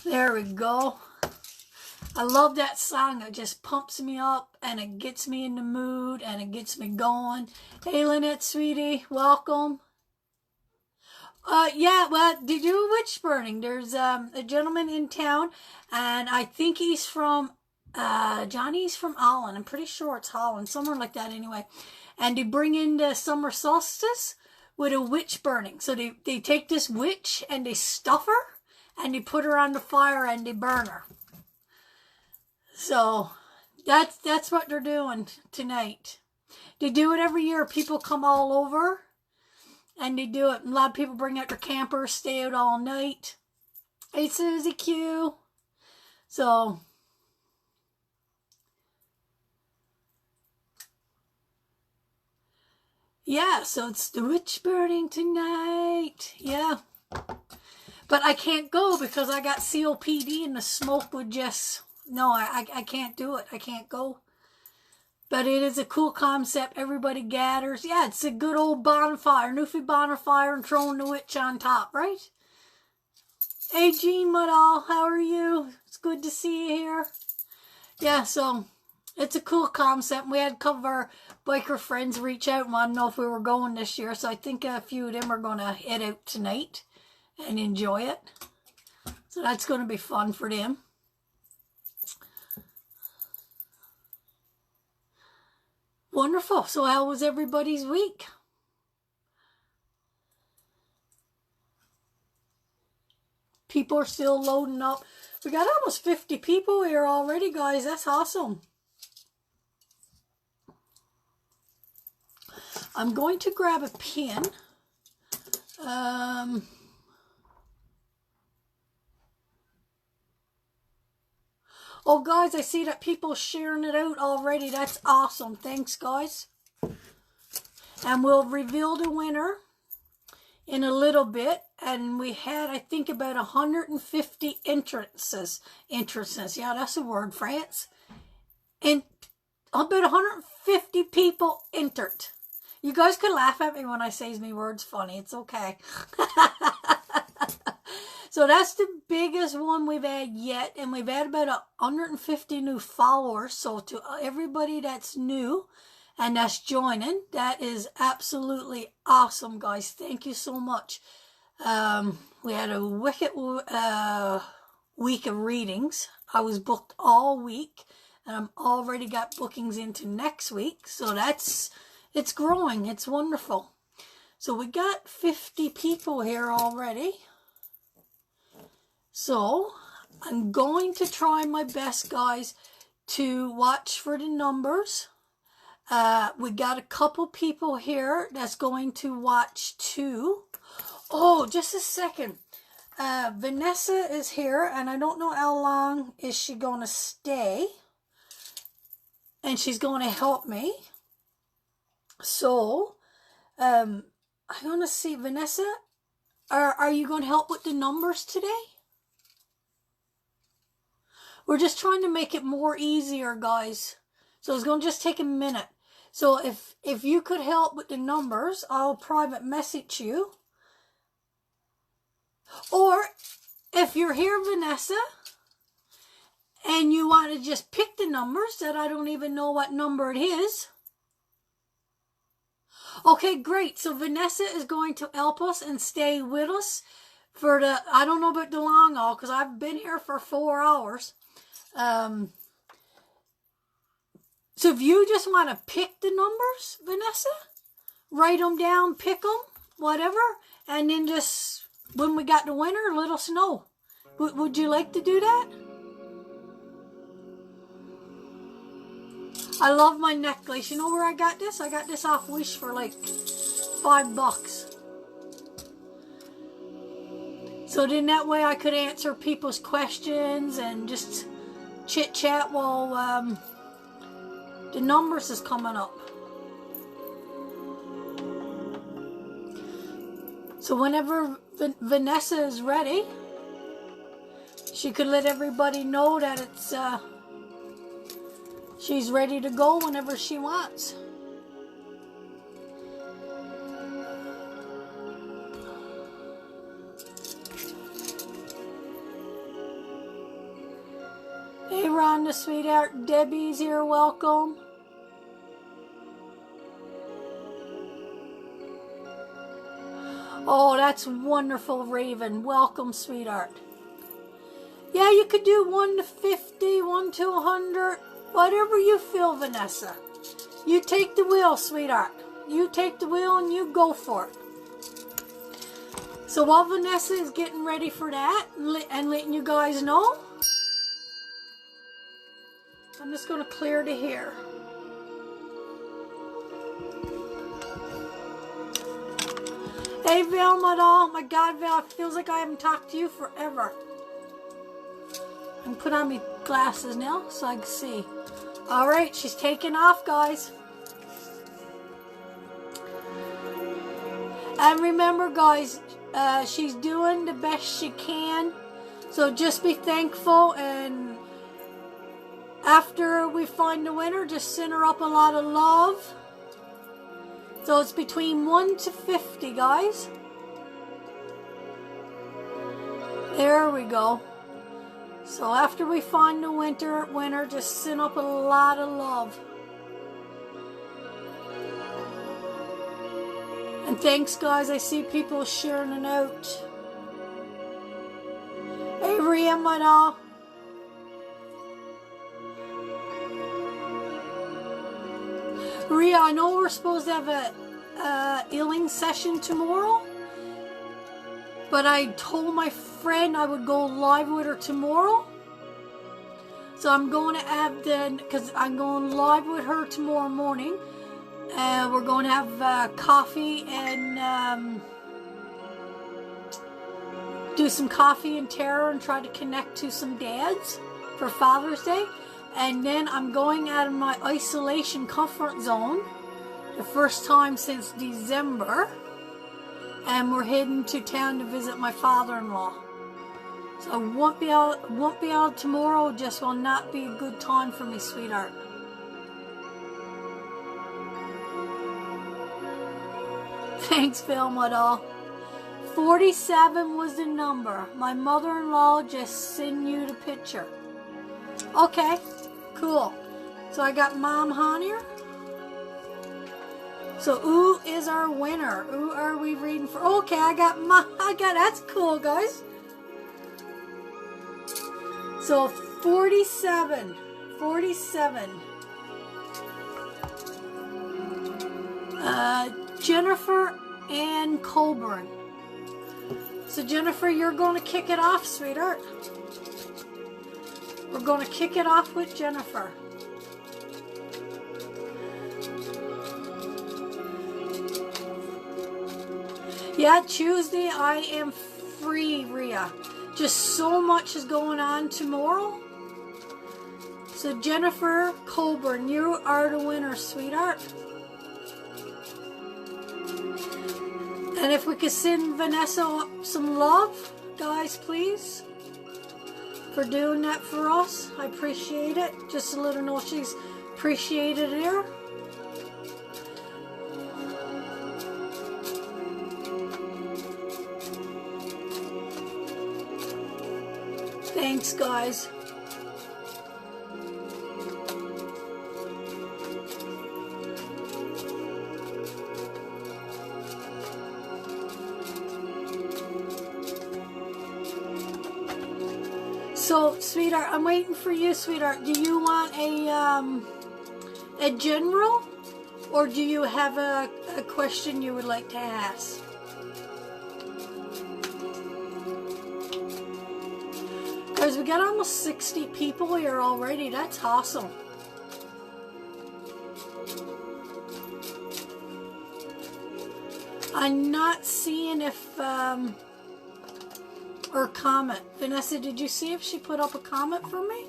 There we go. I love that song. It just pumps me up and it gets me in the mood and it gets me going. Hey, Lynette, sweetie, welcome. Yeah, well, did you do witch burning? There's a gentleman in town, and I think he's from Johnny's from Holland. I'm pretty sure it's Holland, somewhere like that anyway. And they bring in the summer solstice with a witch burning. So they take this witch and they stuff her and they put her on the fire and they burn her. So that's what they're doing tonight. They do it every year. People come all over and they do it. A lot of people bring out their campers, stay out all night. Hey, Susie Q. So, yeah, so it's the witch burning tonight. Yeah. But I can't go because I got COPD and the smoke would just... No, I can't do it. I can't go. But it is a cool concept. Everybody gathers. Yeah, it's a good old bonfire. Newfie bonfire and throwing the witch on top, right? Hey, Jean Muddall, how are you? It's good to see you here. Yeah, so it's a cool concept. We had a couple of our biker friends reach out and want to know if we were going this year. So I think a few of them are going to head out tonight and enjoy it. So that's going to be fun for them. Wonderful. So how was everybody's week? People are still loading up. We got almost 50 people here already, guys. That's awesome. I'm going to grab a pen. Oh, guys, I see that people sharing it out already. That's awesome. Thanks, guys. And we'll reveal the winner in a little bit. And we had, I think, about 150 entrances. Yeah, that's a word, France. And about 150 people entered. You guys can laugh at me when I say me words funny. It's okay. So that's the biggest one we've had yet. And we've had about 150 new followers. So to everybody that's new and that's joining, that is absolutely awesome, guys. Thank you so much. We had a wicked week of readings. I was booked all week. And I'm already got bookings into next week. So it's growing. It's wonderful. So we got 50 people here already. So I'm going to try my best, guys, to watch for the numbers. We got a couple people here that's going to watch too. Oh, just a second. Vanessa is here, and I don't know how long is she going to stay. And she's going to help me. So, I want to see, Vanessa, are you going to help with the numbers today? We're just trying to make it more easier, guys. So it's going to just take a minute. So if you could help with the numbers, I'll private message you. Or if you're here, Vanessa, and you want to just pick the numbers that I don't even know what number it is. Okay, great. So Vanessa is going to help us and stay with us for the, I don't know about the long haul because I've been here for 4 hours. So if you just want to pick the numbers, Vanessa, write them down, pick them, whatever, and then just, when we got the winner, let us know. Would you like to do that? I love my necklace. You know where I got this? I got this off Wish for like $5. So then that way I could answer people's questions and just chit chat while the numbers is coming up. So whenever Vanessa is ready, she could let everybody know that it's she's ready to go whenever she wants. Rhonda, sweetheart. Debbie's here, welcome. Oh, that's wonderful, Raven. Welcome, sweetheart. Yeah, you could do 1 to 50, 1 to 100. Whatever you feel, Vanessa. You take the wheel, sweetheart. You take the wheel and you go for it. So while Vanessa is getting ready for that and letting you guys know, I'm just going to clear to here. Hey, Velma, oh my God, Val, it feels like I haven't talked to you forever. And put on my glasses now so I can see. All right, she's taking off, guys. And remember, guys, she's doing the best she can. So just be thankful, and after we find the winner, just send her up a lot of love. So it's between 1 to 50, guys. There we go. So after we find the winner, just send up a lot of love. And thanks, guys. I see people sharing it out. Hey, Ria, my doll. Ria, I know we're supposed to have a healing session tomorrow, but I told my friend I would go live with her tomorrow. So I'm going to have because I'm going live with her tomorrow morning. We're going to have coffee and do some coffee and tarot and try to connect to some dads for Father's Day. And then I'm going out of my isolation comfort zone the first time since December. And we're heading to town to visit my father-in-law. So I won't be out tomorrow. Just will not be a good time for me, sweetheart. Thanks, Phil, my doll. 47 was the number. My mother-in-law just sent you the picture. Okay, cool. So I got Mom Han here. So who is our winner? Who are we reading for? Okay, I got that's cool, guys. So 47. Jennifer Ann Colburn. So Jennifer, you're going to kick it off, sweetheart. We're going to kick it off with Jennifer. Yeah, Tuesday I am free, Ria. Just so much is going on tomorrow. So Jennifer Colburn, you are the winner, sweetheart. And if we could send Vanessa some love, guys, please, for doing that for us. I appreciate it. Just to let her know she's appreciated here. Thanks, guys. So, sweetheart, I'm waiting for you, sweetheart. Do you want a general, or do you have a question you would like to ask? Guys, we got almost 60 people here already. That's awesome. I'm not seeing if or comment. Vanessa, did you see if she put up a comment for me?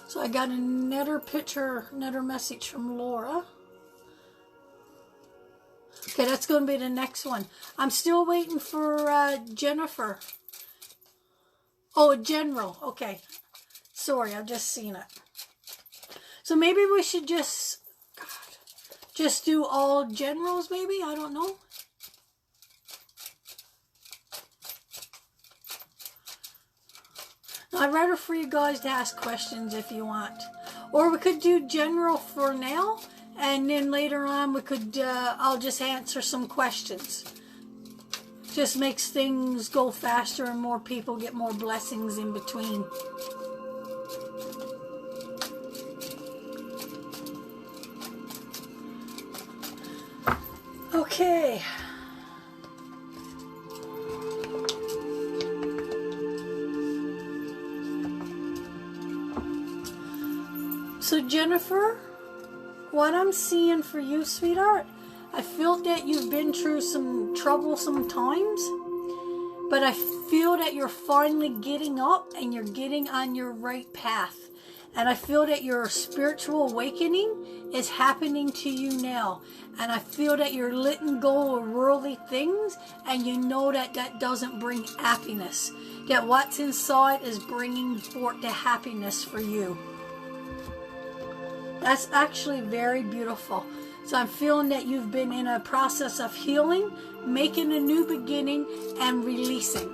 So I got another picture, another message from Laura. Okay, that's going to be the next one. I'm still waiting for Jennifer. Oh, a general. Okay. Sorry, I've just seen it. So maybe we should just do all generals, maybe? I don't know. I'd rather for you guys to ask questions if you want. Or we could do general for now, and then later on we could, I'll just answer some questions. Just makes things go faster and more people get more blessings in between. Okay. So Jennifer, what I'm seeing for you, sweetheart, I feel that you've been through some troublesome times, but I feel that you're finally getting up and you're getting on your right path. And I feel that your spiritual awakening is happening to you now. And I feel that you're letting go of worldly things, and you know that that doesn't bring happiness. That what's inside is bringing forth the happiness for you. That's actually very beautiful. So I'm feeling that you've been in a process of healing, making a new beginning, and releasing.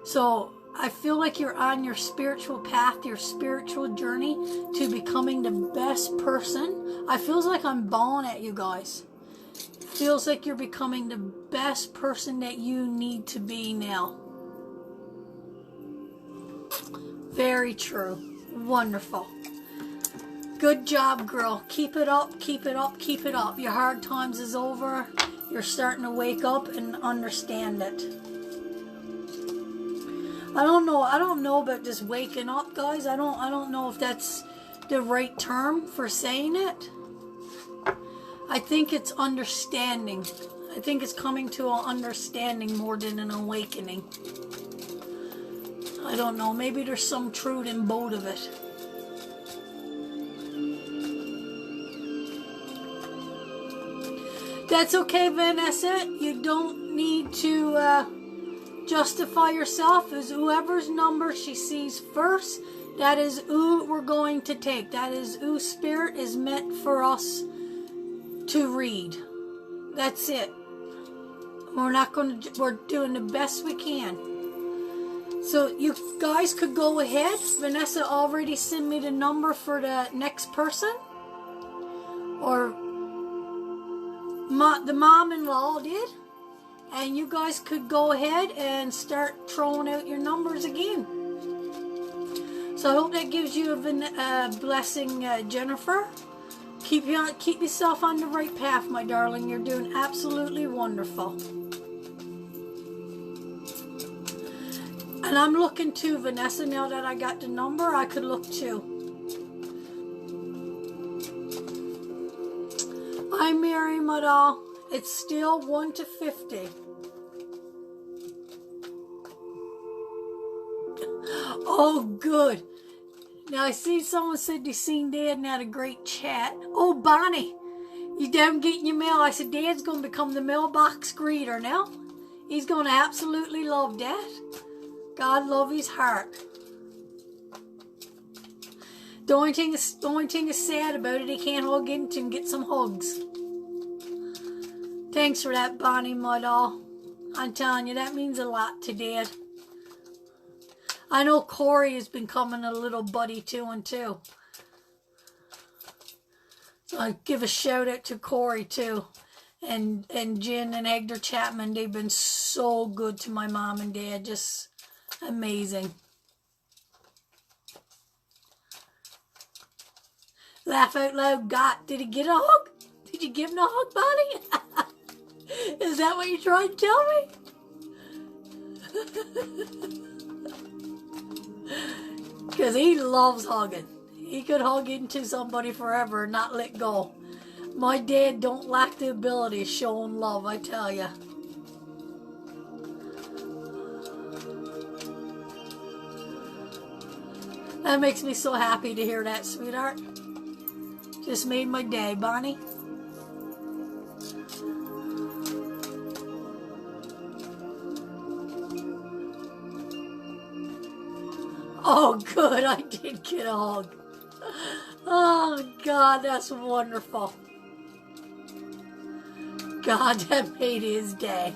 So I feel like you're on your spiritual path, your spiritual journey to becoming the best person. I feels like I'm bawling at you guys. Feels like you're becoming the best person that you need to be now. Very true. Wonderful. Good job, girl. Keep it up, keep it up, keep it up. Your hard times is over. You're starting to wake up and understand it. I don't know about just waking up, guys. I don't know if that's the right term for saying it. I think it's understanding. I think it's coming to an understanding more than an awakening. I don't know. Maybe there's some truth in both of it. That's okay, Vanessa. You don't need to justify yourself. As whoever's number she sees first, that is who we're going to take. That is who spirit is meant for us to read. That's it. We're doing the best we can. So you guys could go ahead. Vanessa already sent me the number for the next person. Or the mom-in-law did. And you guys could go ahead and start throwing out your numbers again. So I hope that gives you a blessing, Jennifer. Keep yourself on the right path, my darling. You're doing absolutely wonderful. And I'm looking too, Vanessa. Now that I got the number, I could look too. Hi, Mary, my doll. It's still 1 to 50. Oh, good. Now, I see someone said they seen Dad and had a great chat. Oh, Bonnie, you done getting your mail? I said, Dad's going to become the mailbox greeter now. He's going to absolutely love that. God love his heart. The only thing is sad about it, he can't hug into and get some hugs. Thanks for that, Bonnie, my doll. I'm telling you, that means a lot to Dad. I know Corey has been coming a little buddy too. So I give a shout out to Corey too. And Jen and Edgar Chapman, they've been so good to my mom and Dad. Just amazing. Laugh out loud, did he get a hug? Did you give him a hug, Bonnie? Is that what you're trying to tell me? Because he loves hugging. He could hug into somebody forever and not let go. My dad don't lack the ability of showing love, I tell you. That makes me so happy to hear that, sweetheart. Just made my day, Bonnie. Oh, good. I did get a hug. Oh, God, that's wonderful. God, that made his day.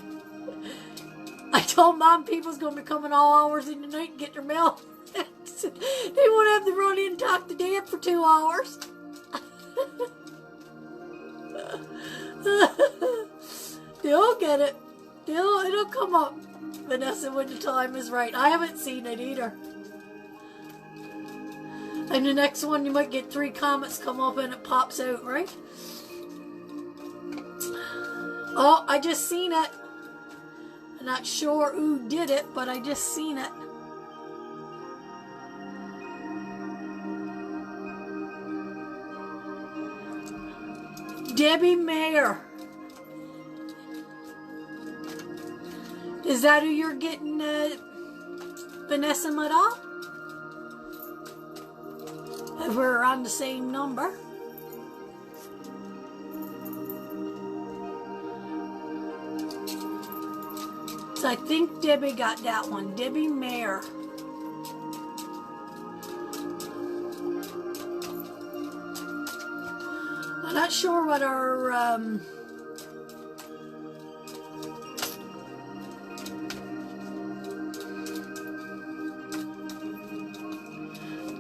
I told Mom people's going to be coming all hours in the night and get their mail. They won't have to run in and talk to Dad for 2 hours. They'll get it. It'll come up, Vanessa, when the time is right. I haven't seen it either. And the next one, you might get 3 comments come up and it pops out, right? Oh, I just seen it. I'm not sure who did it, but I just seen it. Debbie Mayer. Is that who you're getting, Vanessa Madal? If we're on the same number. So I think Debbie got that one. Debbie Mayer. I'm not sure what our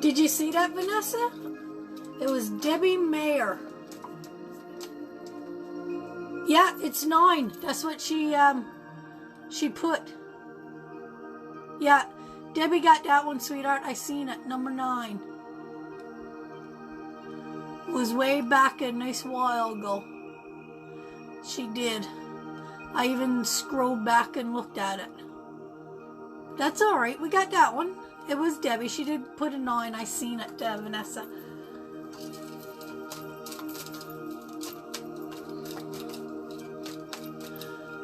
did you see that, Vanessa? It was Debbie Mayer. Yeah, it's 9. That's what she put. Yeah, Debbie got that one, sweetheart. I seen it. Number 9. It was way back a nice while ago. She did. I even scrolled back and looked at it. That's alright. We got that one. It was Debbie. She did put a 9. I seen it, Vanessa.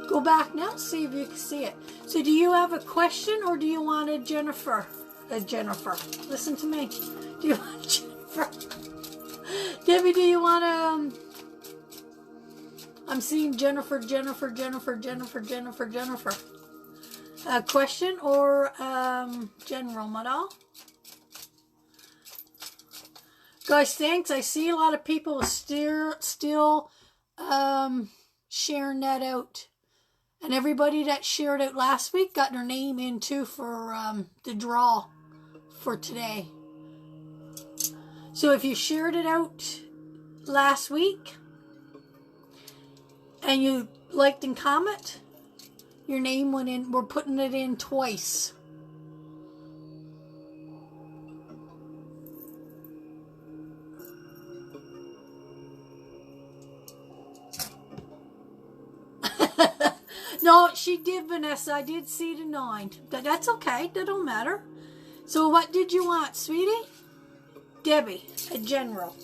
Go back now, see if you can see it. So do you have a question or do you want a Jennifer? Jennifer, listen to me. Do you want a Jennifer? Debbie, do you want a... I'm seeing Jennifer. A question or general, Madal? Guys, thanks. I see a lot of people still sharing that out. And everybody that shared it last week got their name in too for the draw for today. So if you shared it out last week and you liked and comment, your name went in. We're putting it in twice. No, she did, Vanessa. I did see the 9. That's okay. That don't matter. So what did you want, sweetie? Debbie, a general.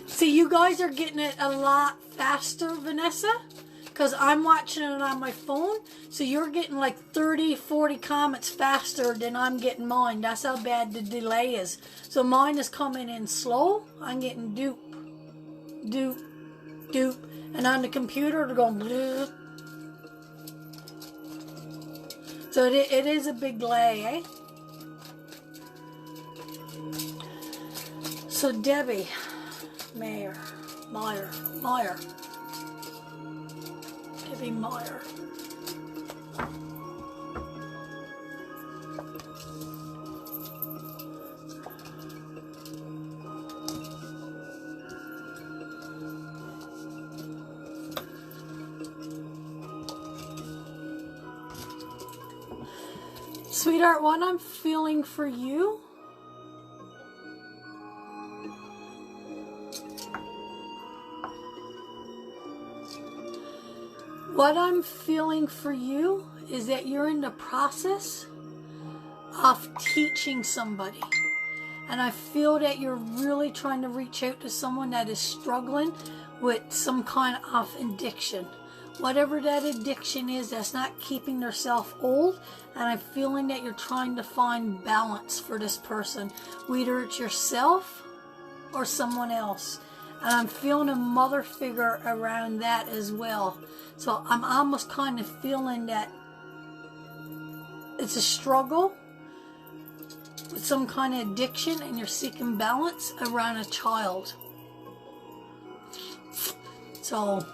See, you guys are getting it a lot faster, Vanessa, because I'm watching it on my phone. So you're getting like 30, 40 comments faster than I'm getting mine. That's how bad the delay is. So mine is coming in slow. I'm getting dupe. And on the computer, they're going bleh. So it is a big delay, eh? So Debbie Meyer. Debbie Meyer. Sweetheart, what I'm feeling for you is that you're in the process of teaching somebody. And I feel that you're really trying to reach out to someone that is struggling with some kind of addiction. Whatever that addiction is that's not keeping themselves old. And I'm feeling that you're trying to find balance for this person. Whether it's yourself or someone else. And I'm feeling a mother figure around that as well. So I'm almost kind of feeling that it's a struggle with some kind of addiction and you're seeking balance around a child. So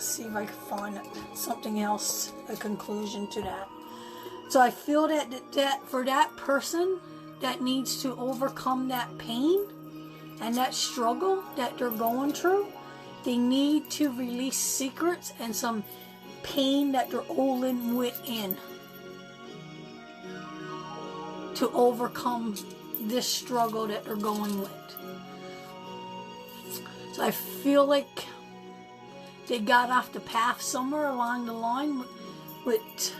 Let's see if I can find something else, a conclusion to that. So I feel that for that person that needs to overcome that pain and that struggle that they're going through, they need to release secrets and some pain that they're holding within to overcome this struggle that they're going with. So I feel like they got off the path somewhere along the line with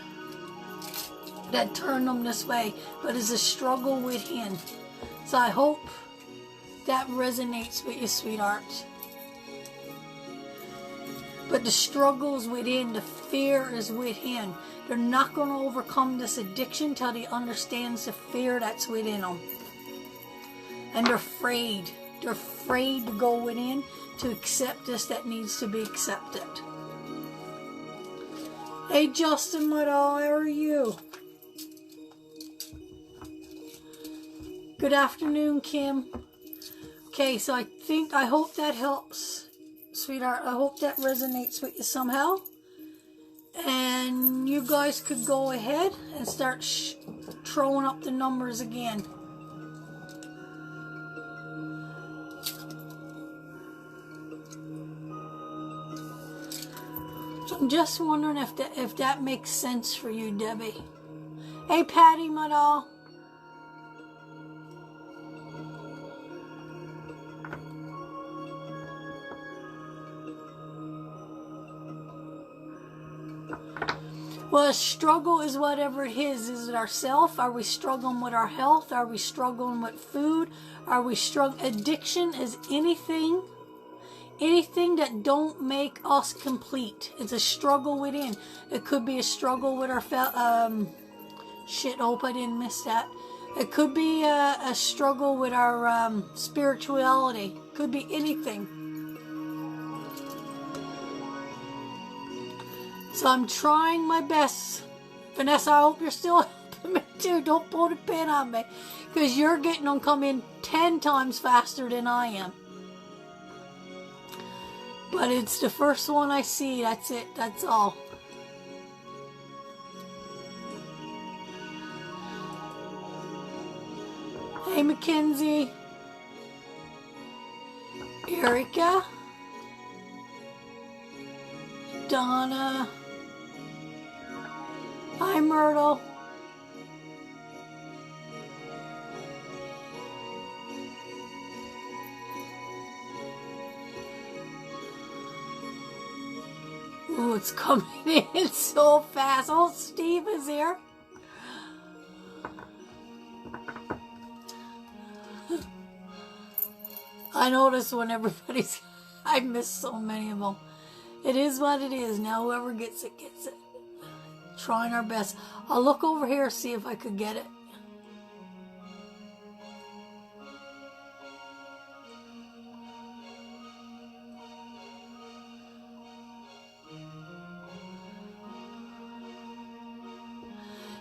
that turned them this way, but it's a struggle within. So I hope that resonates with you, sweetheart. But the struggle is within, the fear is within. They're not going to overcome this addiction till they understand the fear that's within them. And they're afraid. They're afraid to go within to accept this that needs to be accepted. Hey Justin Woodall, how are you? Good afternoon, Kim. Okay, so I hope that helps, sweetheart. I hope that resonates with you somehow. And you guys could go ahead and start throwing up the numbers again. So I'm just wondering if that makes sense for you, Debbie. Hey, Patty Madall. Well, a struggle is whatever it is. Is it ourself? Are we struggling with our health? Are we struggling with food? Are we struggling? Addiction is anything that don't make us complete. It's a struggle within. It could be a struggle with our shit, hope I didn't miss that. It could be a struggle with our spirituality. Could be anything. So I'm trying my best. Vanessa, I hope you're still helping me too. Don't pull the pin on me. Because you're getting them come in 10 times faster than I am. But it's the first one I see. That's it. That's all. Hey, Mackenzie. Erica. Donna. Hi, Myrtle. Ooh, it's coming in so fast. Oh, Steve is here. I notice when everybody's... I miss so many of them. It is what it is. Now whoever gets it, gets it. Trying our best. I'll look over here, see if I could get it.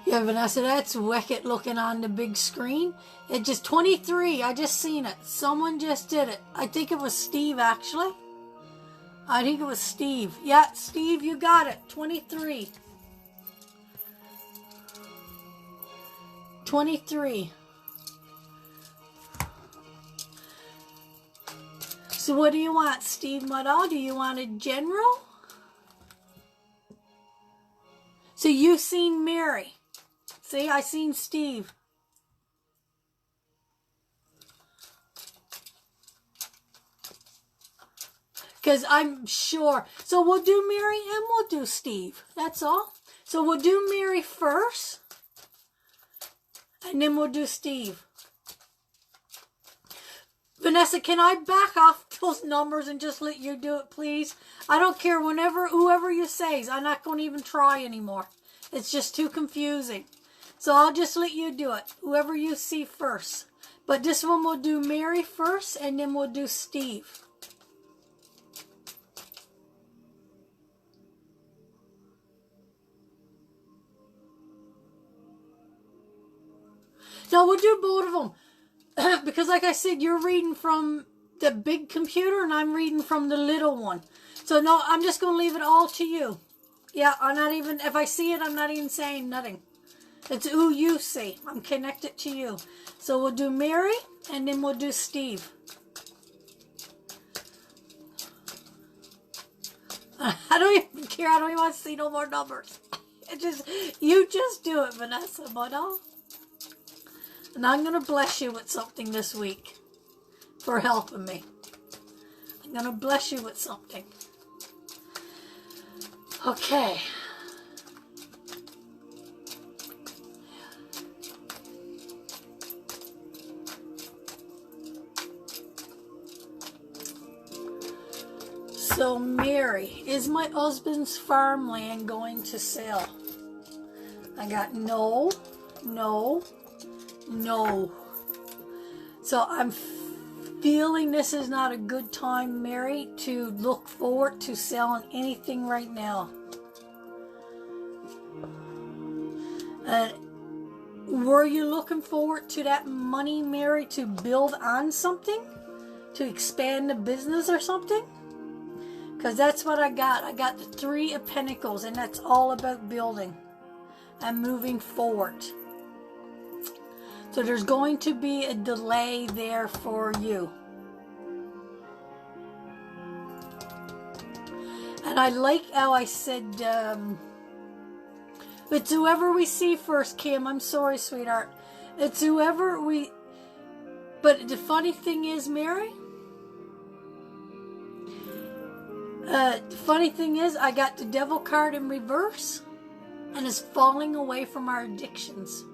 Yeah, Vanessa, that's wicked looking on the big screen. It just 23. I just seen it. Someone just did it. I think it was Steve, actually. I think it was Steve. Yeah, Steve, you got it. 23. 23. So what do you want, Steve Muddall? Do you want a general? So you seen Mary. See, I seen Steve. Because I'm sure. So we'll do Mary and we'll do Steve. That's all. So we'll do Mary first. And then we'll do Steve. Vanessa, can I back off those numbers and just let you do it, please? I don't care whoever you say. I'm not going to even try anymore. It's just too confusing. So I'll just let you do it. Whoever you see first. But this one we'll do Mary first and then we'll do Steve. No, we'll do both of them. Because like I said, you're reading from the big computer and I'm reading from the little one. So no, I'm just going to leave it all to you. Yeah, I'm not even, if I see it, I'm not even saying nothing. It's who you see. I'm connected to you. So we'll do Mary and then we'll do Steve. I don't even care. I don't even want to see no more numbers. You just do it, Vanessa, Motto. And I'm going to bless you with something this week for helping me. I'm going to bless you with something. Okay. So, Mary, is my husband's farmland going to sell? I got no, no, no. So, I'm feeling this is not a good time, Mary, to look forward to selling anything right now. Were you looking forward to that money, Mary, to build on something? To expand the business or something? Because that's what I got. I got the 3 of Pentacles, and that's all about building and moving forward. So there's going to be a delay there for you. And I like how I said, it's whoever we see first, Kim. I'm sorry, sweetheart. It's whoever we... But the funny thing is, Mary... the funny thing is, I got the Devil card in reverse, and it's falling away from our addictions.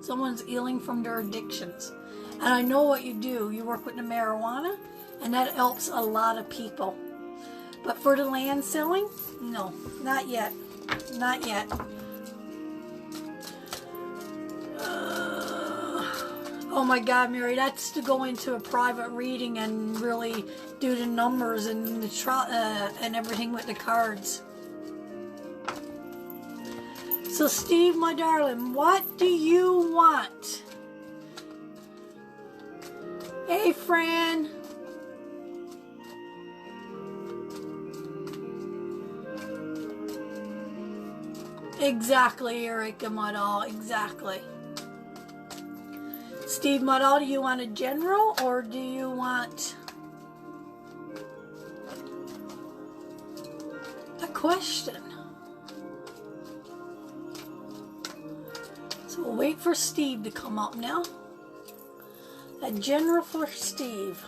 Someone's healing from their addictions. And I know what you do. You work with the marijuana, and that helps a lot of people. But for the land selling, no, not yet. Not yet. Oh my God, Mary, that's to go into a private reading and really do the numbers and the and everything with the cards. So, Steve, my darling, what do you want? Hey, Fran. Exactly, Erica Muddall, exactly. Steve Muddall, do you want a general or do you want a question? So we'll wait for Steve to come up now. A general for Steve.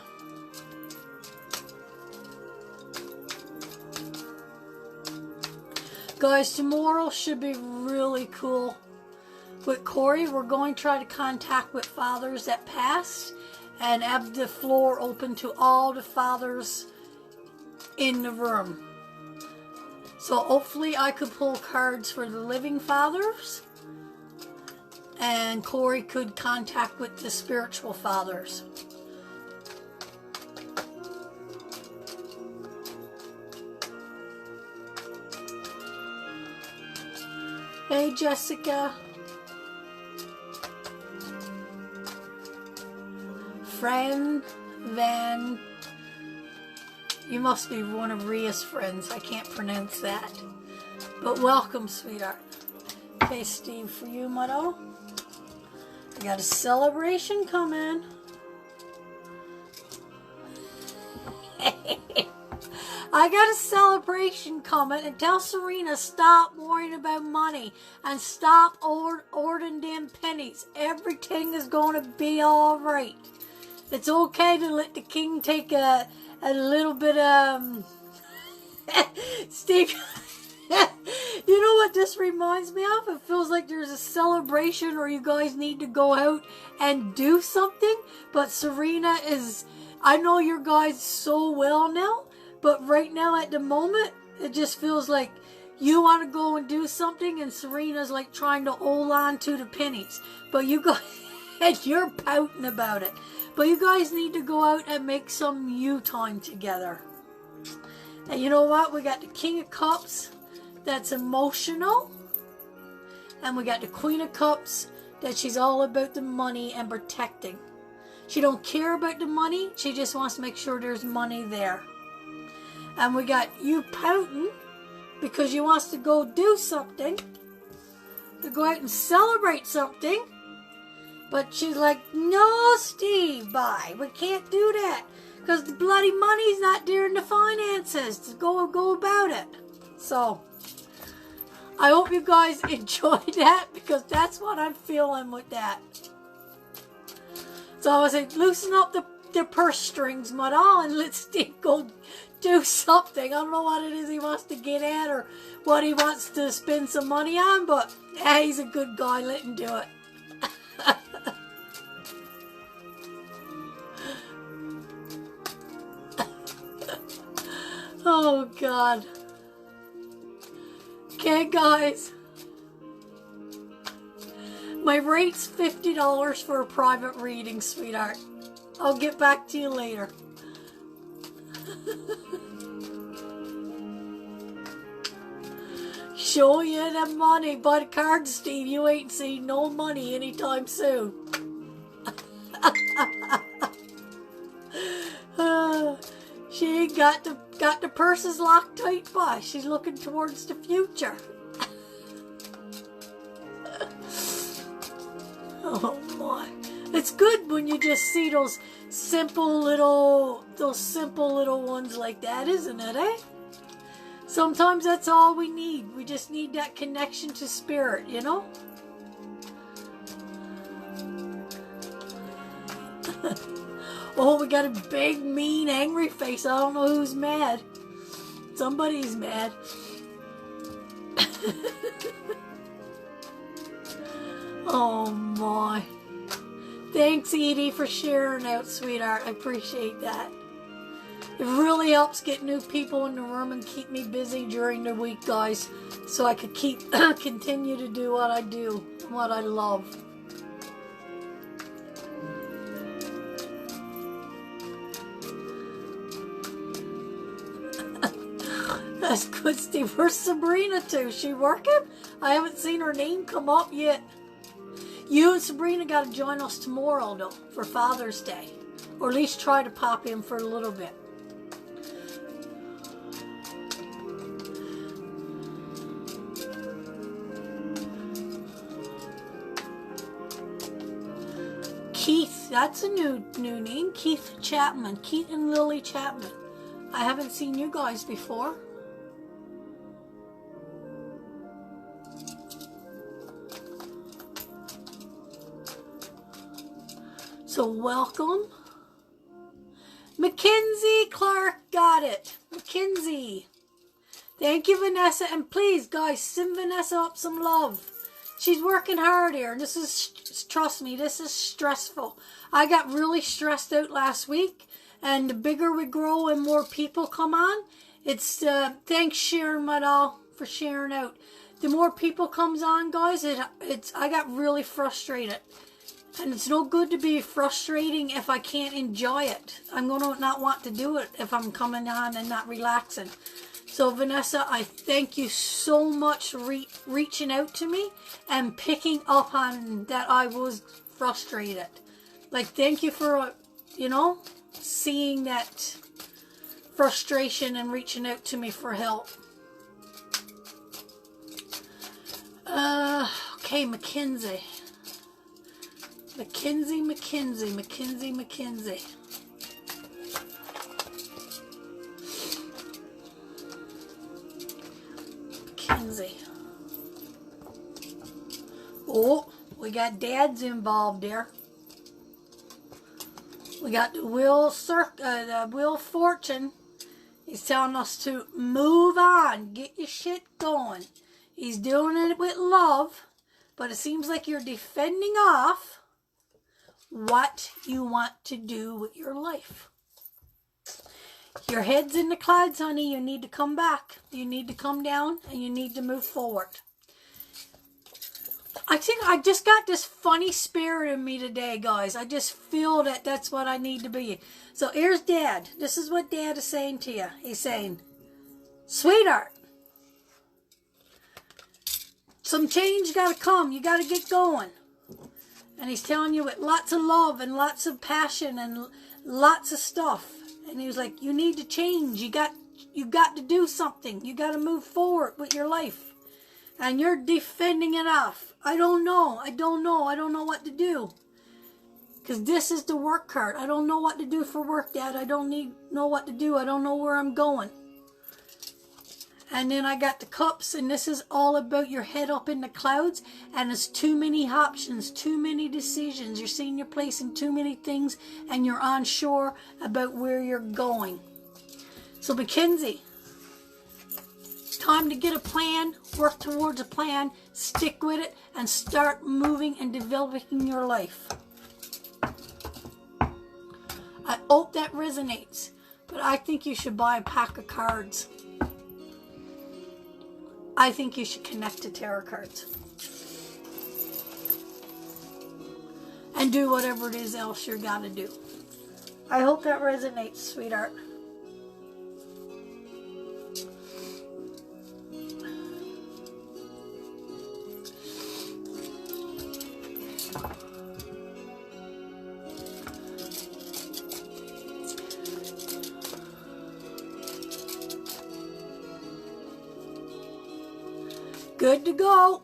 Guys, tomorrow should be really cool. With Corey, we're going to try to contact with fathers that passed and have the floor open to all the fathers in the room. So hopefully I could pull cards for the living fathers and Corey could contact with the spiritual fathers. Hey, Jessica. Fran Van, you must be one of Ria's friends. I can't pronounce that. But welcome, sweetheart. Okay, Steve, for you, Muddo. I got a celebration coming. I got a celebration coming, and tell Serena stop worrying about money and stop ordering them pennies. Everything is going to be all right. It's okay to let the king take a little bit of... Steve, you know what this reminds me of? It feels like there's a celebration or you guys need to go out and do something. But Serena is... I know your guys so well now, but right now at the moment, it just feels like you want to go and do something and Serena's like trying to hold on to the pennies. But you guys... and you're pouting about it. But you guys need to go out and make some you time together. And you know what? We got the King of Cups. That's emotional. And we got the Queen of Cups. That she's all about the money and protecting. She don't care about the money. She just wants to make sure there's money there. And we got you pouting because you wants to go do something, to go out and celebrate something. But she's like, no, Steve, bye. We can't do that because the bloody money's not there in the finances to go about it. So I hope you guys enjoyed that because that's what I'm feeling with that. So I was like, loosen up the purse strings, Madal, and let Steve go do something. I don't know what it is he wants to get at or what he wants to spend some money on, but he's a good guy. Let him do it. Oh, God. Okay, guys. My rate's $50 for a private reading, sweetheart. I'll get back to you later. Show you the money, but card, Steve. You ain't seen no money anytime soon. She ain't got the purses locked tight by. She's looking towards the future. Oh my. It's good when you just see those simple little ones like that, isn't it, eh? Sometimes that's all we need. We just need that connection to spirit, you know? Oh, we got a big, mean, angry face. I don't know who's mad. Somebody's mad. Oh my. Thanks, Edie, for sharing out, sweetheart. I appreciate that. It really helps get new people in the room and keep me busy during the week, guys, so I could continue to do what I do, what I love. That's good, Steve. Where's Sabrina too? She working? I haven't seen her name come up yet. You and Sabrina got to join us tomorrow, though, for Father's Day. Or at least try to pop in for a little bit. Keith, that's a new name. Keith Chapman. Keith and Lily Chapman. I haven't seen you guys before. So welcome. Mackenzie Clark got it. Mackenzie. Thank you, Vanessa. And please, guys, send Vanessa up some love. She's working hard here. And this is, trust me, this is stressful. I got really stressed out last week. And the bigger we grow and more people come on, it's, thanks Sharon Madal for sharing out. The more people comes on, guys, I got really frustrated. And it's no good to be frustrating if I can't enjoy it. I'm going to not want to do it if I'm coming on and not relaxing. So, Vanessa, I thank you so much for reaching out to me and picking up on that I was frustrated. Like, thank you for, you know, seeing that frustration and reaching out to me for help. Okay, Mackenzie. Mackenzie. Oh, we got dads involved there. We got the Wheel of Fortune. He's telling us to move on, get your shit going. He's doing it with love, but it seems like you're defending off what you want to do with your life. Your head's in the clouds, honey. You need to come back. You need to come down and you need to move forward. I think I just got this funny spirit in me today, guys. I just feel that that's what I need to be. So here's Dad. This is what Dad is saying to you. He's saying, sweetheart, some change got to come. You got to get going. And he's telling you with lots of love and lots of passion and lots of stuff. And he was like, you need to change. You got to do something. You got to move forward with your life. And you're defending it off. I don't know. I don't know what to do. Because this is the work card. I don't know what to do for work, Dad. I don't know what to do. I don't know where I'm going. And then I got the cups, and this is all about your head up in the clouds, and it's too many options, too many decisions. You're seeing your place in too many things, and you're unsure about where you're going. So Mackenzie, time to get a plan, work towards a plan, stick with it, and start moving and developing your life. I hope that resonates, but I think you should buy a pack of cards. I think you should connect to tarot cards. And do whatever it is else you're got to do. I hope that resonates, sweetheart. Good to go.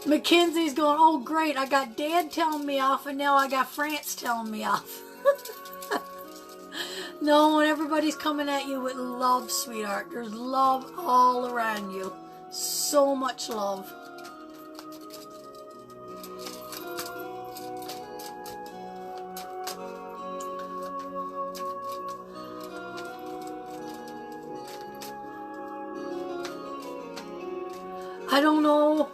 Mackenzie's going, oh great, I got Dad telling me off and now I got France telling me off. No, and everybody's coming at you with love, sweetheart. There's love all around you. So much love. I don't know.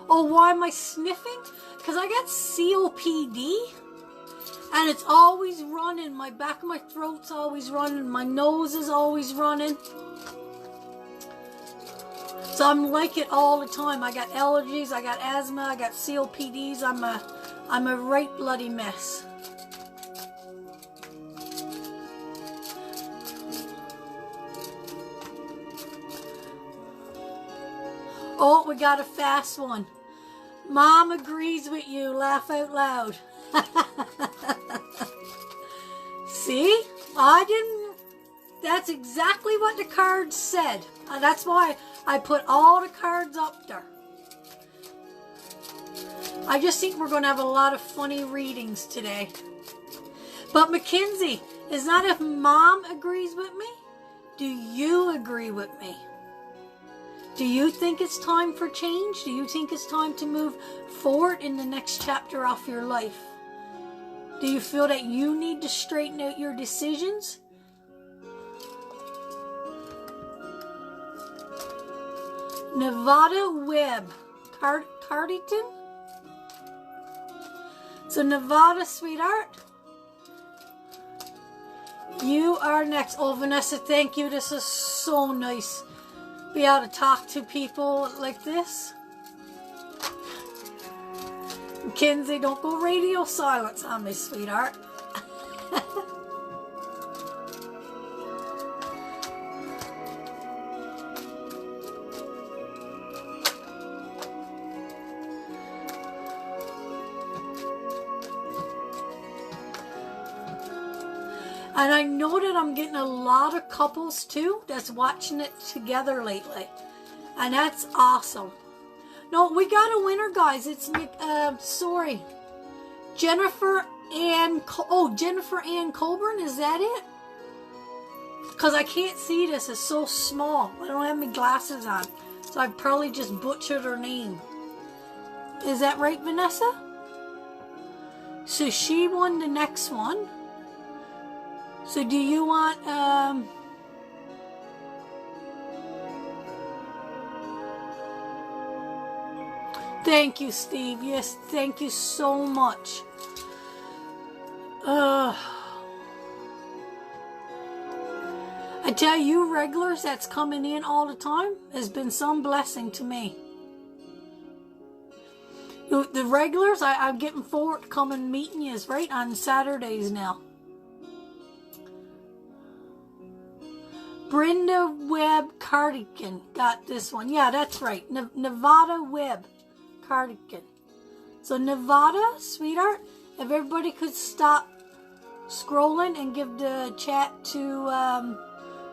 Oh, why am I sniffing? Because I got COPD. And it's always running. My back of my throat's always running. My nose is always running. So I'm like it all the time. I got allergies. I got asthma. I got COPDs. I'm a right bloody mess. Oh, we got a fast one. Mom agrees with you. Laugh out loud. See? I didn't... That's exactly what the cards said. That's why I put all the cards up there. I just think we're going to have a lot of funny readings today. But Mackenzie, it's not if Mom agrees with me. Do you agree with me? Do you think it's time for change? Do you think it's time to move forward in the next chapter of your life? Do you feel that you need to straighten out your decisions? Nevada Webb. Carditon? So Nevada, sweetheart, you are next. Oh, Vanessa, thank you. This is so nice. Be able to talk to people like this. Mackenzie, don't go radio silence on me, sweetheart. And I know that I'm getting a lot of couples too that's watching it together lately. And that's awesome. No, we got a winner, guys. It's, sorry. Jennifer Ann Colburn, is that it? Because I can't see this. It's so small. I don't have my glasses on. So I probably just butchered her name. Is that right, Vanessa? So she won the next one. So do you want, thank you, Steve. Yes, thank you so much. I tell you, regulars that's coming in all the time has been some blessing to me. The regulars, I'm getting forward to come and meeting you, right, on Saturdays now. Brenda Webb Cardigan got this one. Yeah, that's right. Nevada Webb Cardigan. So Nevada, sweetheart, if everybody could stop scrolling and give the chat to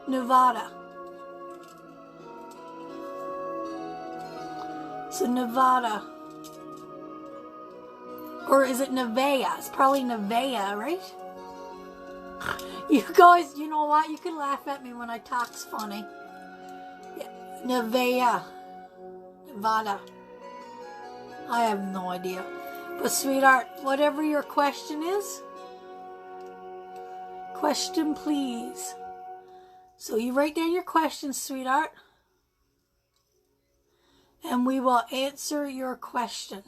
Nevada. So Nevada. Or is it Nevaeh? It's probably Nevaeh, right? You guys, you know what? You can laugh at me when I talk's funny. Yeah. Nevaeh. Nevada. I have no idea. But sweetheart, whatever your question is, question please. So you write down your question, sweetheart, and we will answer your question.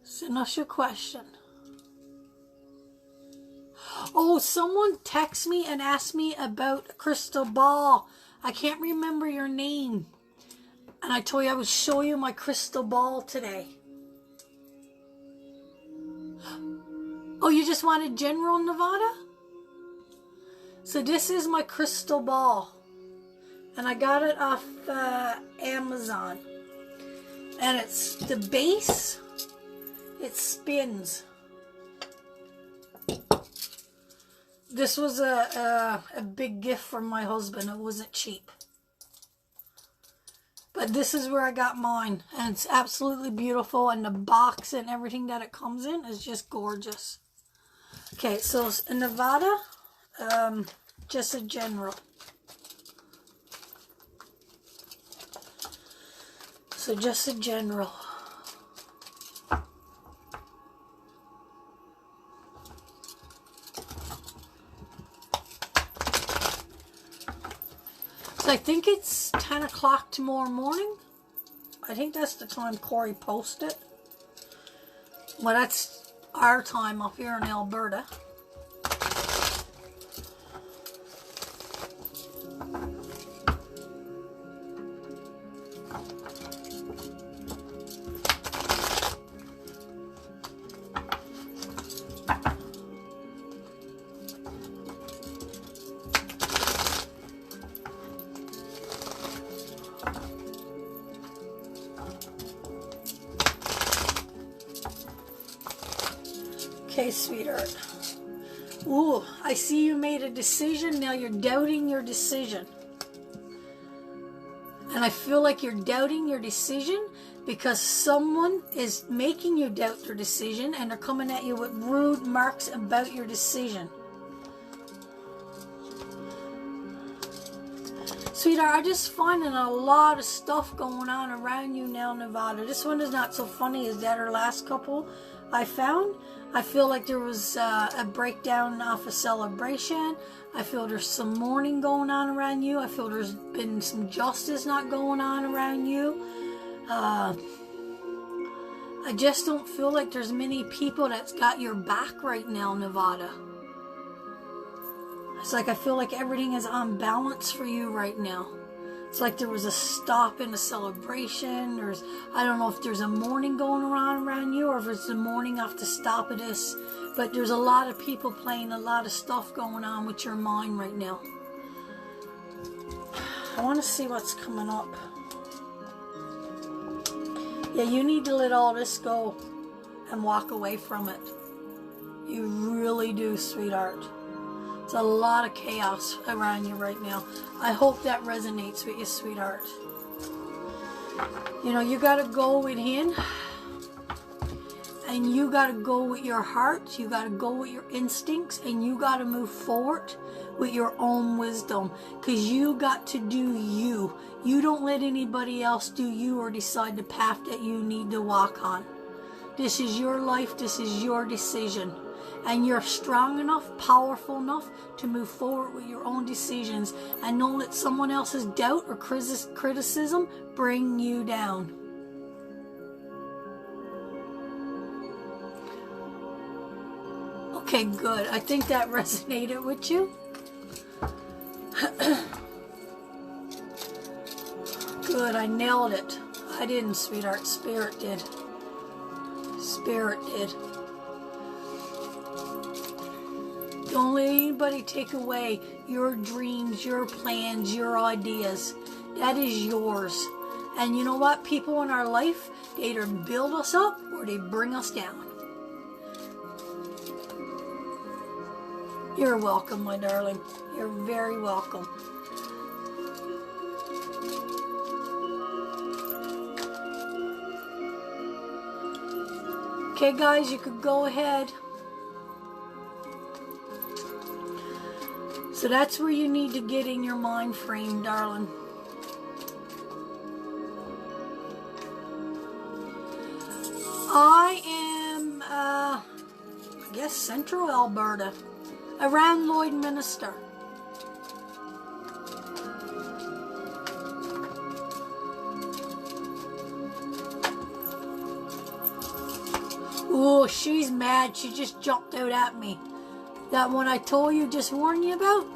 Send us your question. Oh, someone texted me and asked me about a crystal ball. I can't remember your name. And I told you I would show you my crystal ball today. Oh, you just wanted general Nevada? So this is my crystal ball. And I got it off Amazon. And it's the base. It spins. This was a big gift from my husband. It wasn't cheap. But this is where I got mine. And it's absolutely beautiful. And the box and everything that it comes in is just gorgeous. Okay, so in Nevada, just a general. So just a general. So I think it's 10 o'clock tomorrow morning. I think that's the time Corey posted. Well, that's our time up here in Alberta. Okay, sweetheart. Ooh, I see you made a decision. Now you're doubting your decision. And I feel like you're doubting your decision because someone is making you doubt their decision and they're coming at you with rude remarks about your decision. Sweetheart, I'm just finding a lot of stuff going on around you now, Nevada. This one is not so funny as that or last couple I found. I feel like there was a breakdown off a celebration. I feel there's some mourning going on around you. I feel there's been some justice not going on around you. I just don't feel like there's many people that's got your back right now, Nevada. It's like I feel like everything is on balance for you right now. It's like there was a stop in a celebration. I don't know if there's a mourning going around you or if it's the mourning off the stop of this. But there's a lot of people playing a lot of stuff going on with your mind right now. I want to see what's coming up. Yeah, you need to let all this go and walk away from it. You really do, sweetheart. It's a lot of chaos around you right now. I hope that resonates with you, sweetheart. You know, you got to go with him. And you got to go with your heart. You got to go with your instincts. And you got to move forward with your own wisdom. Because you got to do you. You don't let anybody else do you or decide the path that you need to walk on. This is your life. This is your decision. And you're strong enough, powerful enough to move forward with your own decisions and don't let someone else's doubt or criticism bring you down. Okay, good. I think that resonated with you. Good, I nailed it. I didn't, sweetheart. Spirit did. Spirit did. Don't let anybody take away your dreams, your plans, your ideas. That is yours. And you know what? People in our life, they either build us up or they bring us down. You're welcome, my darling. You're very welcome. Okay, guys, you could go ahead. So that's where you need to get in your mind frame, darling. I am, I guess, central Alberta, around Lloydminster. Oh, she's mad. She just jumped out at me. That one I told you, just warned you about?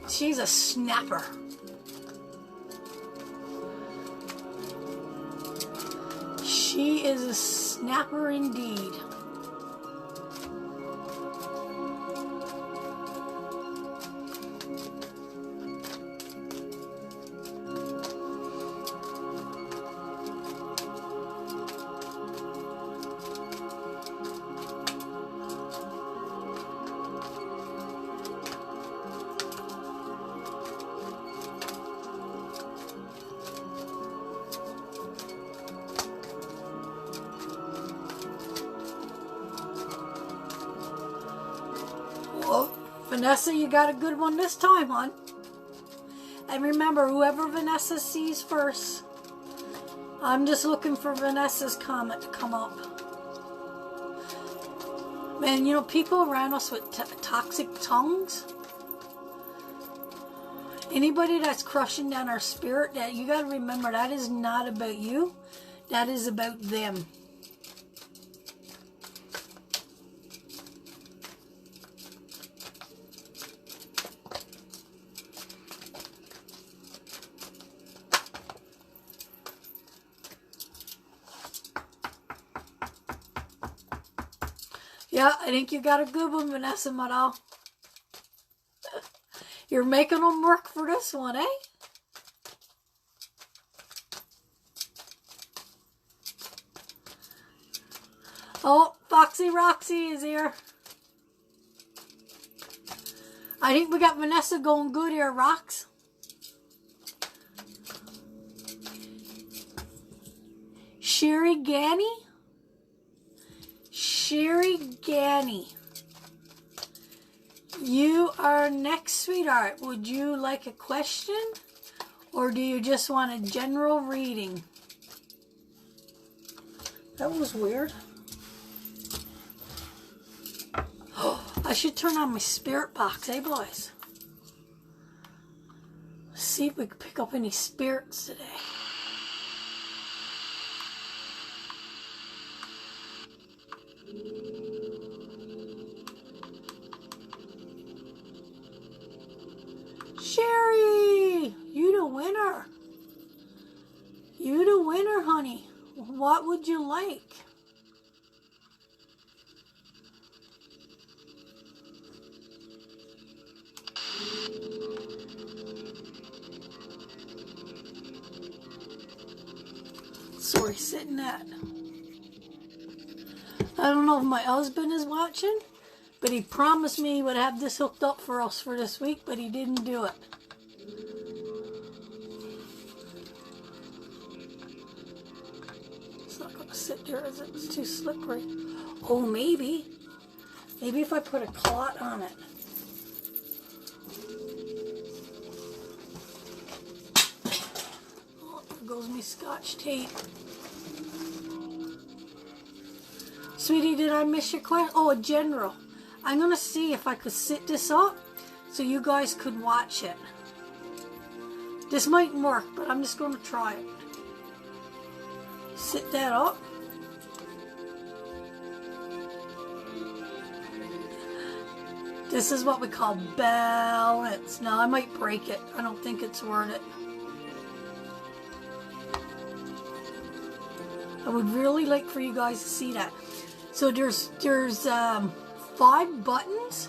She's a snapper. She is a snapper indeed. Well, Vanessa, you got a good one this time, hon. And remember, whoever Vanessa sees first, I'm just looking for Vanessa's comment to come up. Man, you know, people around us with toxic tongues, anybody that's crushing down our spirit, that you got to remember, that is not about you. That is about them. Yeah, I think you got a good one, Vanessa, my doll. You're making them work for this one, eh? Oh, Foxy Roxy is here. I think we got Vanessa going good here, Rox. Sherry Ganny? Sherry Ganny. You are next, sweetheart. Would you like a question? Or do you just want a general reading? That was weird. Oh, I should turn on my spirit box, eh, boys? See if we can pick up any spirits today. Sherry, you the winner. You the winner, honey. What would you like? So we're sitting at, I don't know if my husband is watching, but he promised me he would have this hooked up for us for this week, but he didn't do it. It's not going to sit there, is it? It's too slippery. Oh, maybe. Maybe if I put a clot on it. Oh, there goes my Scotch tape. Sweetie, did I miss your question? Oh, a general. I'm going to see if I could sit this up so you guys could watch it. This mightn't work, but I'm just going to try it. Sit that up. This is what we call balance. Now, I might break it. I don't think it's worth it. I would really like for you guys to see that. So there's 5 buttons.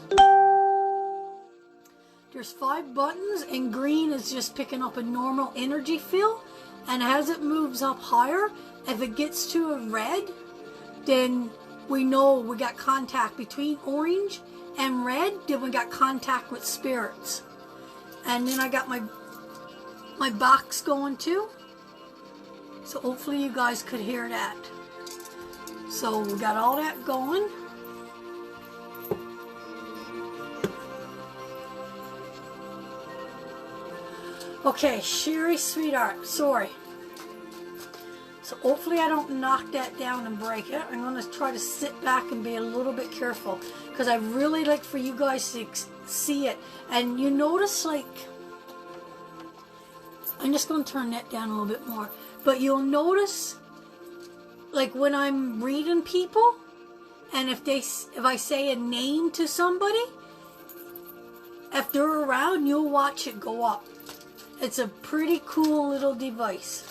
There's 5 buttons, and green is just picking up a normal energy field. And as it moves up higher, if it gets to a red, then we know we got contact between orange and red. Then we got contact with spirits. And then I got my box going too. So hopefully you guys could hear that. So we got all that going. Okay, Sherry, sweetheart, sorry. So hopefully I don't knock that down and break it. I'm going to try to sit back and be a little bit careful, because I really like for you guys to see it. And you notice, like, I'm just going to turn that down a little bit more. But you'll notice, like, when I'm reading people, and if I say a name to somebody, if they're around, you'll watch it go up. It's a pretty cool little device.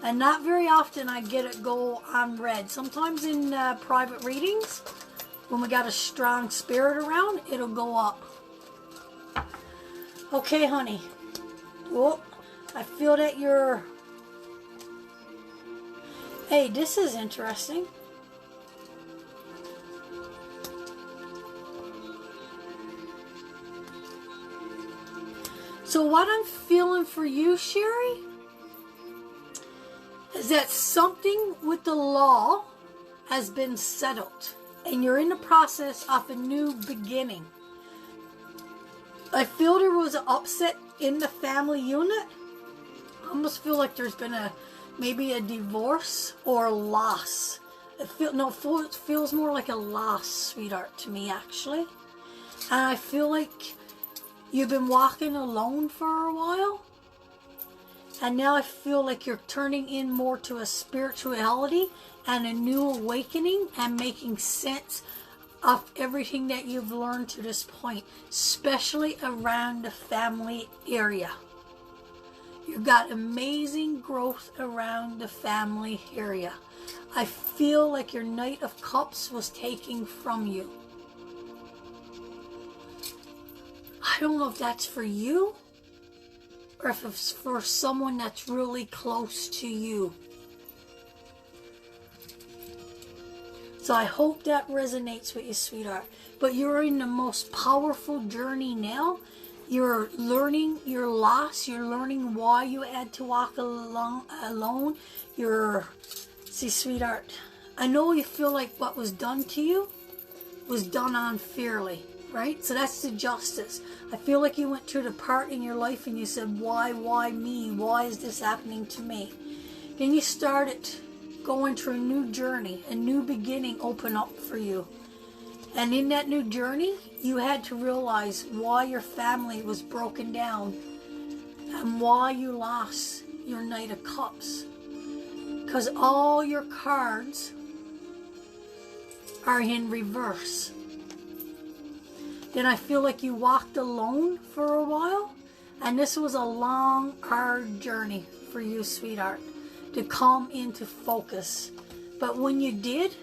And not very often I get it go on red. Sometimes in private readings, when we got a strong spirit around, it'll go up. Okay, honey. Well, I feel that you're... Hey, this is interesting. So what I'm feeling for you, Sherry, is that something with the law has been settled, and you're in the process of a new beginning. I feel there was an upset in the family unit. I almost feel like there's been maybe a divorce or a loss. It feels more like a loss, sweetheart, to me, actually. And I feel like you've been walking alone for a while. And now I feel like you're turning in more to a spirituality and a new awakening and making sense of everything that you've learned to this point, especially around the family area. You've got amazing growth around the family area. I feel like your Knight of Cups was taken from you. I don't know if that's for you, or if it's for someone that's really close to you. So I hope that resonates with you, sweetheart. But you're in the most powerful journey now. You're learning your loss. You're learning why you had to walk alone. See, sweetheart, I know you feel like what was done to you was done unfairly. Right? So that's the justice. I feel like you went through the part in your life and you said, why me? Why is this happening to me? Then you started going through a new journey, a new beginning open up for you. And in that new journey, you had to realize why your family was broken down and why you lost your Knight of Cups. Because all your cards are in reverse. Then I feel like you walked alone for a while, and this was a long, hard journey for you, sweetheart, to come into focus. But when you did,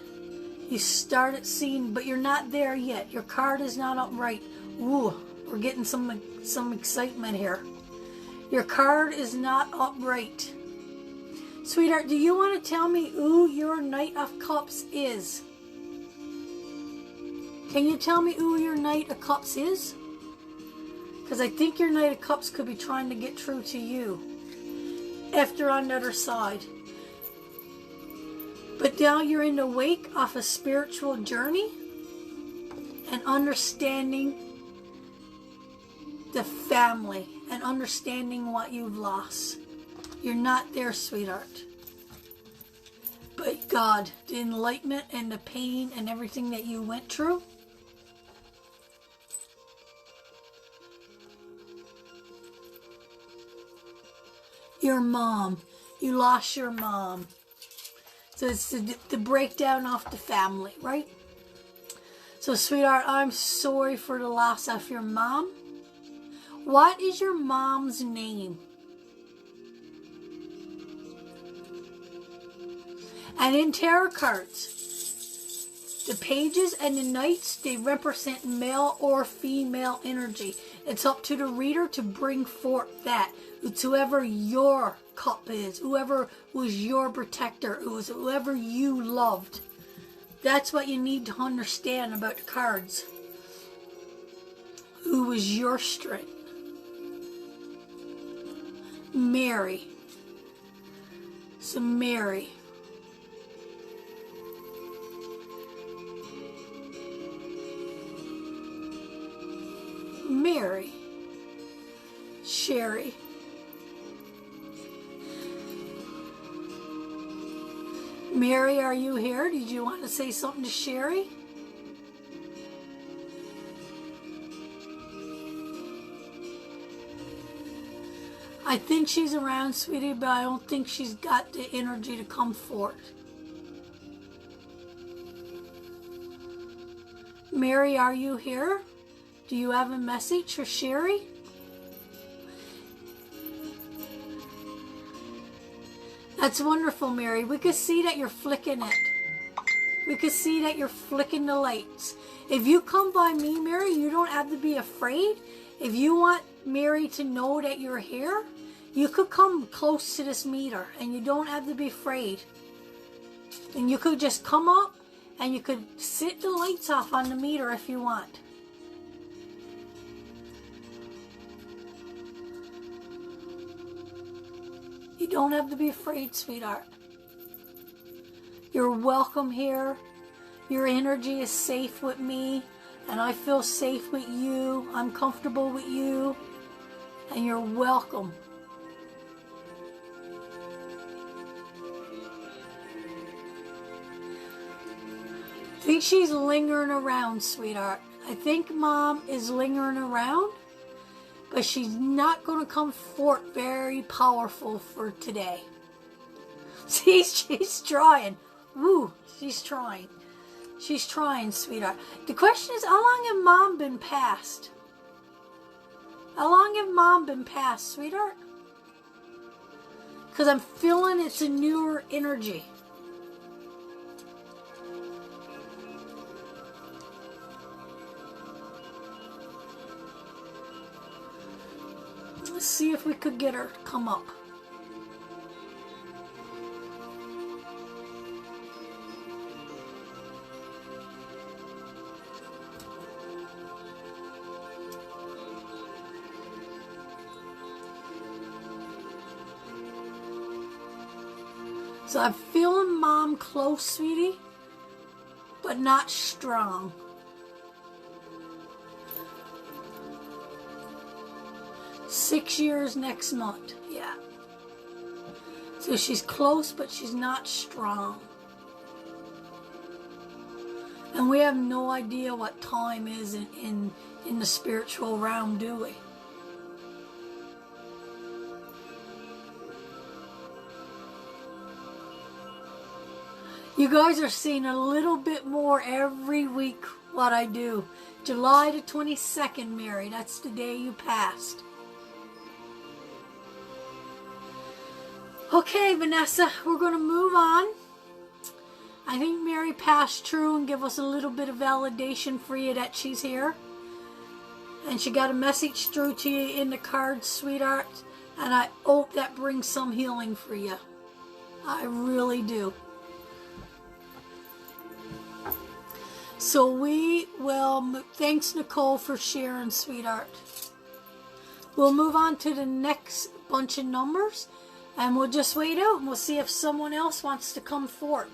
you started seeing, but you're not there yet. Your card is not upright. Ooh, we're getting some excitement here. Your card is not upright. Sweetheart, do you want to tell me who your Knight of Cups is? Can you tell me who your Knight of Cups is? Because I think your Knight of Cups could be trying to get through to you if they're on the other side. But now you're in the wake of a spiritual journey and understanding the family and understanding what you've lost. You're not there, sweetheart. But God, the enlightenment and the pain and everything that you went through, your mom. You lost your mom. So it's the breakdown of the family, right? So, sweetheart, I'm sorry for the loss of your mom. What is your mom's name? And in tarot cards, The pages and the knights, they represent male or female energy. It's up to the reader to bring forth that. It's whoever your cup is, whoever was your protector, whoever you loved. That's what you need to understand about the cards. Who was your strength? Mary. So Mary. Mary. Sherry. Mary, are you here? Did you want to say something to Sherry? I think she's around, sweetie, but I don't think she's got the energy to come forth. Mary, are you here? Do you have a message for Sherry? That's wonderful, Mary. We could see that you're flicking it. We could see that you're flicking the lights. If you come by me, Mary, you don't have to be afraid. If you want Mary to know that you're here, you could come close to this meter and you don't have to be afraid. And you could just come up and you could sit the lights off on the meter if you want. You don't have to be afraid, sweetheart. You're welcome here. Your energy is safe with me, and I feel safe with you. I'm comfortable with you, and you're welcome. I think she's lingering around, sweetheart. I think Mom is lingering around. But she's not going to come forth very powerful for today. See, she's trying. Woo, she's trying. She's trying, sweetheart. The question is, how long have Mom been passed? How long have Mom been passed, sweetheart? Because I'm feeling it's a newer energy. Let's see if we could get her to come up. So I'm feeling Mom close, sweetie, but not strong. Six years next month, yeah. So she's close, but she's not strong. And we have no idea what time is in the spiritual realm, do we? You guys are seeing a little bit more every week what I do. July the 22nd, Mary, that's the day you passed. Okay, Vanessa, we're going to move on. I think Mary passed through and give us a little bit of validation for you that she's here. And she got a message through to you in the cards, sweetheart. And I hope that brings some healing for you. I really do. So we will, thanks Nicole for sharing, sweetheart. We'll move on to the next bunch of numbers. And we'll just wait out and we'll see if someone else wants to come forward.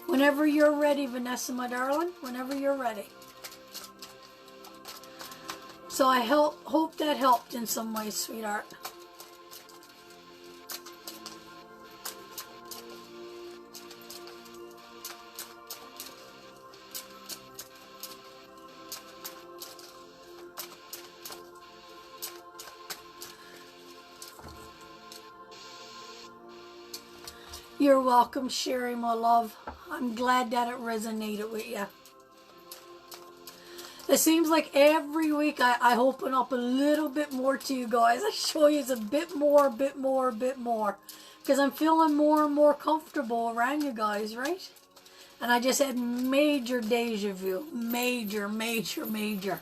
Whenever you're ready, Vanessa, my darling. Whenever you're ready. So I hope that helped in some way, sweetheart. You're welcome, Sherry, my love. I'm glad that it resonated with you. It seems like every week I open up a little bit more to you guys. I show you a bit more. Because I'm feeling more and more comfortable around you guys, right? And I just had major deja vu. Major, major, major.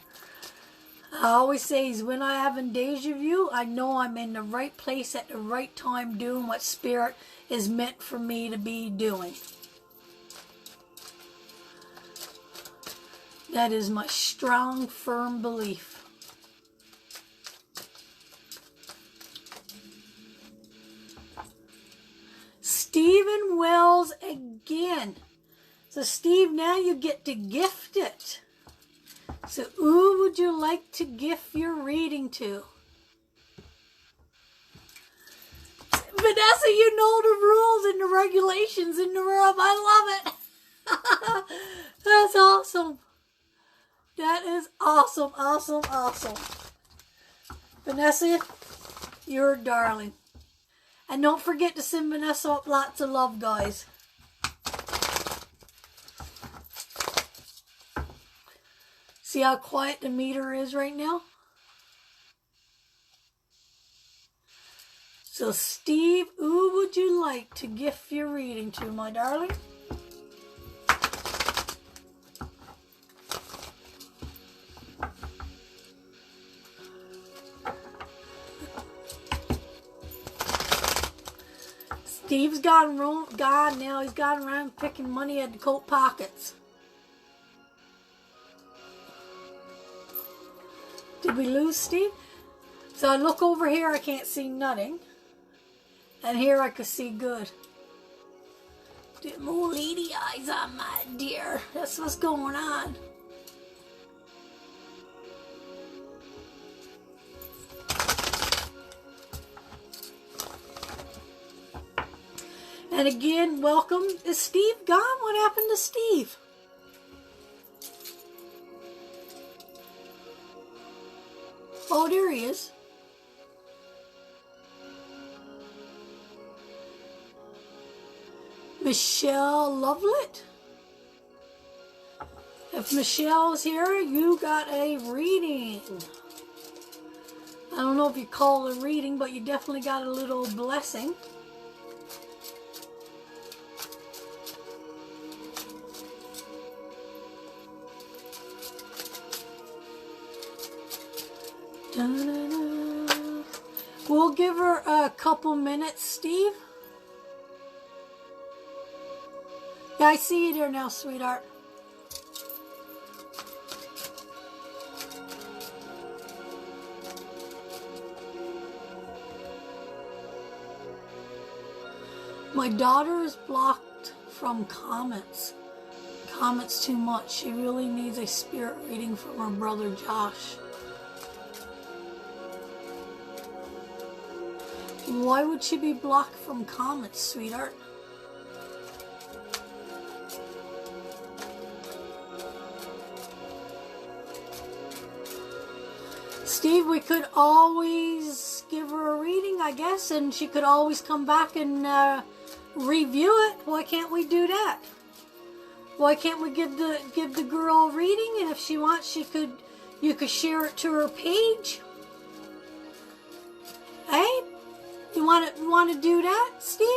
I always say when I have a deja vu, I know I'm in the right place at the right time doing what Spirit is meant for me to be doing. That is my strong, firm belief. Stephen Wells again. So Steve, now you get to gift it. So who would you like to gift your reading to? Vanessa, you know the rules and the regulations in the room. I love it. That's awesome. That is awesome, awesome, awesome. Vanessa, you're a darling. And don't forget to send Vanessa up lots of love, guys. See how quiet the meter is right now? So Steve, who would you like to gift your reading to, my darling? Steve's gone now. He's gone around picking money out of the coat pockets. Did we lose Steve? So I look over here, I can't see nothing. And here I can see good. Them old lady eyes on my dear. That's what's going on. And again, welcome. Is Steve gone? What happened to Steve? Oh, there he is. Michelle Lovelet. If Michelle's here, you got a reading. I don't know if you call it a reading, but you definitely got a little blessing. Da-da-da. We'll give her a couple minutes, Steve. Yeah, I see you there now, sweetheart. My daughter is blocked from comments. Comments too much. She really needs a spirit reading from her brother Josh. Why would she be blocked from comments, sweetheart? Steve, we could always give her a reading, I guess, and she could always come back and review it. Why can't we do that? Why can't we give the girl a reading, and if she wants, you could share it to her page? Hey, you want to do that, Steve?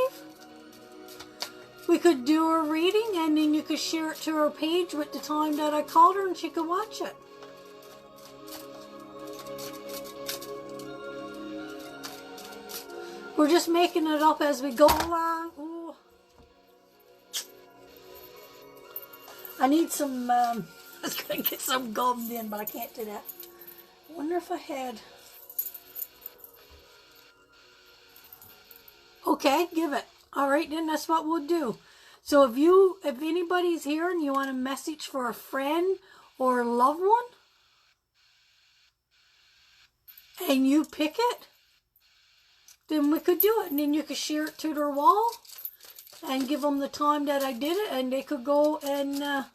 We could do a reading, and then you could share it to her page with the time that I called her, and she could watch it. We're just making it up as we go along. Ooh. I need some, I was going to get some gum in, but I can't do that. I wonder if I had. Okay, give it. All right, then that's what we'll do. So if anybody's here and you want a message for a friend or a loved one, and you pick it, then we could do it, and then you could share it to their wall and give them the time that I did it, and they could go and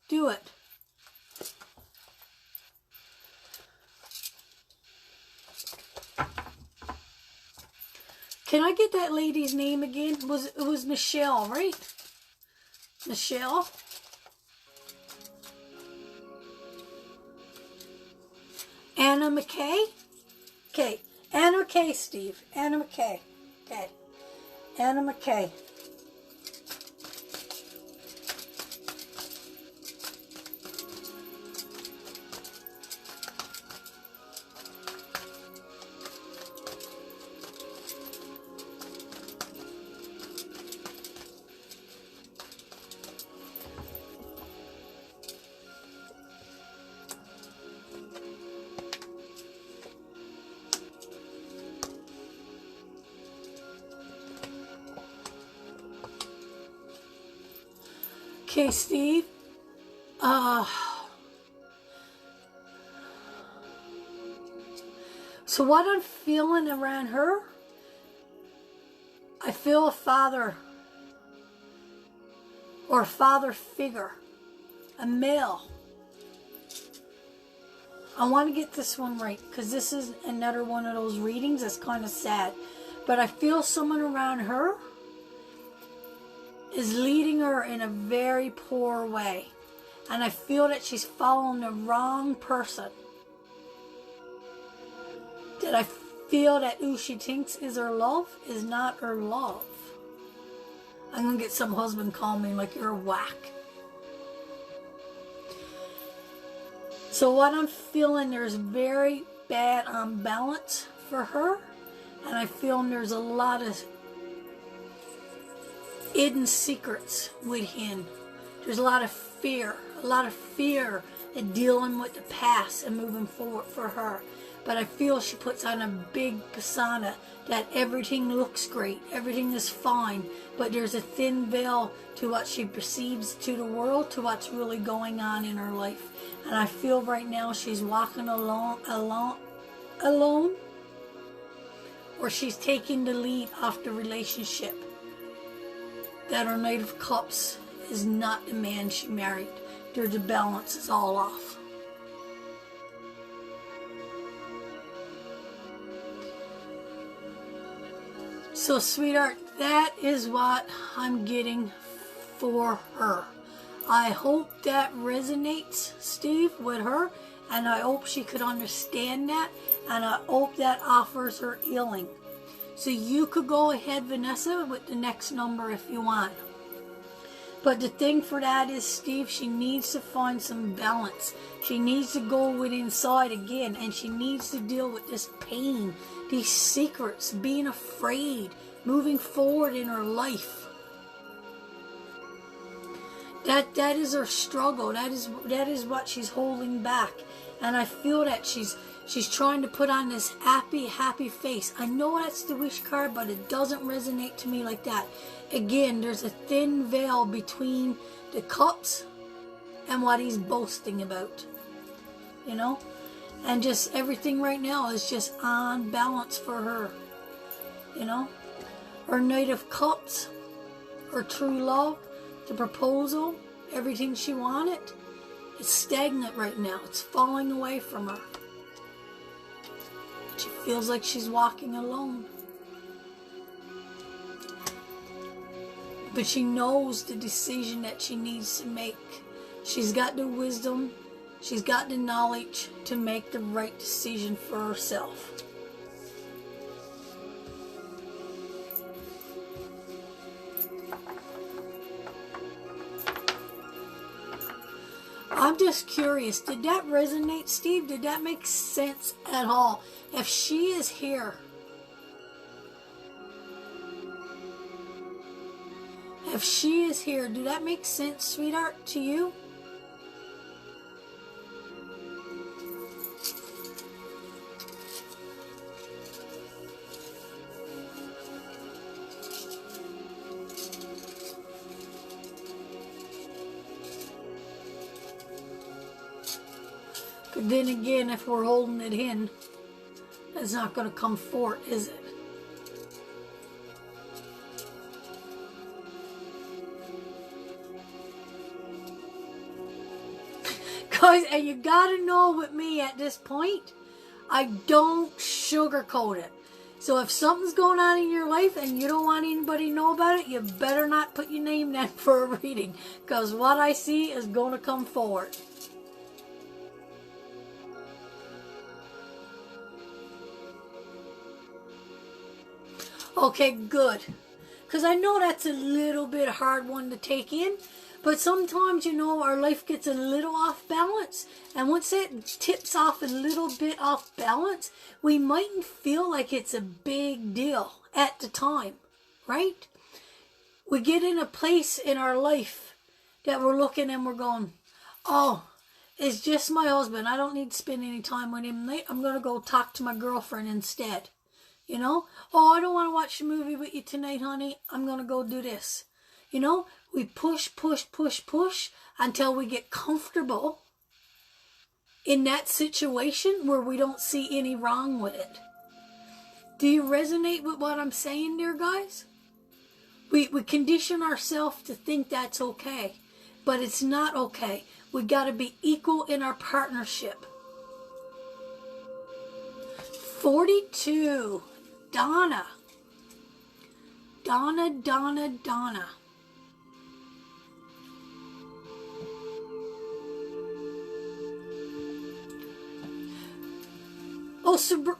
do it. Can I get that lady's name again? It was Michelle, right? Michelle. Anna McKay. Okay. Anna McKay, Steve. Anna McKay. Okay. Anna McKay. Okay, Steve. So what I'm feeling around her, I feel a father or a father figure, a male. I want to get this one right because this is another one of those readings that's kind of sad. But I feel someone around her is leading her in a very poor way. And I feel that she's following the wrong person. That I feel that who she thinks is her love is not her love. I'm going to get some husband call me like you're a whack. So what I'm feeling, there's very bad unbalance for her. And I feel there's a lot of hidden secrets with him. There's a lot of fear in dealing with the past and moving forward for her. But I feel she puts on a big persona that everything looks great, everything is fine, but there's a thin veil to what she perceives to the world, to what's really going on in her life. And I feel right now she's walking alone, or she's taking the lead off the relationship. That her Knight of Cups is not the man she married. The balance is all off. So, sweetheart, that is what I'm getting for her. I hope that resonates, Steve, with her, and I hope she could understand that, and I hope that offers her healing. So you could go ahead, Vanessa, with the next number if you want. But the thing for that is, Steve, she needs to find some balance. She needs to go with inside again, and she needs to deal with this pain, these secrets, being afraid, moving forward in her life. That is her struggle. That is what she's holding back. And I feel that she's trying to put on this happy face. I know that's the wish card, but it doesn't resonate to me like that. Again, there's a thin veil between the cups and what he's boasting about. You know? And just everything right now is just on balance for her. You know? Her Knight of Cups, her true love, the proposal, everything she wanted, it's stagnant right now. It's falling away from her. She feels like she's walking alone. But she knows the decision that she needs to make. She's got the wisdom, she's got the knowledge to make the right decision for herself. I'm just curious, did that resonate, Steve? Did that make sense at all? If she is here, do that make sense, sweetheart, to you? But then again, if we're holding it in, it's not going to come forth, is it? Guys, and you got to know with me at this point, I don't sugarcoat it. So if something's going on in your life and you don't want anybody to know about it, you better not put your name down for a reading. Because what I see is going to come forward. Okay, good. Because I know that's a little bit hard one to take in. But sometimes, you know, our life gets a little off balance. And once it tips off a little bit off balance, we mightn't feel like it's a big deal at the time, right? We get in a place in our life that we're looking and we're going, oh, it's just my husband. I don't need to spend any time with him. I'm going to go talk to my girlfriend instead. You know? Oh, I don't want to watch the movie with you tonight, honey. I'm going to go do this. You know? We push, push, push, push until we get comfortable in that situation where we don't see any wrong with it. Do you resonate with what I'm saying there, guys? We condition ourselves to think that's okay, but it's not okay. We got to be equal in our partnership. 42, Donna. Donna, Donna, Donna.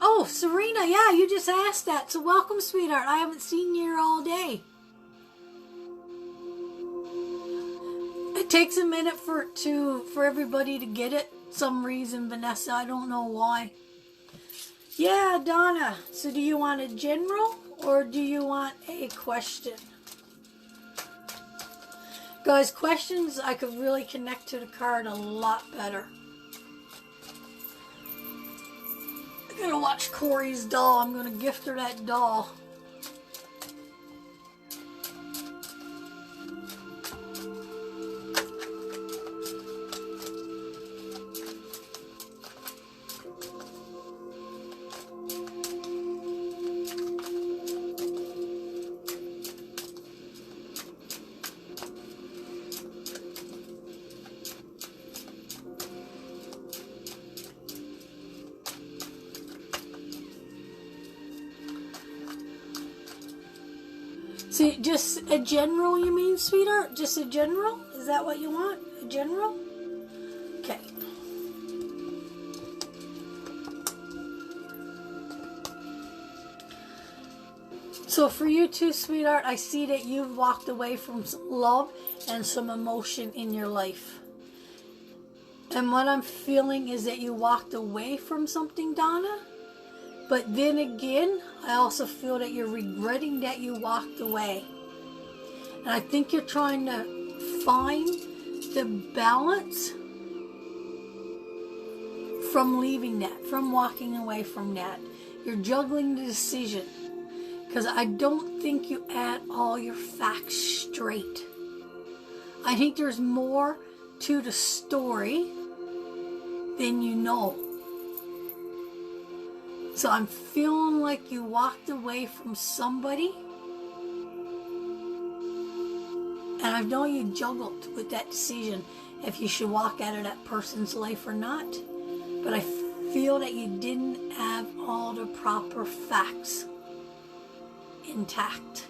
Oh, Serena, yeah, you just asked that. So welcome, sweetheart. I haven't seen you here all day. It takes a minute for everybody to get it. Some reason, Vanessa, I don't know why. Yeah, Donna. So do you want a general or do you want a question? Guys, questions I could really connect to the card a lot better. I'm gonna watch Corey's doll. I'm gonna gift her that doll. See, just a general, you mean, sweetheart? Just a general? Is that what you want? A general? Okay. So for you too, sweetheart, I see that you've walked away from some love and some emotion in your life. And what I'm feeling is that you walked away from something, Donna. But then again, I also feel that you're regretting that you walked away. And I think you're trying to find the balance from leaving that, from walking away from that. You're juggling the decision. Because I don't think you add all your facts straight. I think there's more to the story than you know. So I'm feeling like you walked away from somebody. And I know you juggled with that decision if you should walk out of that person's life or not. But I feel that you didn't have all the proper facts intact.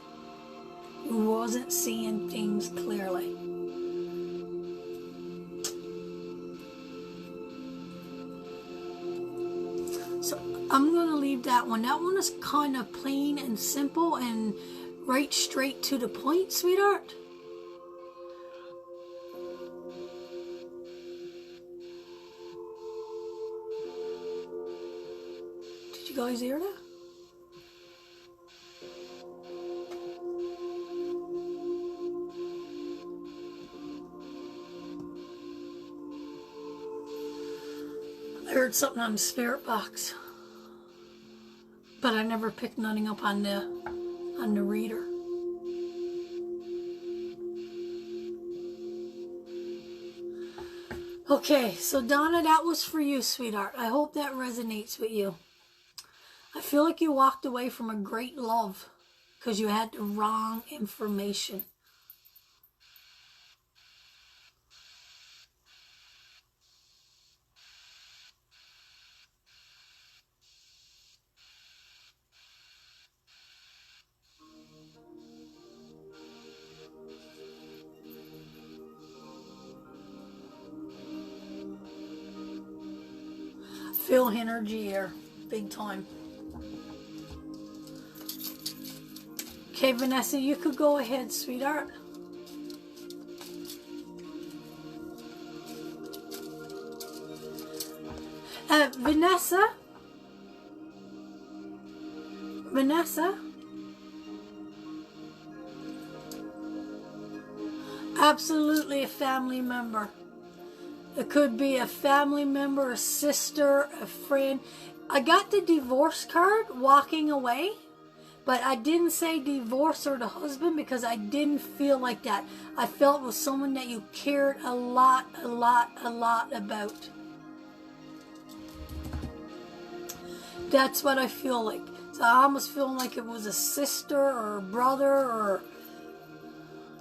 You wasn't seeing things clearly. So I'm going to leave that one. That one is kind of plain and simple and right straight to the point, sweetheart. Did you guys hear that? I heard something on the spirit box, but I never picked nothing up on the reader. Okay, so Donna, that was for you, sweetheart. I hope that resonates with you. I feel like you walked away from a great love because you had the wrong information. Feel energy here, big time. Okay, Vanessa, you could go ahead, sweetheart. Vanessa? Absolutely a family member. It could be a family member, a sister, a friend. I got the divorce card, walking away, But I didn't say divorce or the husband because I didn't feel like that. I felt it was someone that you cared a lot about. That's what I feel like. So I almost feel like it was a sister or a brother, or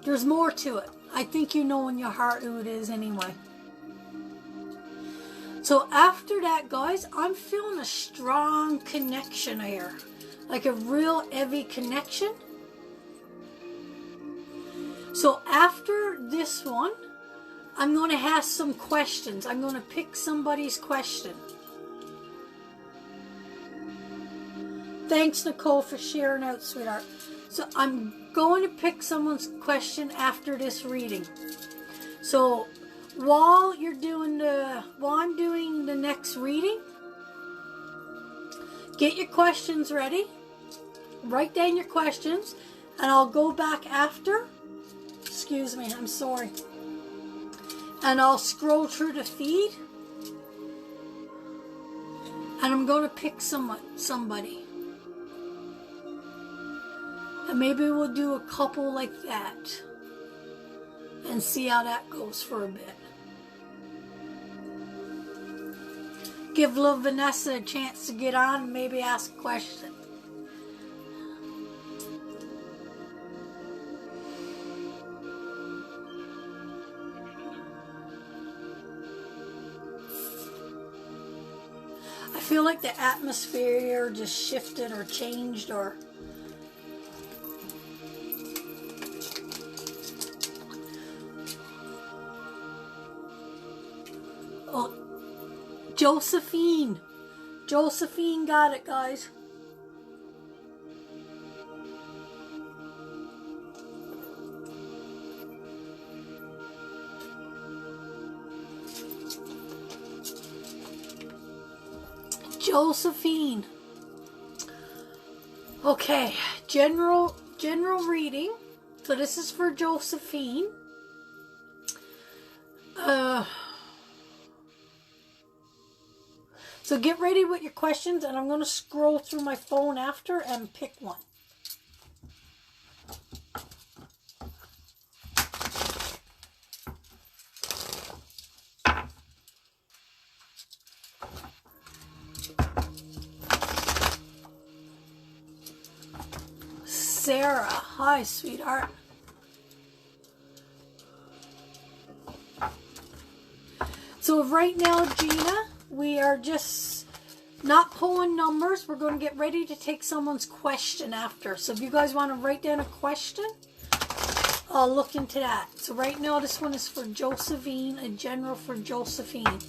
there's more to it. I think you know in your heart who it is anyway. So after that, guys, I'm feeling a strong connection here. Like a real heavy connection. So after this one, I'm going to ask some questions. I'm going to pick somebody's question. Thanks, Nicole, for sharing out, sweetheart. So I'm going to pick someone's question after this reading. So while I'm doing the next reading, get your questions ready. Write down your questions, and I'll go back after. Excuse me, I'm sorry. And I'll scroll through the feed, and I'm going to pick somebody. And maybe we'll do a couple like that and see how that goes for a bit. Give little Vanessa a chance to get on and maybe ask a question. I feel like the atmosphere here just shifted or changed or... Oh, Josephine. Josephine got it, guys. Josephine. Okay, general reading. So this is for Josephine. So get ready with your questions, and I'm going to scroll through my phone after and pick one. Sarah, hi, sweetheart. So right now, Gina, we are just not pulling numbers. We're going to get ready to take someone's question after. So if you guys want to write down a question, I'll look into that. So right now, this one is for Josephine, a general for Josephine.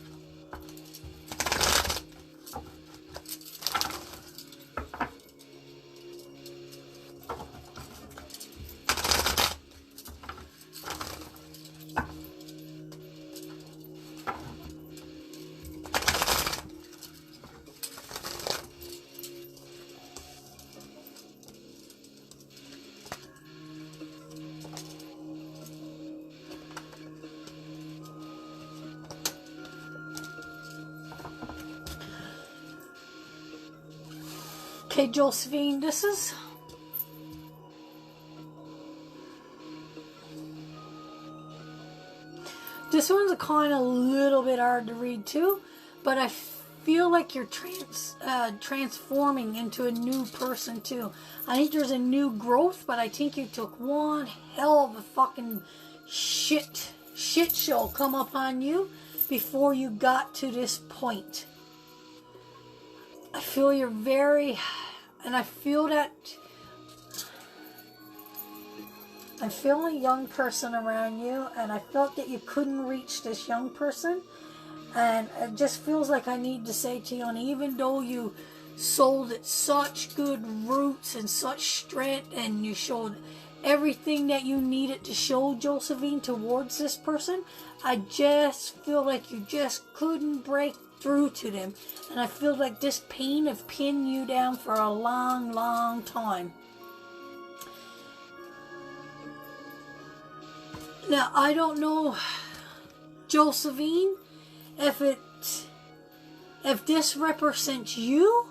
Okay, Josephine, this one's a kind of little bit hard to read too, but I feel like you're transforming into a new person too. I think there's a new growth, but I think you took one hell of a fucking shit show come upon you before you got to this point. I feel you're very... And I feel that I feel a young person around you, and I felt that you couldn't reach this young person, and it just feels like I need to say to you, and even though you sold it such good roots and such strength, and you showed everything that you needed to show, Josephine, towards this person, I just feel like you just couldn't break through to them, and I feel like this pain have pinned you down for a long time. Now I don't know, Josephine, if this represents you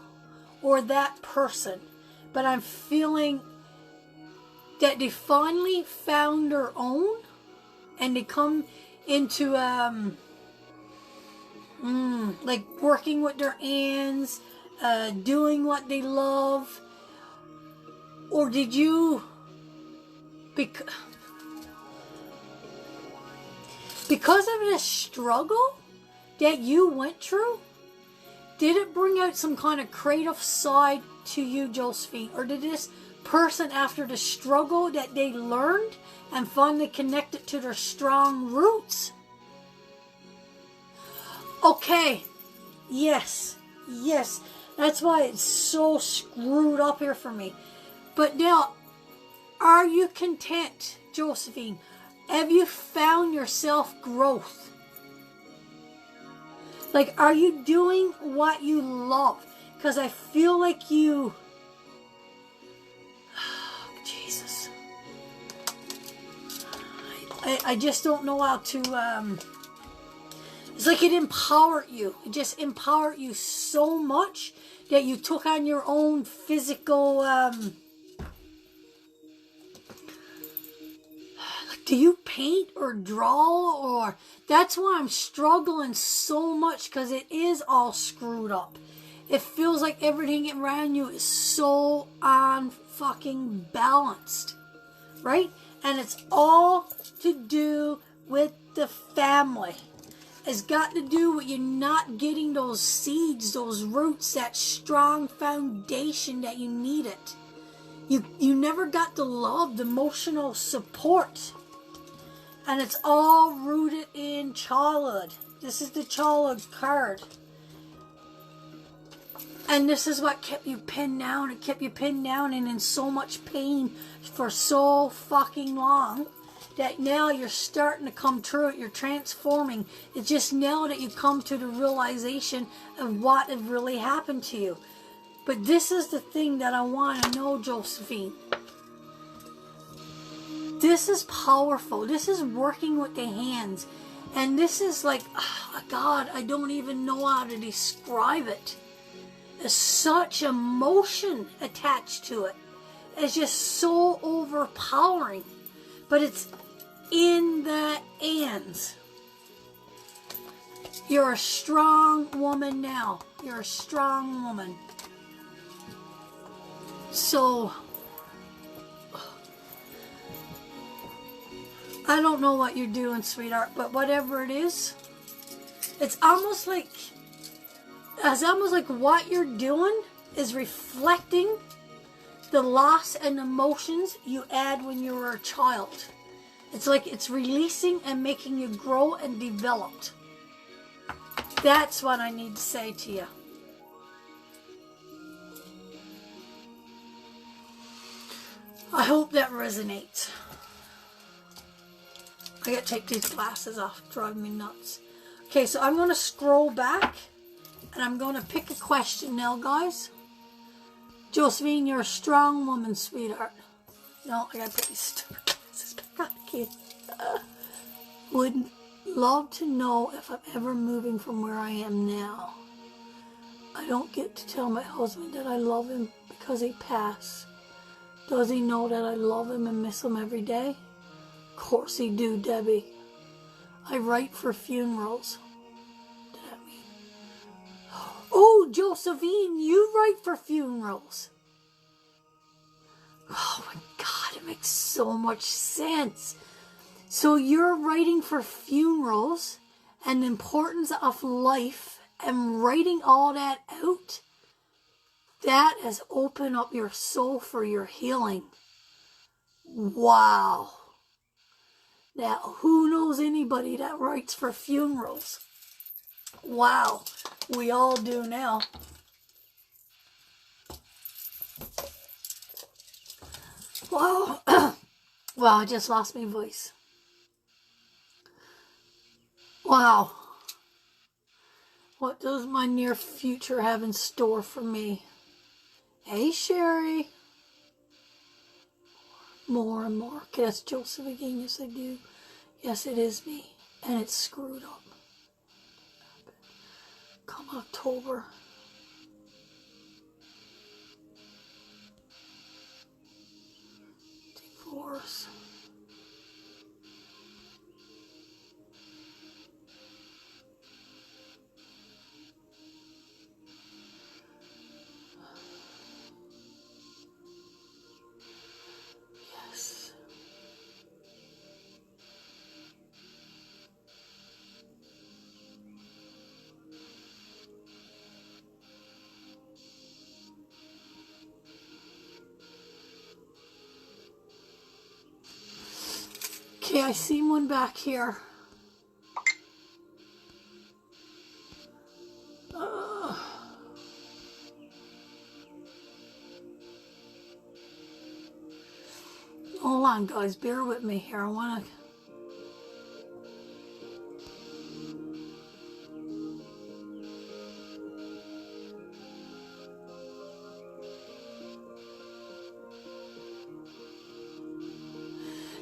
or that person, but I'm feeling that they finally found their own, and they come into like working with their hands, doing what they love. Or did you, because of this struggle that you went through, did it bring out some kind of creative side to you, Josephine? Or did this person, after the struggle that they learned and finally connected to their strong roots? Okay, yes, that's why it's so screwed up here for me. But now, are you content, Josephine? Have you found your self-growth? Like, are you doing what you love? Because I feel like you... Jesus. I just don't know how to... It's like it empowered you. It just empowered you so much that you took on your own physical... do you paint or draw? Or that's why I'm struggling so much, because it is all screwed up. It feels like everything around you is so fucking balanced, right? And it's all to do with the family. It's got to do with you not getting those seeds, those roots, that strong foundation that you needed. You never got the love, the emotional support. And it's all rooted in childhood. This is the childhood card. And this is what kept you pinned down. It kept you pinned down and in so much pain for so fucking long, that now you're starting to come through it. You're transforming. It's just now that you come to the realization of what had really happened to you. But this is the thing that I want to know, Josephine. This is powerful. This is working with the hands. And this is like, oh God, I don't even know how to describe it. There's such emotion attached to it. It's just so overpowering. But it's in the hands. You're a strong woman now. You're a strong woman. So, I don't know what you're doing, sweetheart, but whatever it is, it's almost like what you're doing is reflecting the loss and emotions you had when you were a child. It's like it's releasing and making you grow and develop. That's what I need to say to you. I hope that resonates. I gotta take these glasses off, driving me nuts. Okay, so I'm gonna scroll back and I'm gonna pick a question now, guys. Josephine, you're a strong woman, sweetheart. No, I gotta put these stupid glasses back on again. Would love to know if I'm ever moving from where I am now. I don't get to tell my husband that I love him because he passed. Does he know that I love him and miss him every day? Of course he do, Debbie. I write for funerals. What does that mean? Oh, Josephine, you write for funerals. Oh my God, it makes so much sense. So you're writing for funerals and the importance of life and writing all that out. That has opened up your soul for your healing. Wow. Now, who knows anybody that writes for funerals? Wow. We all do now. Wow. Wow, I just lost my voice. Wow. What does my near future have in store for me? Hey, Sherry. More and more. Okay, that's Joseph again. Yes, I do. Yes, it is me. And it's screwed up. Come October. Taurus. Yes. Okay, I see one back here. Hold on, guys. Bear with me here. I want to...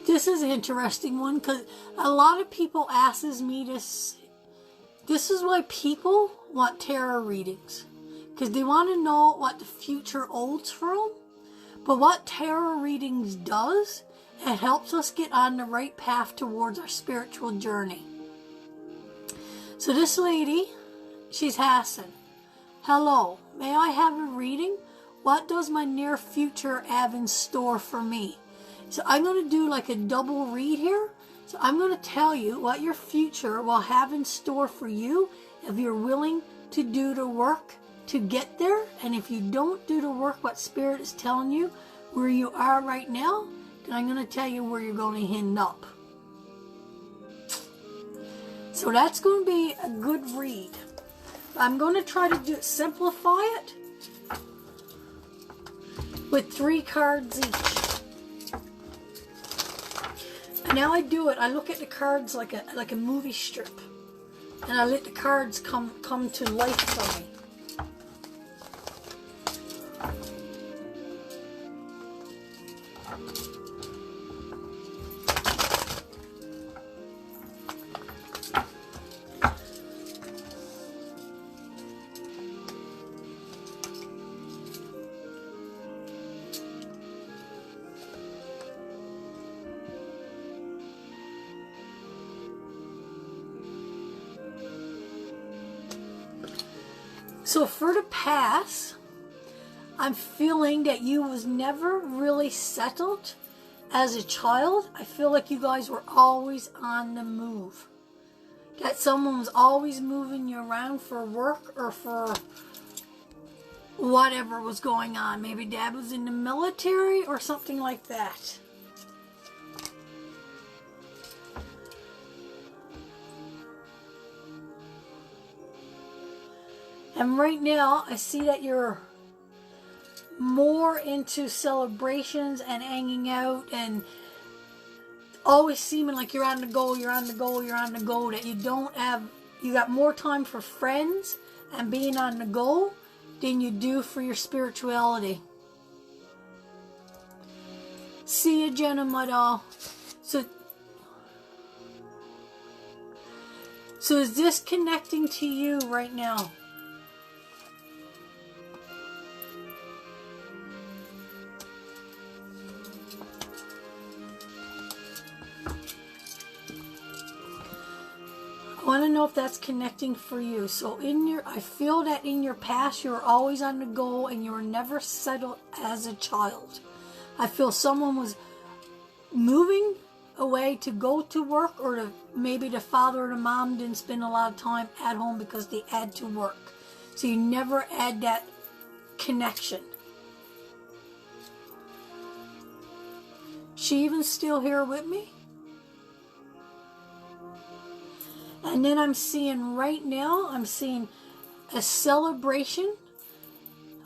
This is an interesting one because a lot of people asks me this. This is why people want tarot readings, because they want to know what the future holds for them. But what tarot readings does, it helps us get on the right path towards our spiritual journey. So this lady, she's asking, hello, may I have a reading? What does my near future have in store for me? So I'm going to do like a double read here. So I'm going to tell you what your future will have in store for you if you're willing to do the work to get there. And if you don't do the work, what Spirit is telling you where you are right now, then I'm going to tell you where you're going to end up. So that's going to be a good read. I'm going to try to simplify it with 3 cards each. And now I do it. I look at the cards like a movie strip, and I let the cards come to life for me. So for the past, I'm feeling that you was never really settled as a child. I feel like you guys were always on the move. That someone was always moving you around for work or for whatever was going on. Maybe Dad was in the military or something like that. And right now, I see that you're more into celebrations and hanging out and always seeming like you're on the go, you're on the go, you're on the go, that you got more time for friends and being on the go than you do for your spirituality. See you, Jenna Mudall. So is this connecting to you right now? I want to know if that's connecting for you. So I feel that in your past, you were always on the go and you were never settled as a child. I feel someone was moving away to go to work, or maybe the father or the mom didn't spend a lot of time at home because they had to work. So you never had that connection. She even still here with me? And then I'm seeing right now, I'm seeing a celebration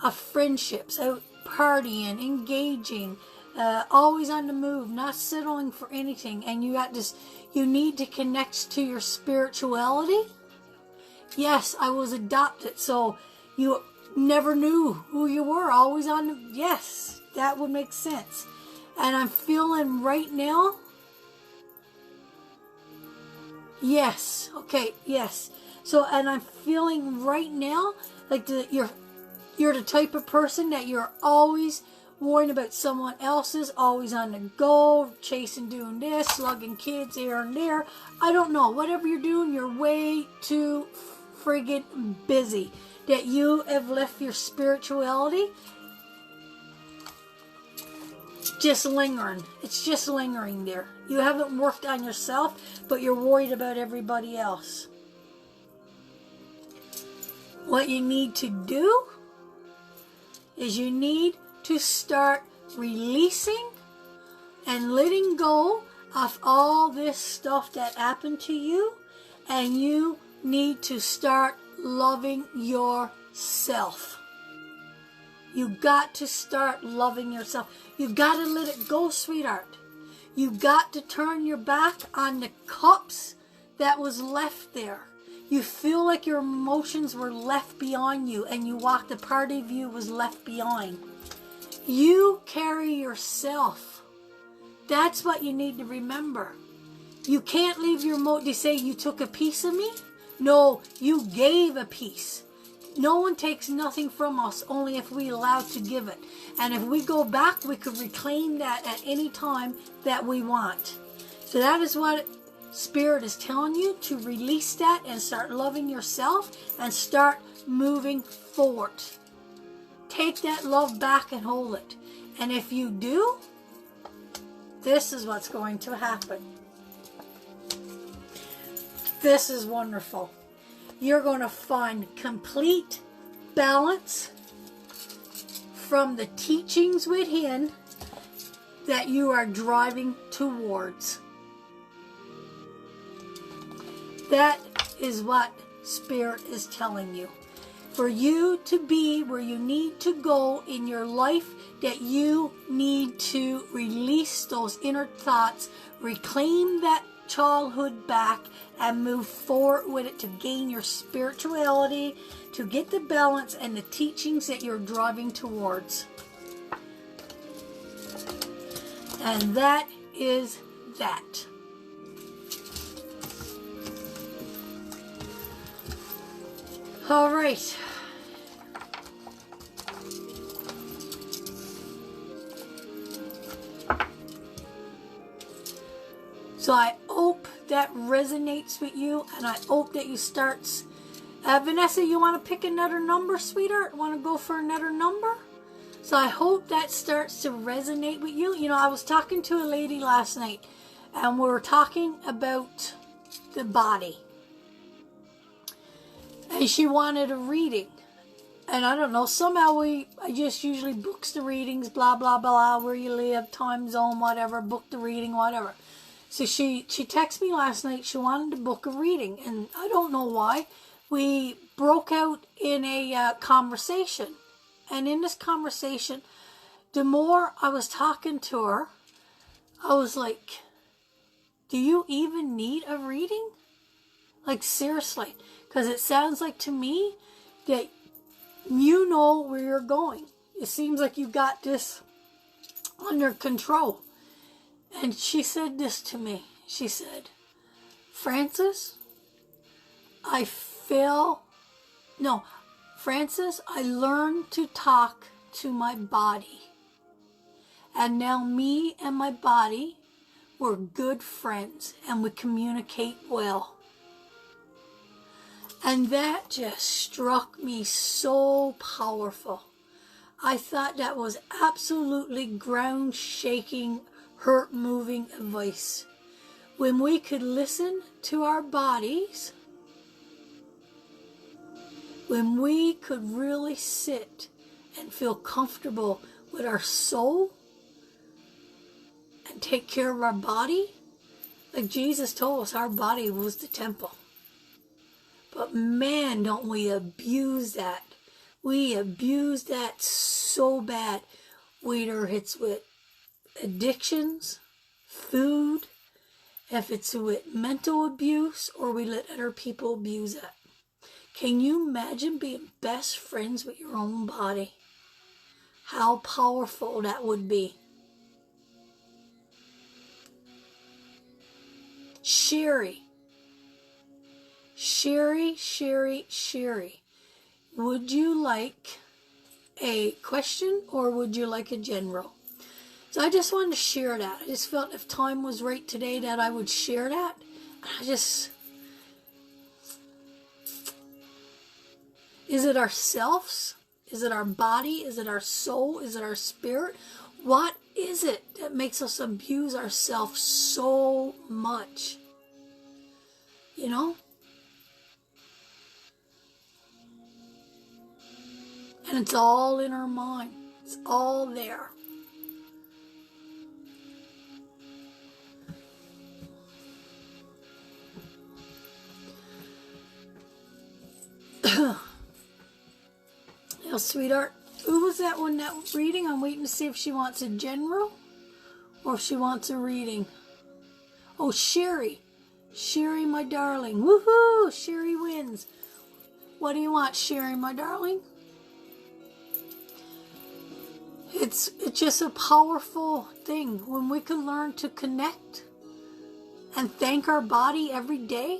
of friendships, out partying, engaging, always on the move, not settling for anything. And you got this, you need to connect to your spirituality. Yes, I was adopted, so you never knew who you were, always on the, yes, that would make sense. And I'm feeling right now, yes, okay, yes. So, and I'm feeling right now like you're the type of person that you're always worrying about someone else's, always on the go, chasing, doing this, slugging kids here and there. I don't know. Whatever you're doing, you're way too friggin' busy. That you have left your spirituality just lingering. It's just lingering there. You haven't worked on yourself, but you're worried about everybody else. What you need to do is you need to start releasing and letting go of all this stuff that happened to you, and you need to start loving yourself. You got to start loving yourself. You got to let it go, sweetheart. You got to turn your back on the cups that was left there. You feel like your emotions were left behind you, and you walked, a part of you was left behind. You carry yourself. That's what you need to remember. You can't leave your they say you took a piece of me. No, you gave a piece. No one takes nothing from us, only if we allow to give it. And if we go back, we could reclaim that at any time that we want. So that is what Spirit is telling you, to release that and start loving yourself and start moving forward. Take that love back and hold it. And if you do, this is what's going to happen. This is wonderful. You're going to find complete balance from the teachings within that you are driving towards. That is what Spirit is telling you. For you to be where you need to go in your life, that you need to release those inner thoughts, reclaim that childhood back, and move forward with it to gain your spirituality, to get the balance and the teachings that you're driving towards. And that is that. All right. So I hope that resonates with you, and I hope that you start. Vanessa, you want to pick another number, sweetheart? Want to go for another number? So I hope that starts to resonate with you. You know, I was talking to a lady last night, and we were talking about the body. And she wanted a reading. And I don't know, somehow I just usually books the readings, blah, blah, blah, where you live, time zone, whatever, book the reading, whatever. So she texted me last night, she wanted to book a reading, and I don't know why. We broke out in a conversation, and in this conversation, the more I was talking to her, I was like, do you even need a reading? Like, seriously, because it sounds like to me that you know where you're going. It seems like you got this under control. And she said this to me. She said, Frances, I learned to talk to my body. And now me and my body, we're good friends and we communicate well. And that just struck me so powerful. I thought that was absolutely ground-shaking, hurt-moving advice. When we could listen to our bodies, when we could really sit and feel comfortable with our soul and take care of our body, like Jesus told us, our body was the temple. But man, don't we abuse that. We abuse that so bad. Whether it's with addictions, food, if it's with mental abuse, or we let other people abuse it. Can you imagine being best friends with your own body? How powerful that would be. Sherry, would you like a question or would you like a general? So I just wanted to share that. I just felt if time was right today that I would share that. Is it ourselves? Is it our body? Is it our soul? Is it our spirit? What is it that makes us abuse ourselves so much? You know? And it's all in our mind. It's all there. Now, sweetheart, who was that one that was reading? I'm waiting to see if she wants a general or if she wants a reading. Oh, Sherry. Sherry, my darling. Woohoo! Sherry wins. What do you want, Sherry, my darling? It's just a powerful thing when we can learn to connect and thank our body every day.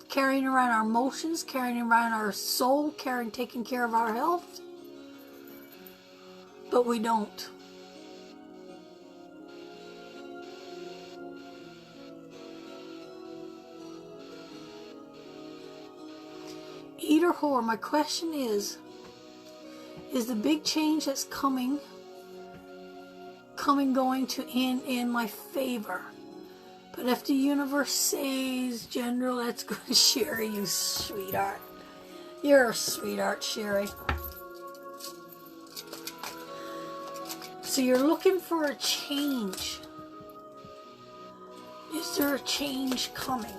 Carrying around our emotions, carrying around our soul, taking care of our health. But we don't. Either or, my question is the big change that's coming going to end in my favor? But if the universe says, General, that's good. Sherry, you sweetheart. You're a sweetheart, Sherry. So you're looking for a change. Is there a change coming?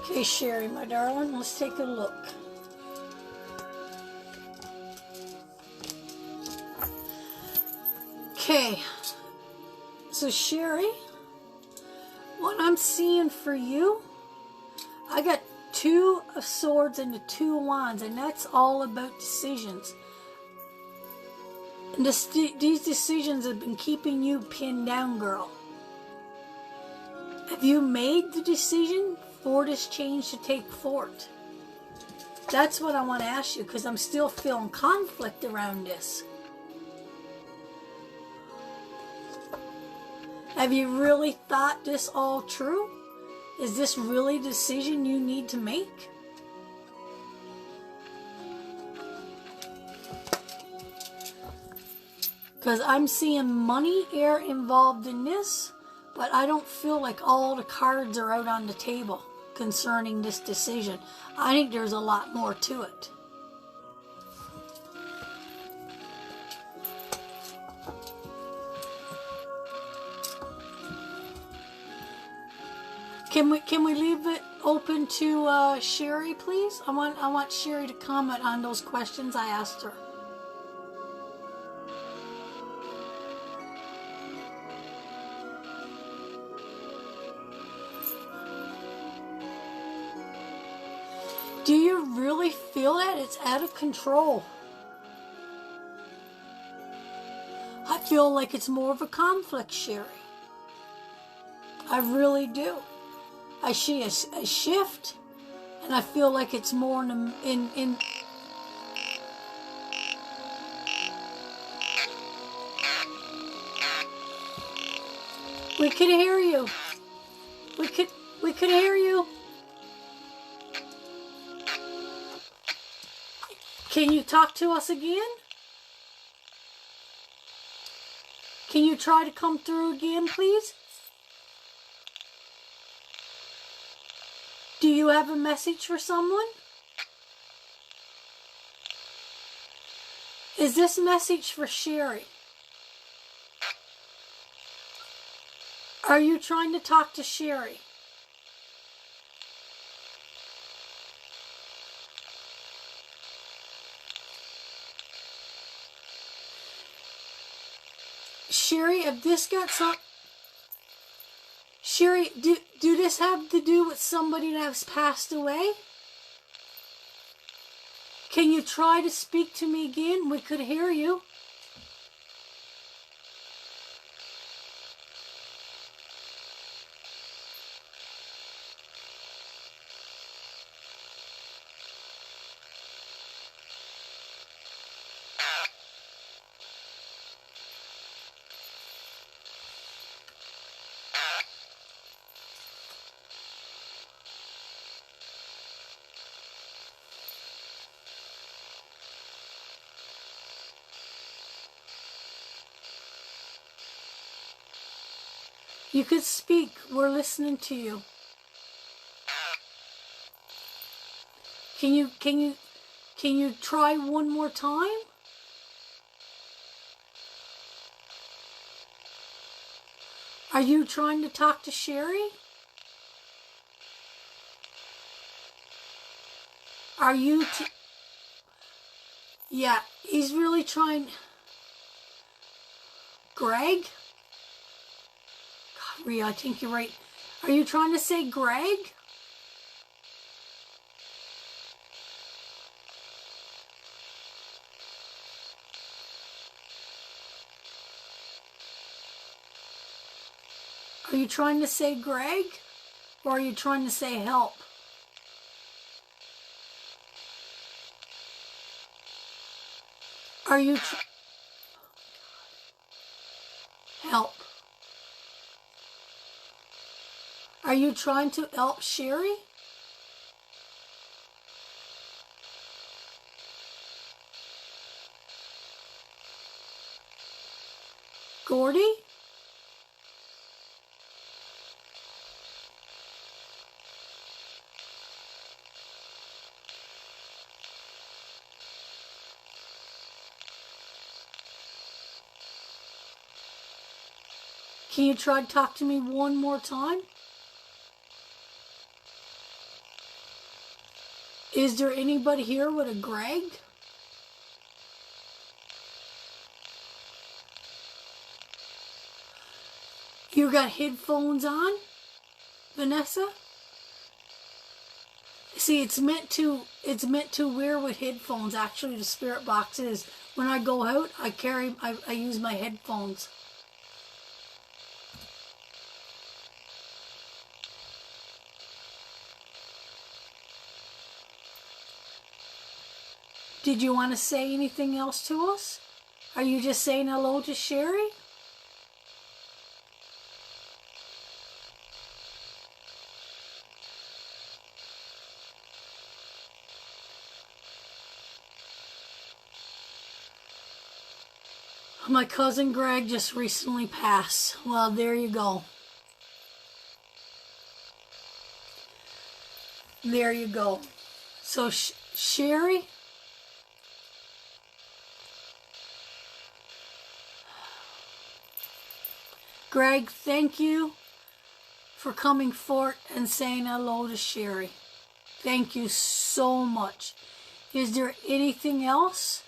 Okay, Sherry, my darling, let's take a look. Okay, so Sherry, what I'm seeing for you, I got 2 of Swords and the 2 of Wands, and that's all about decisions. And these decisions have been keeping you pinned down, girl. Have you made the decision for this change to take forth? That's what I want to ask you, because I'm still feeling conflict around this. Have you really thought this all true? Is this really a decision you need to make? Because I'm seeing money, air involved in this, but I don't feel like all the cards are out on the table concerning this decision. I think there's a lot more to it. Can we leave it open to Sherry, please? I want Sherry to comment on those questions I asked her. Do you really feel that it's out of control? I feel like it's more of a conflict, Sherry. I really do. I see a shift, and I feel like it's more in We could hear you. We could hear you. Can you talk to us again? Can you try to come through again, please? Do you have a message for someone? Is this message for Sherry? Are you trying to talk to Sherry? Sherry, if this got some... Sherry, do this have to do with somebody that has passed away? Can you try to speak to me again? We could hear you. You could speak. We're listening to you. Can you try one more time? Are you trying to talk to Sherry? Are you yeah, he's really trying. Greg? God, Rhea, I think you're right. Are you trying to say Greg? Are you trying to say Greg? Or are you trying to say help? Are you... help. Are you trying to help Sherry? Gordy? Can you try to talk to me one more time? Is there anybody here with a Greg? You got headphones on, Vanessa? See, it's meant to wear with headphones. Actually, the spirit box is. When I go out, I use my headphones. Did you want to say anything else to us? Are you just saying hello to Sherry? My cousin Greg just recently passed. Well, there you go. There you go. So, Sherry? Greg, thank you for coming forth and saying hello to Sherry. Thank you so much. Is there anything else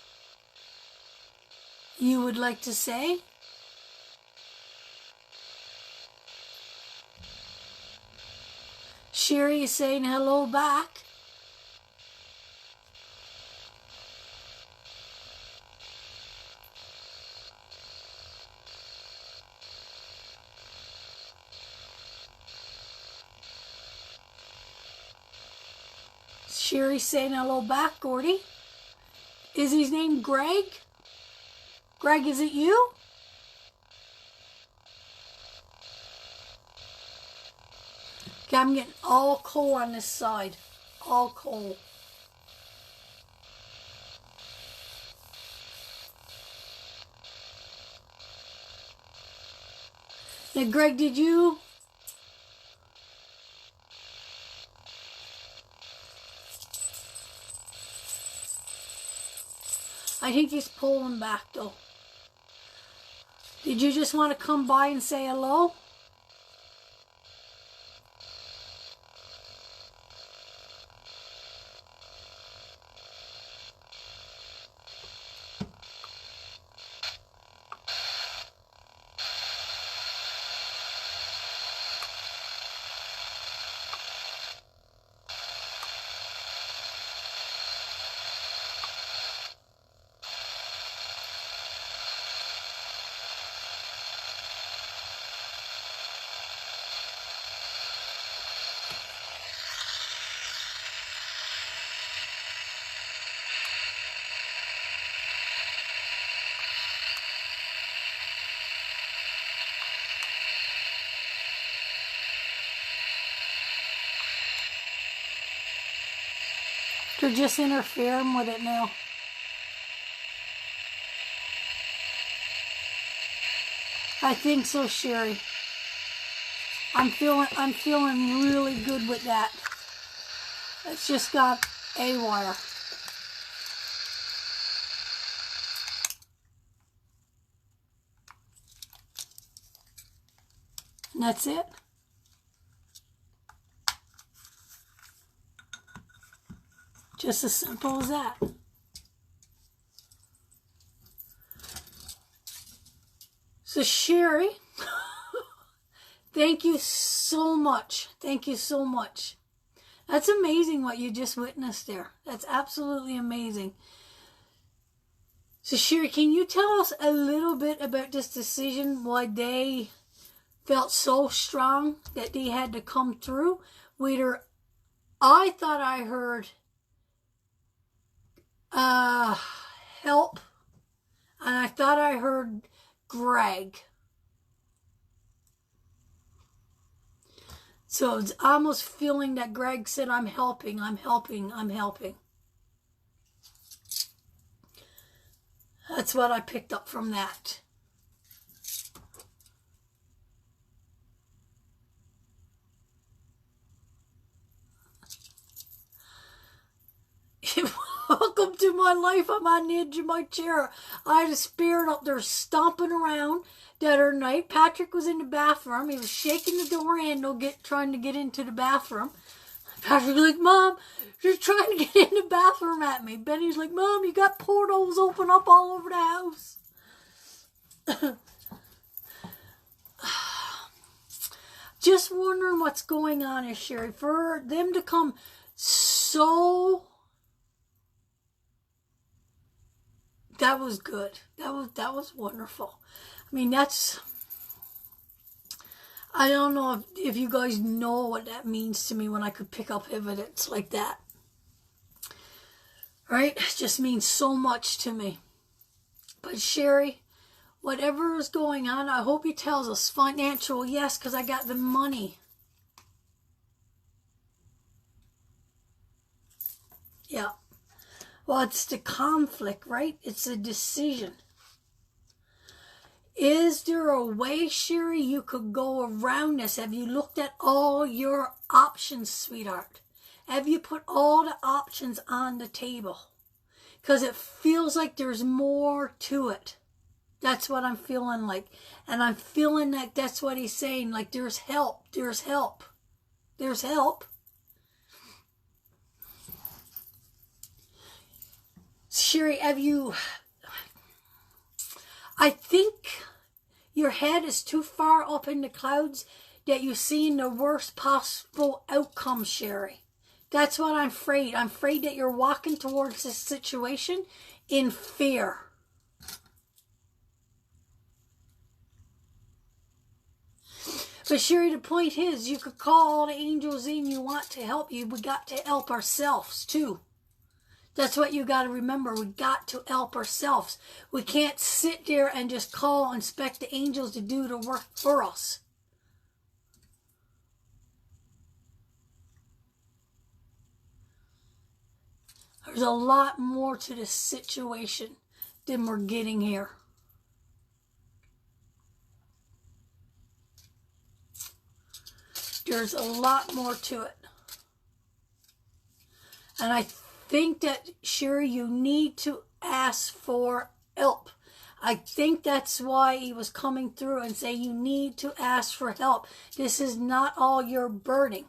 you would like to say? Sherry is saying hello back. Sherry saying hello back, Gordy. Is his name Greg? Greg, is it you? Okay, I'm getting all coal on this side. All coal. Now, Greg, did you... I think he's pulling back, though. Did you just want to come by and say hello? They're just interfering with it now. I think so, Sherry. I'm feeling really good with that. It's just got a wire. And that's it. Just as simple as that. So Sherry, thank you so much. Thank you so much. That's amazing what you just witnessed there. That's absolutely amazing. So Sherry, can you tell us a little bit about this decision, why they felt so strong that they had to come through? I thought I heard help, and I thought I heard Greg. So it's almost feeling that Greg said, I'm helping, I'm helping, I'm helping. That's what I picked up from that. Welcome to my life. I'm on the edge of my chair. I had a spirit up there stomping around the other night. Patrick was in the bathroom. He was shaking the door handle, trying to get into the bathroom. Patrick was like, Mom, you're trying to get in the bathroom at me. Benny's like, Mom, you got portals open up all over the house. Just wondering what's going on here, Sherry. For them to come so... That was good. That was wonderful. I mean, that's... I don't know if you guys know what that means to me when I could pick up evidence like that. Right? It just means so much to me. But Sherry, whatever is going on, I hope he tells us financial, yes, because I got the money. Yeah. Well, it's the conflict, right? It's a decision. Is there a way, Sherry, you could go around this? Have you looked at all your options, sweetheart? Have you put all the options on the table? Because it feels like there's more to it. That's what I'm feeling like. And I'm feeling like that's what he's saying. Like there's help. There's help. There's help. Sherry, have you... I think your head is too far up in the clouds that you're seeing the worst possible outcome, Sherry. That's what I'm afraid. I'm afraid that you're walking towards this situation in fear. But Sherry, the point is, you could call all the angels in you want to help you. We got to help ourselves too. That's what you got to remember. We got to help ourselves. We can't sit there and just call and expect the angels to do the work for us. There's a lot more to this situation than we're getting here. There's a lot more to it. And I think that, Sherry, you need to ask for help. I think that's why he was coming through and say you need to ask for help. This is not all your burden.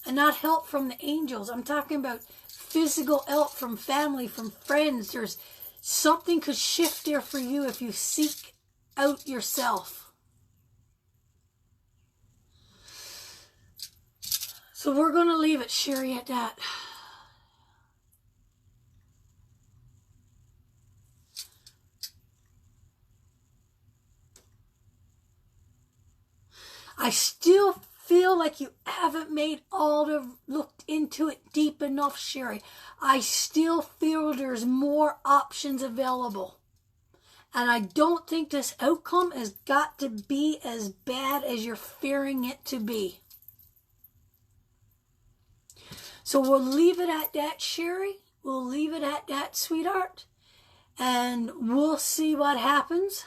And not help from the angels. I'm talking about physical help from family, from friends. There's something could shift there for you if you seek out yourself. So we're going to leave it, Sherry, at that. I still feel like you haven't looked into it deep enough, Sherry. I still feel there's more options available. And I don't think this outcome has got to be as bad as you're fearing it to be. So we'll leave it at that, Sherry. We'll leave it at that, sweetheart. And we'll see what happens.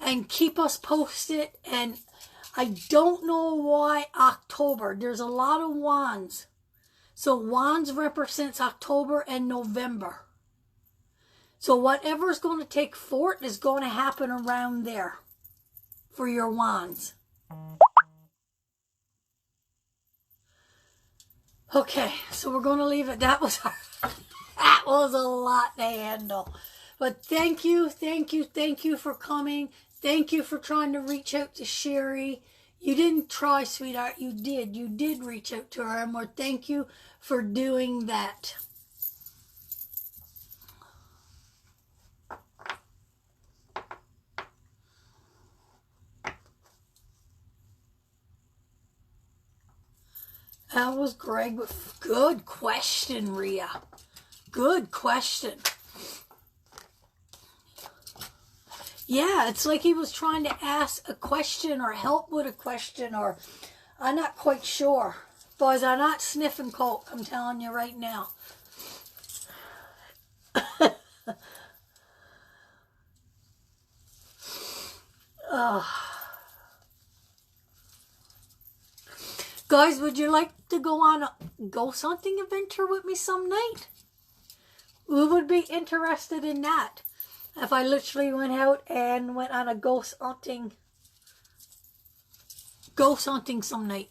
And keep us posted. And I don't know why October. There's a lot of wands. So wands represents October and November. So whatever's going to take fort is going to happen around there for your wands. Okay, so we're going to leave it. That was a lot to handle. But thank you for coming. Thank you for trying to reach out to Sherry. You didn't try, sweetheart. You did. You did reach out to her. And more thank you for doing that. That was Greg with good question, Rhea. Good question. Yeah, it's like he was trying to ask a question or help with a question, or I'm not quite sure. Boys, I'm not sniffing coke, I'm telling you right now. Guys, would you like to go on a ghost hunting adventure with me some night? Who would be interested in that? If I literally went out and went on a ghost hunting some night.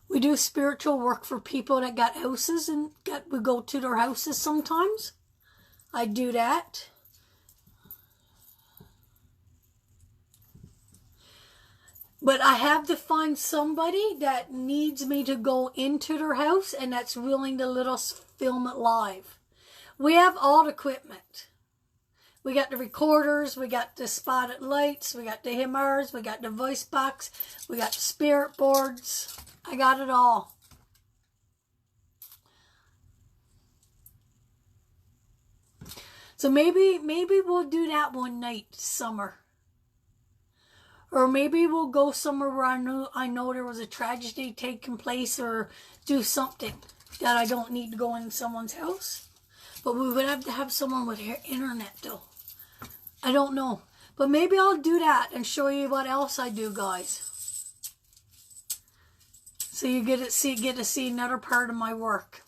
We do spiritual work for people that got houses and we go to their houses sometimes. I do that. But I have to find somebody that needs me to go into their house and that's willing to let us film it live. We have all the equipment. We got the recorders, we got the spotted lights, we got the HIMARS, we got the voice box, we got the spirit boards. I got it all. So maybe we'll do that one night, summer. Or maybe we'll go somewhere where I know there was a tragedy taking place, or do something that I don't need to go in someone's house. But we would have to have someone with internet though. I don't know. But maybe I'll do that and show you what else I do, guys. So you get to see another part of my work.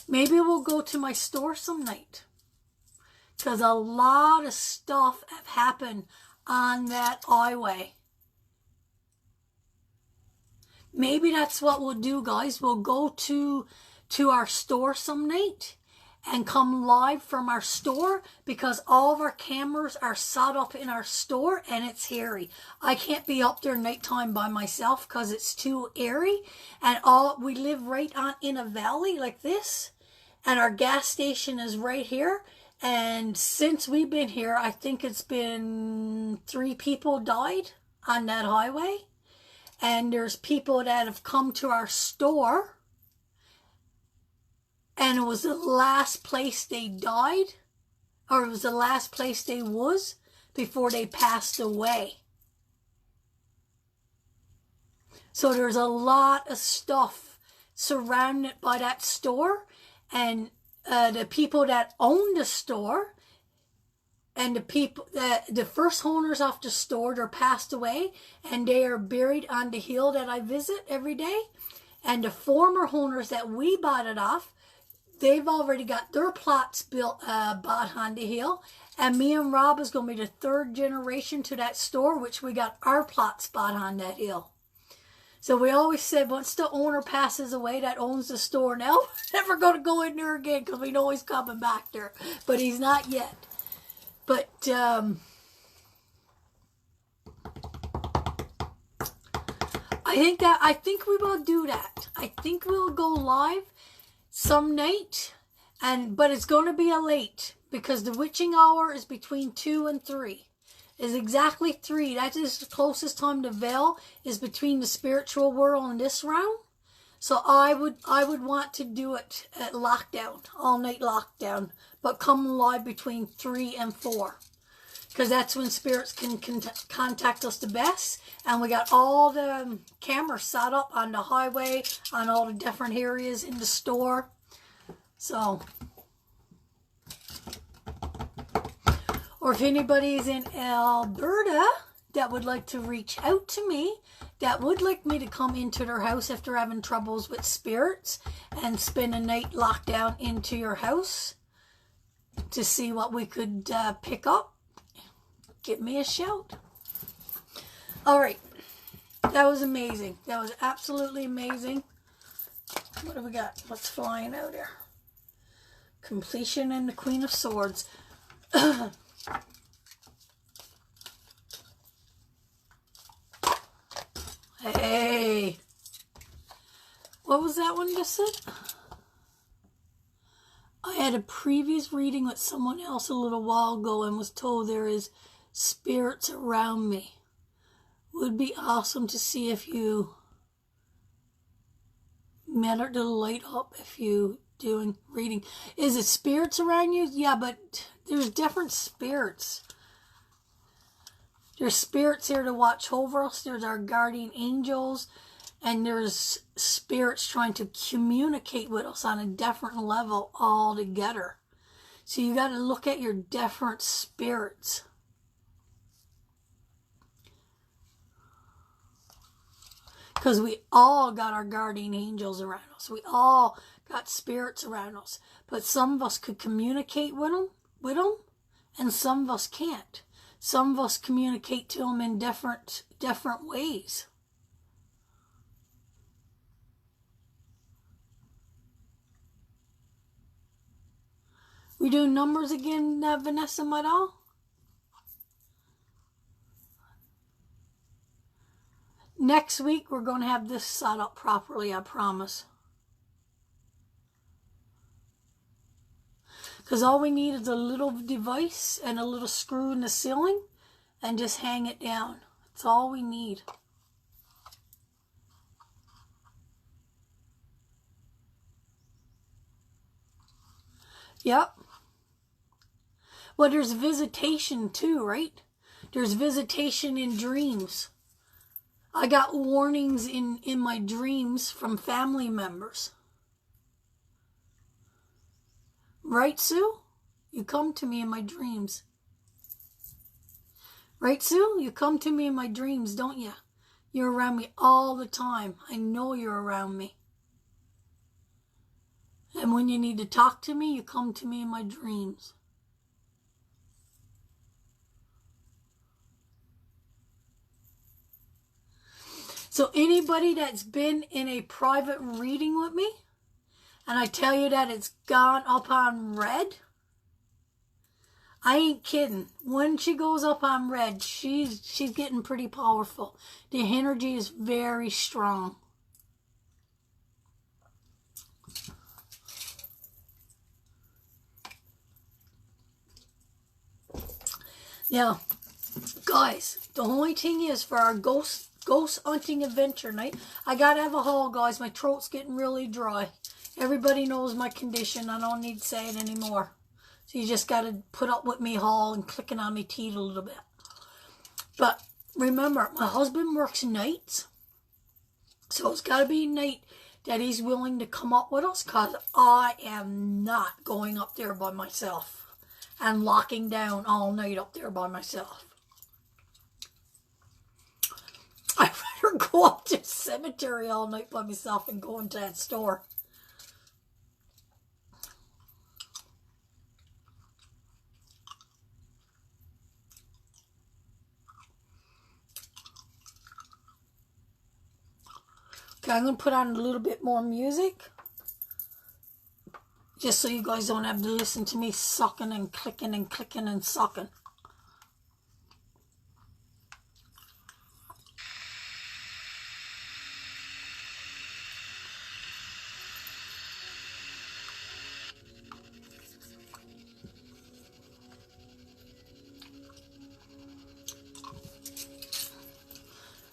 Maybe we'll go to my store some night. Because a lot of stuff have happened on that highway. Maybe that's what we'll do, guys. We'll go to our store some night and come live from our store, because all of our cameras are set up in our store and it's hairy. I can't be up there nighttime by myself because it's too airy. And we live right on in a valley like this, and our gas station is right here. And since we've been here, I think it's been 3 people died on that highway. And there's people that have come to our store, and it was the last place they died, or it was the last place they was before they passed away. So there's a lot of stuff surrounded by that store, and the people that own the store and the people, the first owners of the store, they're passed away and they are buried on the hill that I visit every day. And the former owners that we bought it off, they've already got their plots bought on the hill. And me and Rob is going to be the 3rd generation to that store, which we got our plots bought on that hill. So we always said, once the owner passes away that owns the store now, we're never going to go in there again, because we know he's coming back there. But he's not yet. But I think we will do that. I think we'll go live some night, but it's going to be a late, because the witching hour is between 2 and 3. Is exactly 3. That is the closest time to veil is between the spiritual world and this realm. So I would want to do it at lockdown, all night lockdown, but come live between 3 and 4. because that's when spirits can contact us the best. And we got all the cameras set up on the highway, on all the different areas in the store. So, or if anybody's in Alberta that would like to reach out to me, that would like me to come into their house if they're having troubles with spirits and spend a night locked down into your house to see what we could pick up, give me a shout. All right. That was amazing. That was absolutely amazing. What do we got? What's flying out here? Completion and the Queen of Swords. Hey. What was that one just said? I had a previous reading with someone else a little while ago and was told there is spirits around me. Would be awesome to see if you met her to light up if you doing reading. Is it spirits around you? Yeah, but there's different spirits. There's spirits here to watch over us. There's our guardian angels. And there's spirits trying to communicate with us on a different level altogether. So you got to look at your different spirits. Because we all got our guardian angels around us. We all got spirits around us. But some of us could communicate with them, and some of us can't. Some of us communicate to them in different ways. We doing numbers again, Vanessa Madal? Next week, we're going to have this set up properly, I promise. Because all we need is a little device and a little screw in the ceiling and just hang it down. That's all we need. Yep. Well, there's visitation too, right? There's visitation in dreams. I got warnings in my dreams from family members. Right, Sue? You come to me in my dreams. Right, Sue? You come to me in my dreams, don't you? You're around me all the time. I know you're around me. And when you need to talk to me, you come to me in my dreams. So anybody that's been in a private reading with me, and I tell you that it's gone up on red, I ain't kidding. When she goes up on red, she's getting pretty powerful. The energy is very strong. Yeah, guys, the only thing is for our ghost hunting adventure night, I gotta have a haul, guys. My throat's getting really dry. Everybody knows my condition. I don't need to say it anymore. So you just gotta put up with me haul and clicking on my teeth a little bit. But remember, my husband works nights. So it's gotta be night that he's willing to come up with us, because I am not going up there by myself and locking down all night up there by myself. I'd rather go up to the cemetery all night by myself and go into that store. Okay, I'm going to put on a little bit more music. Just so you guys don't have to listen to me sucking and clicking and clicking and sucking.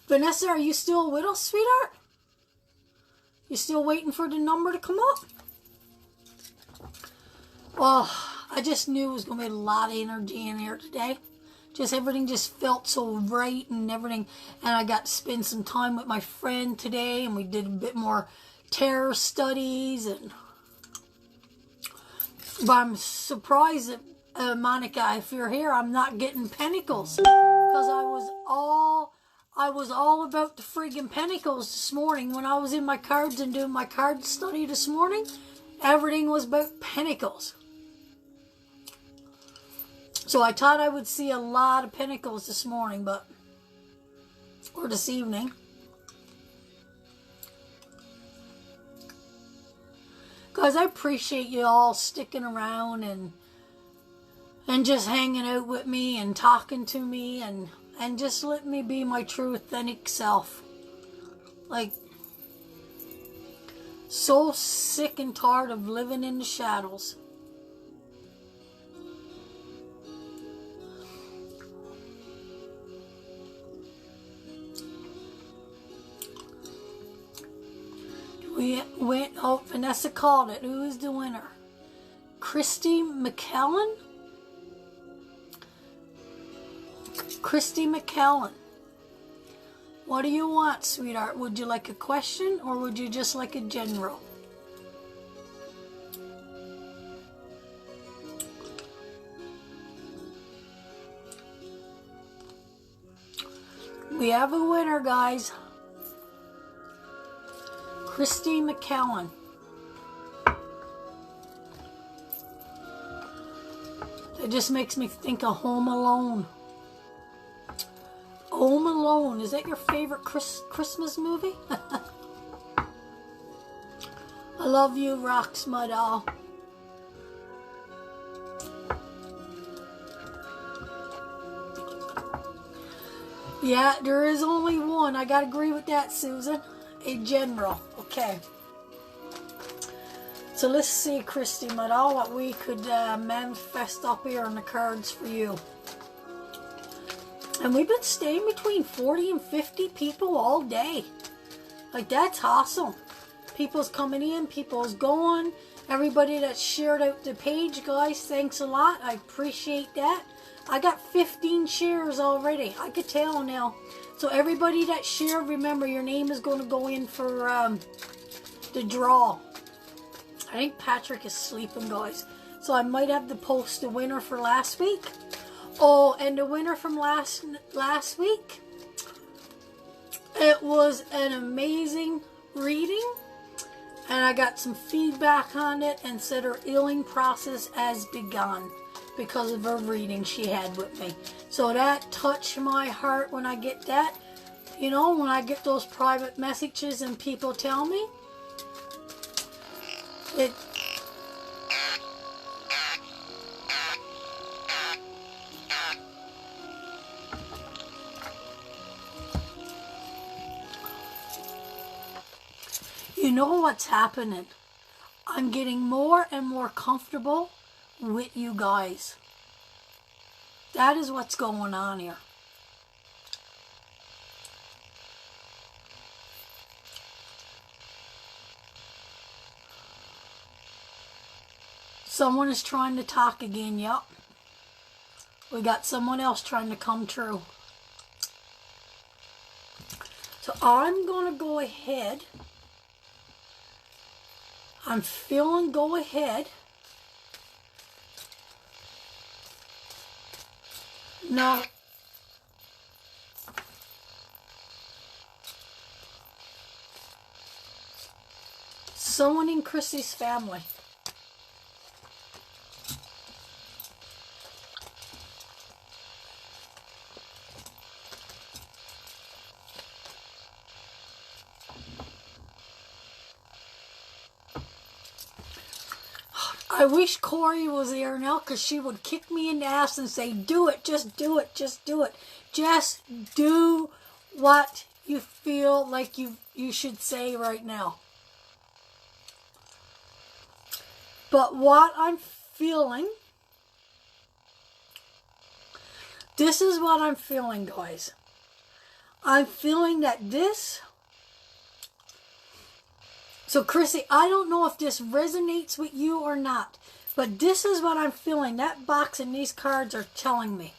Vanessa, are you still with us, sweetheart? You still waiting for the number to come up? Well, I just knew it was going to be a lot of energy in here today. Just everything just felt so right and everything. And I got to spend some time with my friend today, and we did a bit more tarot studies. But I'm surprised that, Monica, if you're here, I'm not getting pentacles. Because I was all about the friggin' pentacles this morning. When I was in my cards and doing my card study this morning, everything was about pentacles. So I thought I would see a lot of pentacles this morning, or this evening. Guys, I appreciate you all sticking around and just hanging out with me and talking to me and just let me be my true authentic self. Like, so sick and tired of living in the shadows. We went, oh, Vanessa called it. Who is the winner? Christy McKellen? Christy McKellen. What do you want, sweetheart? Would you like a question or would you just like a general? We have a winner, guys. Christy McKellen. It just makes me think of Home Alone. Home Alone. Is that your favorite Christmas movie? I love you, Rocks, my doll. Yeah, there is only one. I gotta agree with that, Susan. A general. Okay. So let's see, Christy, my doll, what we could manifest up here on the cards for you. And we've been staying between 40 and 50 people all day. Like, that's awesome. People's coming in, people's going. Everybody that shared out the page, guys, thanks a lot. I appreciate that. I got 15 shares already. I could tell now. So everybody that shared, remember, your name is going to go in for the draw. I think Patrick is sleeping, guys. So I might have to post the winner for last week. Oh, and the winner from last week, it was an amazing reading. And I got some feedback on it and said her healing process has begun because of her reading she had with me. So that touched my heart when I get that. You know, when I get those private messages and people tell me, it... You know what's happening? I'm getting more and more comfortable with you guys. That is what's going on here. Someone is trying to talk again, yep. We got someone else trying to come true. So I'm going to go ahead. I'm feeling go ahead. No. Someone in Chrissy's family. I wish Corey was here now, because she would kick me in the ass and say, do it, just do it, just do it. Just do what you feel like you should say right now. But what I'm feeling, this is what I'm feeling, guys. I'm feeling that this... So, Chrissy, I don't know if this resonates with you or not, but this is what I'm feeling. That box and these cards are telling me.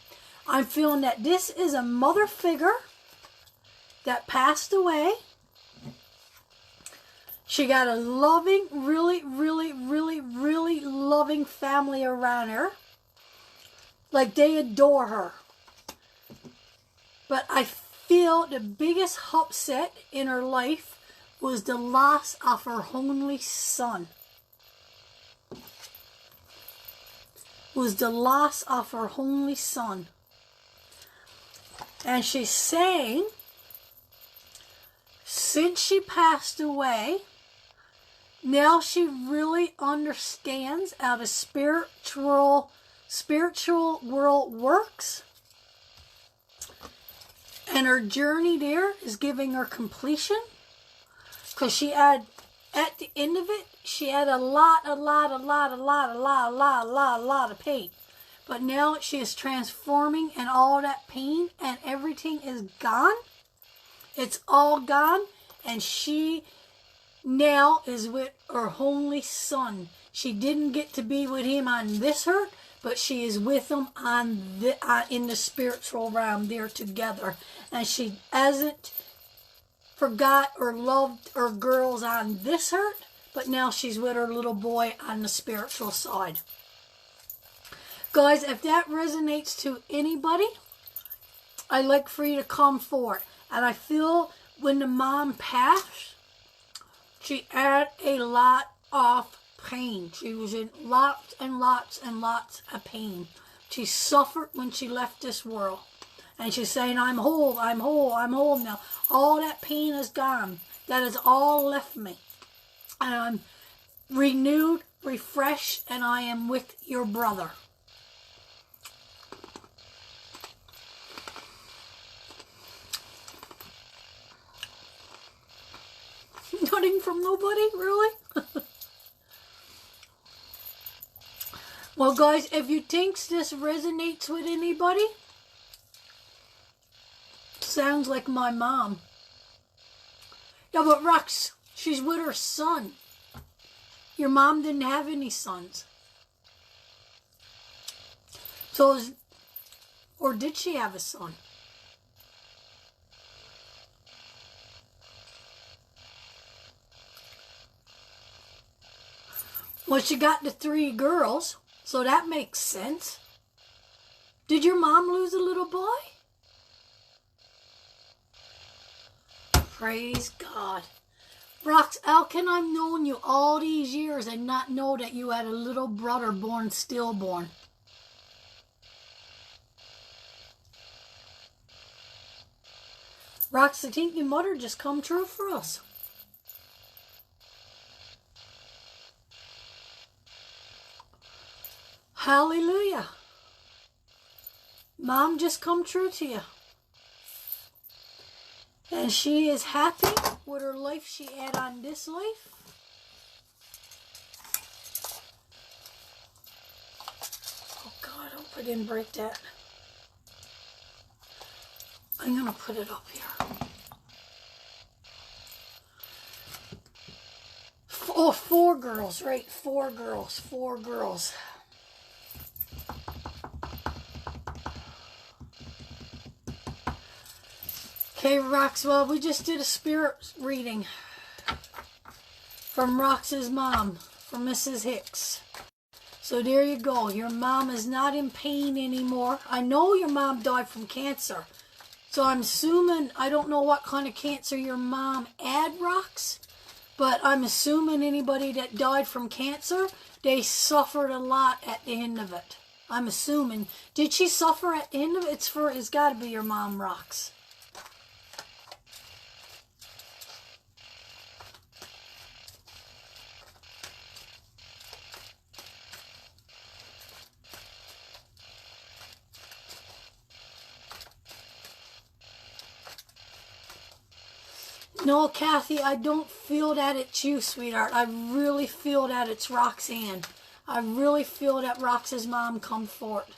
I'm feeling that this is a mother figure that passed away. She got a loving, really, really, really, really loving family around her. Like they adore her. But I feel the biggest upset in her life was the loss of her only son. Was the loss of her only son. And she's saying, since she passed away, now she really understands how the spiritual world works. And her journey there is giving her completion. Because she had, at the end of it, she had a lot of pain. But now she is transforming and all that pain and everything is gone. It's all gone. And she now is with her only son. She didn't get to be with him on this earth, but she is with him on in the spiritual realm. They're together. And she hasn't forgot or loved her girls on this earth, but now she's with her little boy on the spiritual side. Guys, if that resonates to anybody, I'd like for you to come forward. And I feel when the mom passed, she had a lot of pain. She was in lots and lots and lots of pain. She suffered when she left this world. And she's saying, I'm whole, I'm whole, I'm whole now. All that pain is gone. That has all left me. And I'm renewed, refreshed, and I am with your brother. Nothing from nobody, really? Well, guys, if you think this resonates with anybody, sounds like my mom. Yeah, but Rox, she's with her son. Your mom didn't have any sons. So, or did she have a son? Well, she got the 3 girls, so that makes sense. Did your mom lose a little boy? Praise God. Rox, how can I have known you all these years and not know that you had a little brother born stillborn? Rox, I think your mother just come true for us. Hallelujah. Mom just come true to you. And she is happy with her life she had on this life. Oh God, I hope I didn't break that. I'm going to put it up here. Oh, 4 girls, right? 4 girls, 4 girls. Okay, Rox, well, we just did a spirit reading from Rox's mom, from Mrs. Hicks. So there you go. Your mom is not in pain anymore. I know your mom died from cancer. So I'm assuming, I don't know what kind of cancer your mom had, Rox, but I'm assuming anybody that died from cancer, they suffered a lot at the end of it. I'm assuming. Did she suffer at the end of it? It's got to be your mom, Rox. No, Kathy, I don't feel that it's you, sweetheart. I really feel that it's Roxanne. I really feel that Rox's mom come forth.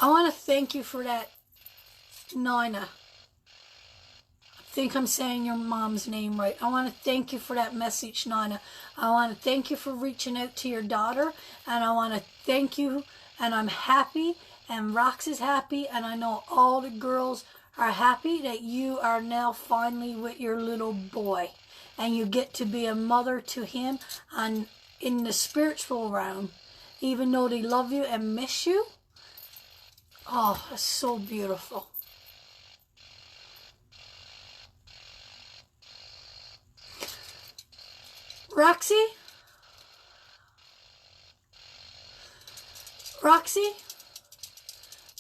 I want to thank you for that Nina. I think I'm saying your mom's name right. I want to thank you for that message, Nina. I want to thank you for reaching out to your daughter. And I want to thank you. And I'm happy. And Rox is happy. And I know all the girls are happy that you are now finally with your little boy. And you get to be a mother to him and in the spiritual realm. Even though they love you and miss you. Oh, it's so beautiful. Roxy,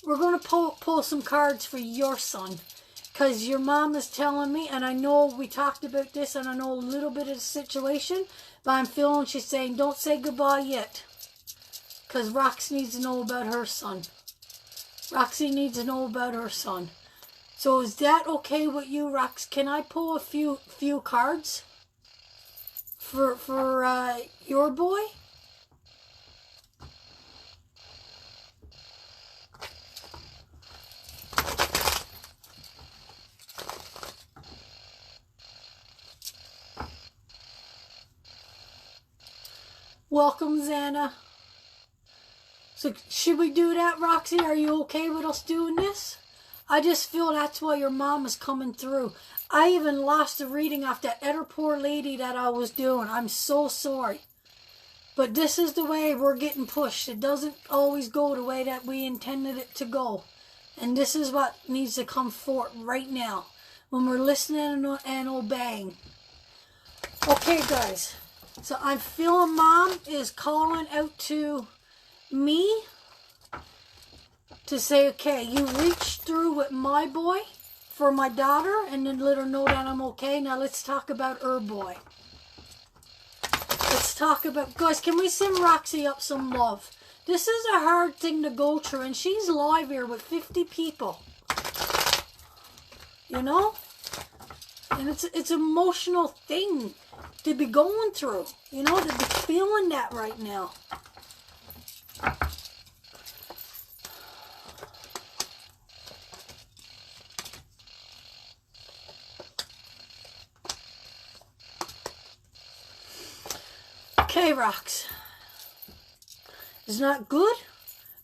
we're going to pull some cards for your son. Because your mom is telling me, and I know we talked about this, and I know a little bit of the situation, but I'm feeling she's saying, don't say goodbye yet. Because Rox needs to know about her son. Roxy needs to know about her son. So is that okay with you, Rox? Can I pull a few cards? For your boy? Welcome, Xana. So should we do that, Roxy? Are you okay with us doing this? I just feel that's why your mom is coming through. I even lost the reading off that other poor lady that I was doing. I'm so sorry. But this is the way we're getting pushed. It doesn't always go the way that we intended it to go. And this is what needs to come forth right now. When we're listening and obeying. Okay, guys. So I'm feeling Mom is calling out to me. To say, okay, you reached through with my boy for my daughter and then let her know that I'm okay. Now let's talk about her boy. Let's talk about... Guys, can we send Roxy up some love? This is a hard thing to go through and she's live here with 50 people. You know? And it's an emotional thing to be going through. You know, to be feeling that right now. Okay, Rox. It's not good,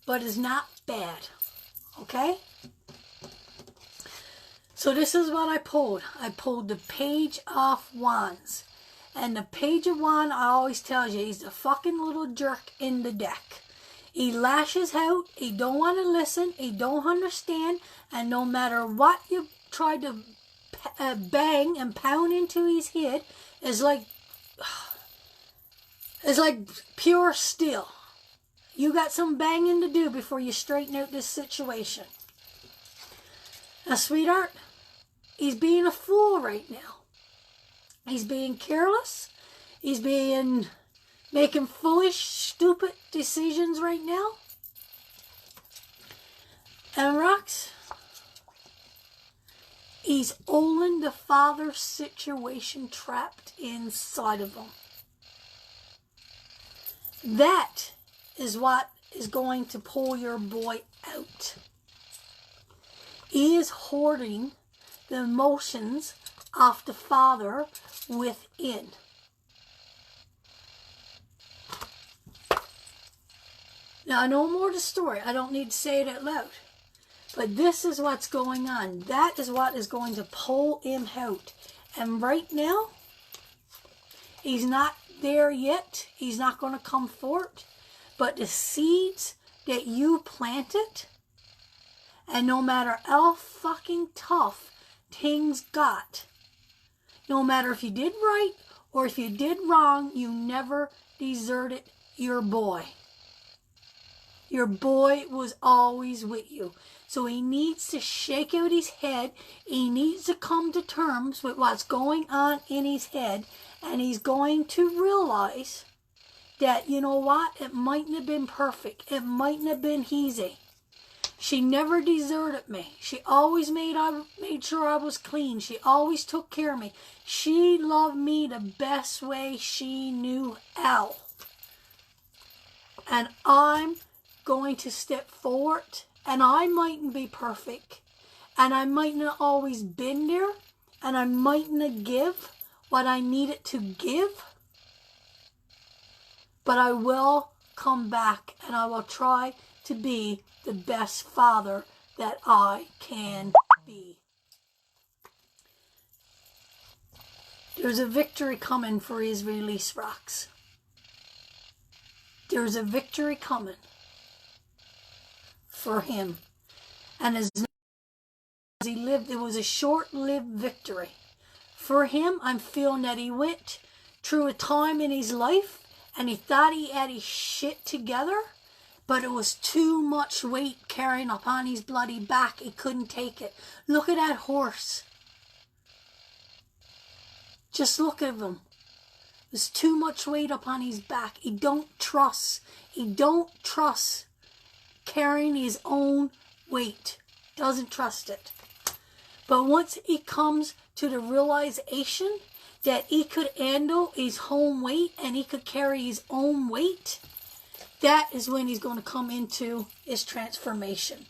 but it's not bad. Okay? So this is what I pulled. I pulled the Page of Wands. And the Page of Wands, I always tell you, he's the fucking little jerk in the deck. He lashes out. He don't want to listen. He don't understand. And no matter what you try to bang and pound into his head, it's like pure steel. You got some banging to do before you straighten out this situation. Now, sweetheart, he's being a fool right now. He's being careless. He's making foolish, stupid decisions right now. And Rox, he's holding the father situation trapped inside of him. That is what is going to pull your boy out. He is hoarding the emotions of the father within. Now, I know more of the story. I don't need to say it out loud. But this is what's going on. That is what is going to pull him out. And right now, he's not there yet. He's not going to come forth. But the seeds that you planted, and no matter how fucking tough things got, no matter if you did right or if you did wrong, you never deserted your boy. Your boy was always with you. So he needs to shake out his head. He needs to come to terms with what's going on in his head. And he's going to realize that, you know what? It mightn't have been perfect. It mightn't have been easy. She never deserted me. She always made sure I was clean. She always took care of me. She loved me the best way she knew how. And I'm going to step forward. And I mightn't be perfect. And I might not always been there, and I might not give what I needed to give, but I will come back and I will try to be the best father that I can be. There's a victory coming for his release, Rox. There's a victory coming for him. And as he lived, it was a short-lived victory. For him, I'm feeling that he went through a time in his life and he thought he had his shit together, but it was too much weight carrying upon his bloody back. He couldn't take it. Look at that horse. Just look at him. There's too much weight upon his back. He don't trust carrying his own weight. Doesn't trust it. But once he comes to the realization that he could handle his own weight and he could carry his own weight, that is when he's going to come into his transformation.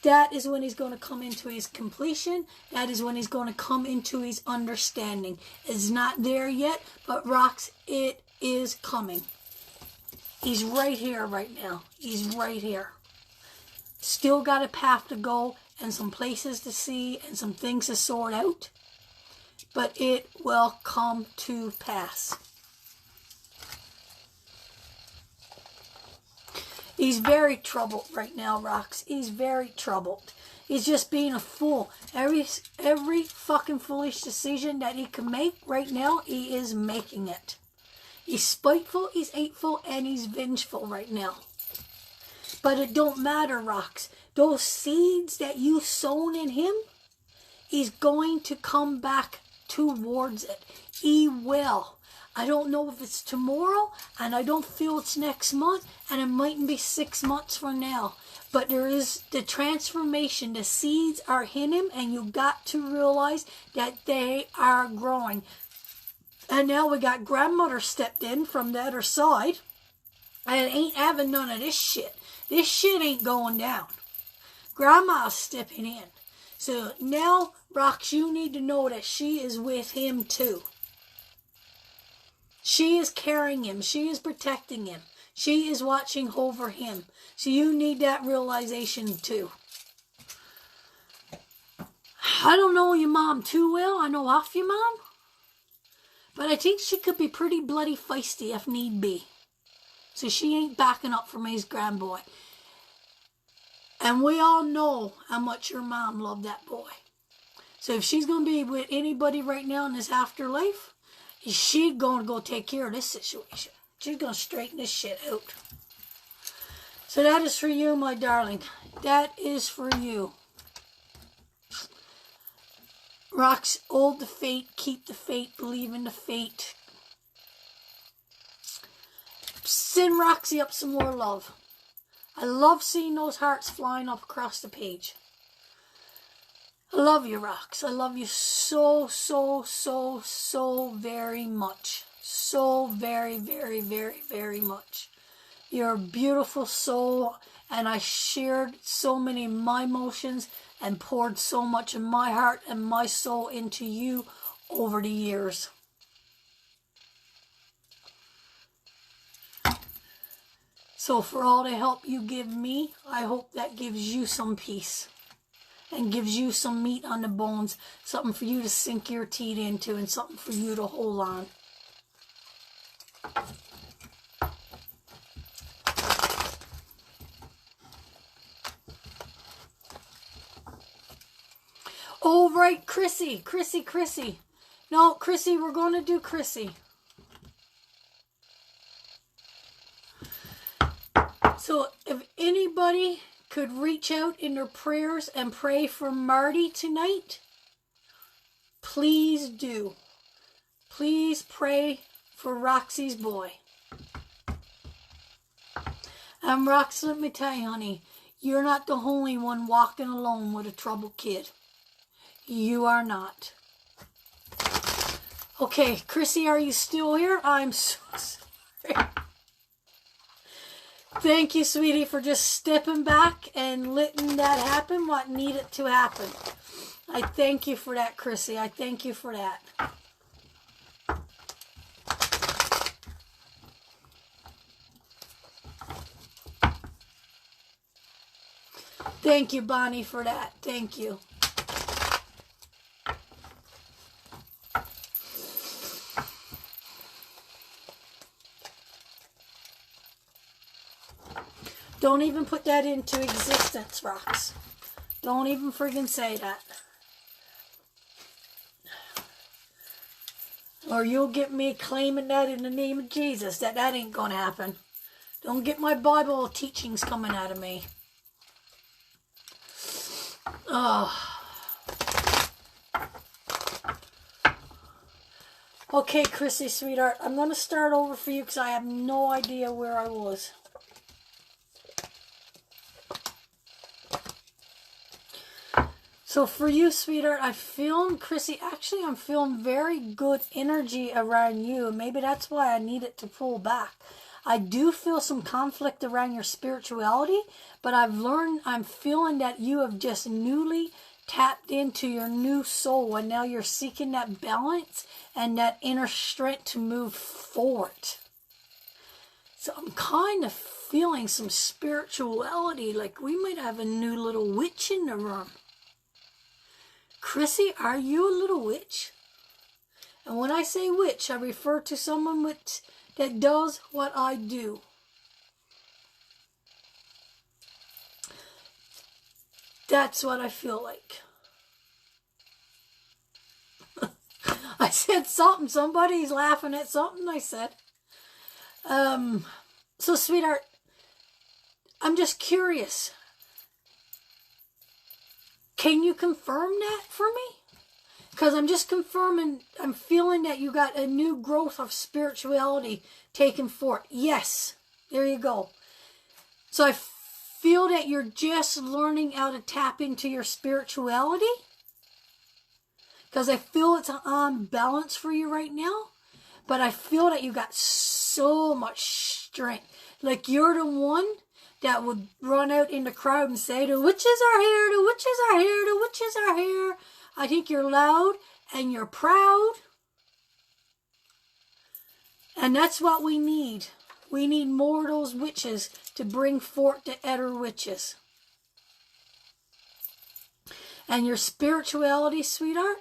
That is when he's going to come into his completion. That is when he's going to come into his understanding. It's not there yet, but Rox, it is coming. He's right here right now. He's right here. Still got a path to go and some places to see and some things to sort out. But it will come to pass. He's very troubled right now, Rox. He's very troubled. He's just being a fool. Every fucking foolish decision that he can make right now, he is making it. He's spiteful, he's hateful, and he's vengeful right now. But it don't matter, Rox. Those seeds that you sown in him, he's going to come back towards it. He will. I don't know if it's tomorrow, and I don't feel it's next month, and it mightn't be 6 months from now. But there is the transformation. The seeds are in him, and you got to realize that they are growing. And now we got grandmother stepped in from the other side, and ain't having none of this shit. This shit ain't going down. Grandma's stepping in. So now, Rox, you need to know that she is with him too. She is carrying him. She is protecting him. She is watching over him. So you need that realization too. I don't know your mom too well. I know off your mom. But I think she could be pretty bloody feisty if need be. So she ain't backing up from his grandboy. And we all know how much your mom loved that boy. So if she's going to be with anybody right now in this afterlife, she's going to go take care of this situation. She's going to straighten this shit out. So that is for you, my darling. That is for you. Rox, hold the fate, keep the fate, believe in the fate. Send Roxy up some more love. I love seeing those hearts flying up across the page. I love you, Rox. I love you so, so, so, so very much. So very, very, very, very much. You're a beautiful soul, and I shared so many of my emotions and poured so much of my heart and my soul into you over the years. So for all the help you give me, I hope that gives you some peace and gives you some meat on the bones, something for you to sink your teeth into and something for you to hold on. Oh, right, Chrissy. No, Chrissy, we're going to do Chrissy. So if anybody could reach out in their prayers and pray for Marty tonight, please do. Please pray for Roxy's boy. And Roxy, let me tell you, honey, you're not the only one walking alone with a troubled kid. You are not. Okay, Chrissy, are you still here? I'm so sorry. Thank you, sweetie, for just stepping back and letting that happen, what needed to happen. I thank you for that, Chrissy. I thank you for that. Thank you, Bonnie, for that. Thank you. Don't even put that into existence, Rox. Don't even friggin' say that. Or you'll get me claiming that in the name of Jesus. That ain't gonna happen. Don't get my Bible teachings coming out of me. Oh. Okay, Chrissy, sweetheart. I'm going to start over for you because I have no idea where I was. So for you, sweetheart, I'm feeling, Chrissy, actually I'm feeling very good energy around you. Maybe that's why I needed to pull back. I do feel some conflict around your spirituality, but I'm feeling that you have just newly tapped into your new soul, and now you're seeking that balance and that inner strength to move forward. So I'm kind of feeling some spirituality, like we might have a new little witch in the room. Chrissy, are you a little witch? And when I say witch, I refer to someone that does what I do. That's what I feel like. I said something. Somebody's laughing at something I said. So, sweetheart, I'm just curious. Can you confirm that for me? Because I'm just confirming, I'm feeling that you got a new growth of spirituality taken forth. Yes, there you go. So I feel that you're just learning how to tap into your spirituality. Because I feel it's on balance for you right now. But I feel that you got so much strength. Like you're the one that would run out in the crowd and say, the witches are here, the witches are here, the witches are here. I think you're loud and you're proud. And that's what we need. We need more of those witches to bring forth the other witches. And your spirituality, sweetheart?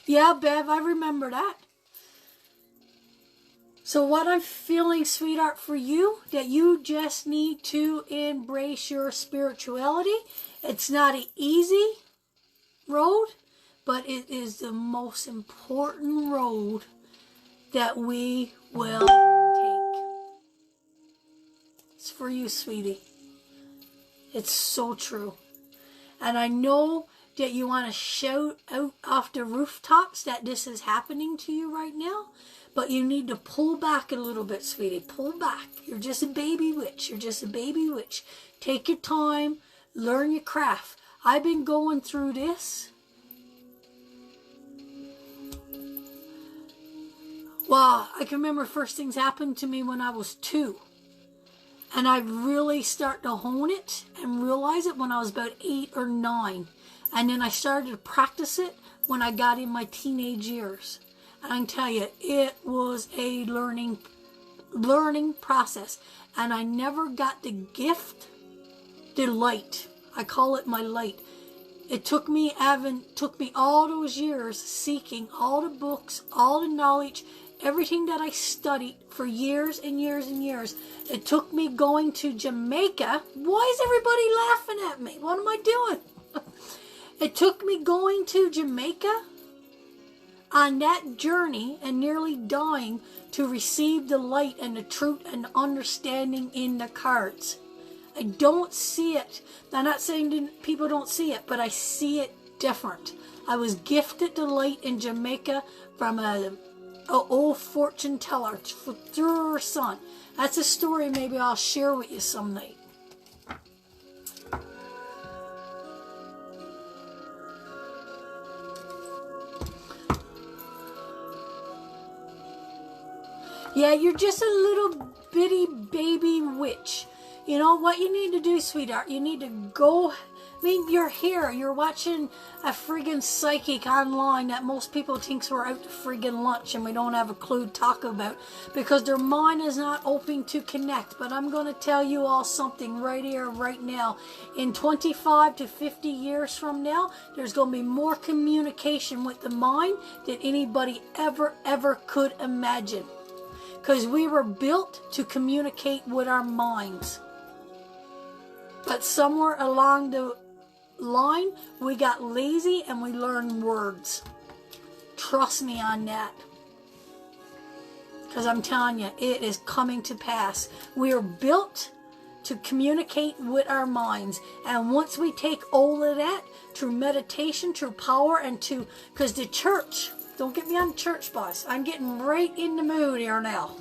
Yeah, Bev, I remember that. So what I'm feeling, sweetheart, for you, that you just need to embrace your spirituality. It's not an easy road, but it is the most important road that we will take. It's for you, sweetie. It's so true. And I know that you want to shout out off the rooftops that this is happening to you right now. But you need to pull back a little bit, sweetie. Pull back. You're just a baby witch. You're just a baby witch. Take your time. Learn your craft. I've been going through this. Wow, I can remember first things happened to me when I was 2. And I really start to hone it and realize it when I was about 8 or 9. And then I started to practice it when I got in my teenage years. And I can tell you, it was a learning process. And I never got the gift, the light. I call it my light. It took me all those years seeking all the books, all the knowledge, everything that I studied for years and years and years. It took me going to Jamaica. Why is everybody laughing at me? What am I doing? It took me going to Jamaica on that journey and nearly dying to receive the light and the truth and the understanding in the cards. I don't see it. I'm not saying people don't see it, but I see it different. I was gifted the light in Jamaica from an old fortune teller through her son. That's a story maybe I'll share with you some night. Yeah, you're just a little bitty baby witch. You know what you need to do, sweetheart? You need to go. I mean, you're here. You're watching a friggin' psychic online that most people thinks we're out to friggin' lunch and we don't have a clue to talk about because their mind is not open to connect. But I'm going to tell you all something right here, right now. In 25 to 50 years from now, there's going to be more communication with the mind than anybody ever could imagine. Because we were built to communicate with our minds. But somewhere along the line, we got lazy and we learned words. Trust me on that. Because I'm telling you, it is coming to pass. We are built to communicate with our minds. And once we take all of that through meditation, through power, and to, because the church, don't get me on the church bus. I'm getting right in the mood here now.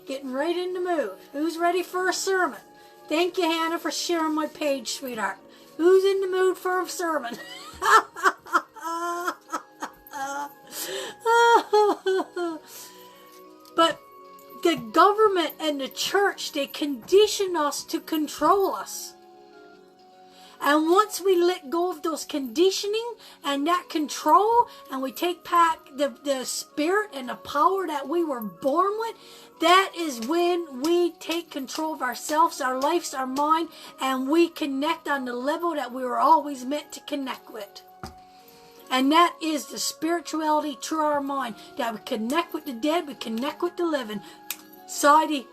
Getting right in the mood. Who's ready for a sermon? Thank you, Hannah, for sharing my page, sweetheart. Who's in the mood for a sermon? But the government and the church, they condition us to control us. And once we let go of those conditioning and that control, and we take back the spirit and the power that we were born with, that is when we take control of ourselves, our lives, our mind, and we connect on the level that we were always meant to connect with. And that is the spirituality through our mind, that we connect with the dead, we connect with the living. Society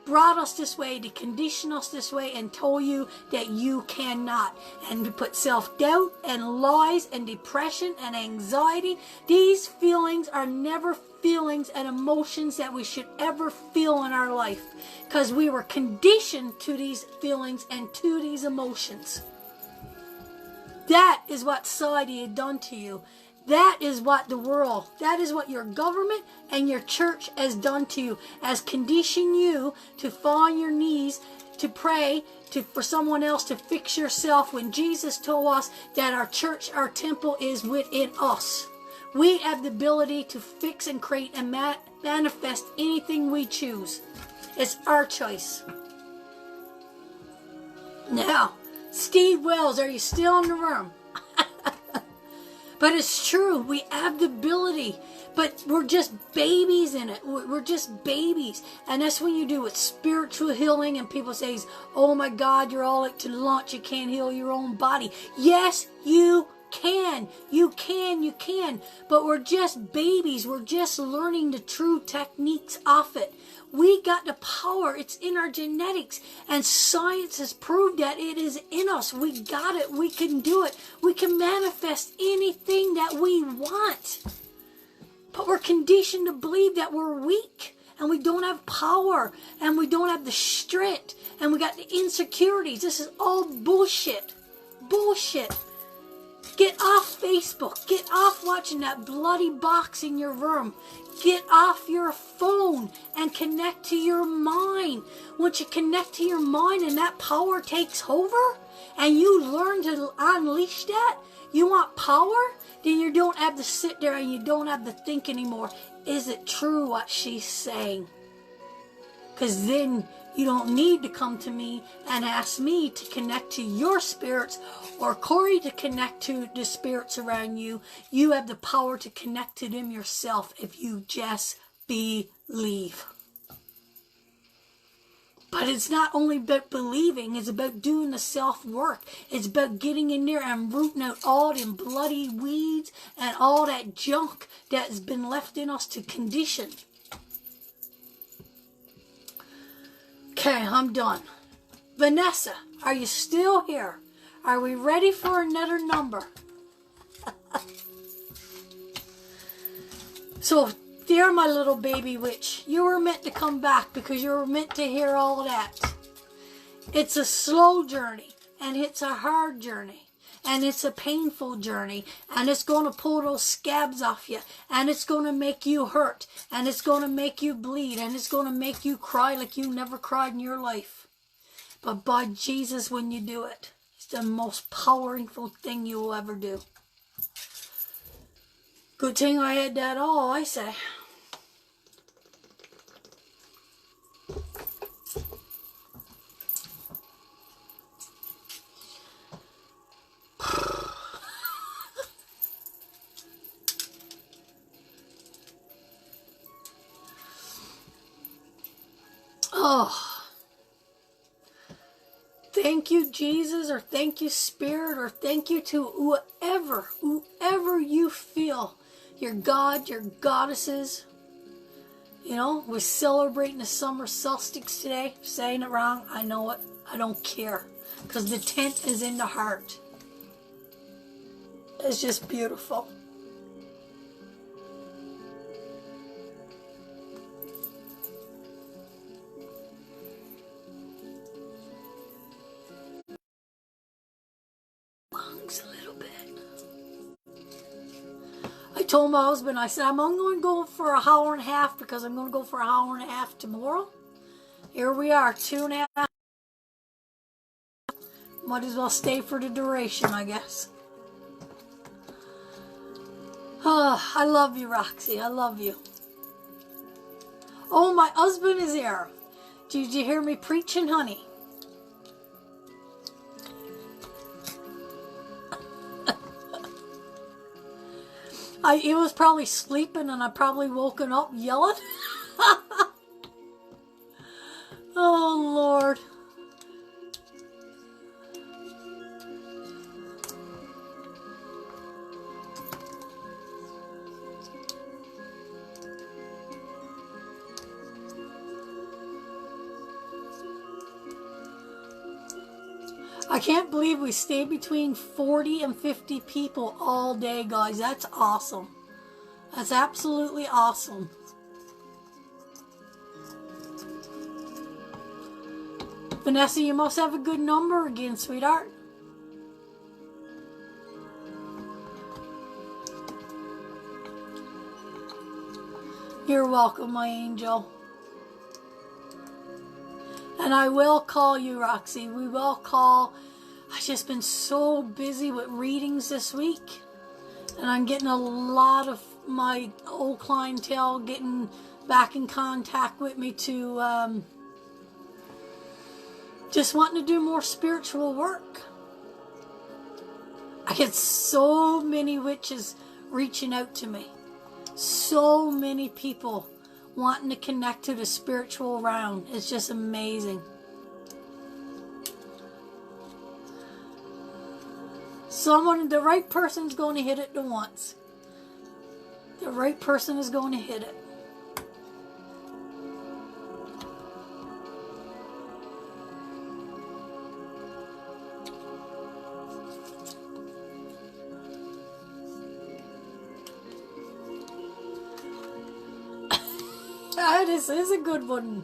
brought us this way, to condition us this way, and told you that you cannot. And to put self-doubt and lies and depression and anxiety. These feelings are never feelings and emotions that we should ever feel in our life. Because we were conditioned to these feelings and to these emotions. That is what society had done to you. That is what the world, that is what your government and your church has done to you, has conditioned you to fall on your knees, to pray, for someone else to fix yourself, when Jesus told us that our church, our temple is within us. We have the ability to fix and create and manifest anything we choose. It's our choice. Now, Steve Wells, are you still in the room? But it's true, we have the ability, but we're just babies in it. We're just babies. And that's when you do with spiritual healing, and people say, oh my God, you're all like to lunch, you can't heal your own body. Yes, you can. You can. But we're just babies. We're just learning the true techniques of it. We got the power. It's in our genetics. And science has proved that it is in us. We got it. We can do it. We can manifest anything that we want. But we're conditioned to believe that we're weak. And we don't have power. And we don't have the strength. And we got the insecurities. This is all bullshit. Bullshit. Get off Facebook. Get off watching that bloody box in your room. Get off your phone and connect to your mind. Once you connect to your mind and that power takes over and you learn to unleash that, you want power, then you don't have to sit there and you don't have to think anymore. Is it true what she's saying? Because then you don't need to come to me and ask me to connect to your spirits or Corey to connect to the spirits around you. You have the power to connect to them yourself if you just believe. But it's not only about believing, it's about doing the self-work. It's about getting in there and rooting out all them bloody weeds and all that junk that's been left in us to condition. Okay, I'm done. Vanessa, are you still here? Are we ready for another number? So, dear my little baby witch, you were meant to come back because you were meant to hear all that. It's a slow journey, and it's a hard journey, and it's a painful journey, and it's going to pull those scabs off you, and it's going to make you hurt, and it's going to make you bleed, and it's going to make you cry like you never cried in your life. But by Jesus, when you do it, it's the most powerful thing you will ever do. Good thing I had that all, I say. thank you, Jesus, or thank you, Spirit, or thank you to whoever you feel, your God, your goddesses. You know, we're celebrating the summer solstice today. Saying it wrong, I know it. I don't care. Because the tent is in the heart. It's just beautiful. Lungs a little bit. I told my husband, I said, I'm only going to go for an hour and a half because I'm going to go for an hour and a half tomorrow. Here we are, 2.5. Might as well stay for the duration, I guess. Oh, I love you, Roxy. I love you. Oh, my husband is here. Did you hear me preaching, honey? He was probably sleeping and I probably woken up yelling. Oh, Lord. I can't believe we stayed between 40 and 50 people all day, guys. That's awesome. That's absolutely awesome. Vanessa, you must have a good number again, sweetheart. You're welcome, my angel. And I will call you, Roxy. We will call. I've just been so busy with readings this week. And I'm getting a lot of my old clientele getting back in contact with me to just wanting to do more spiritual work. I get so many witches reaching out to me. So many people wanting to connect to the spiritual realm. It's just amazing. The right person's going to hit it the once. The right person is going to hit it. This is a good one.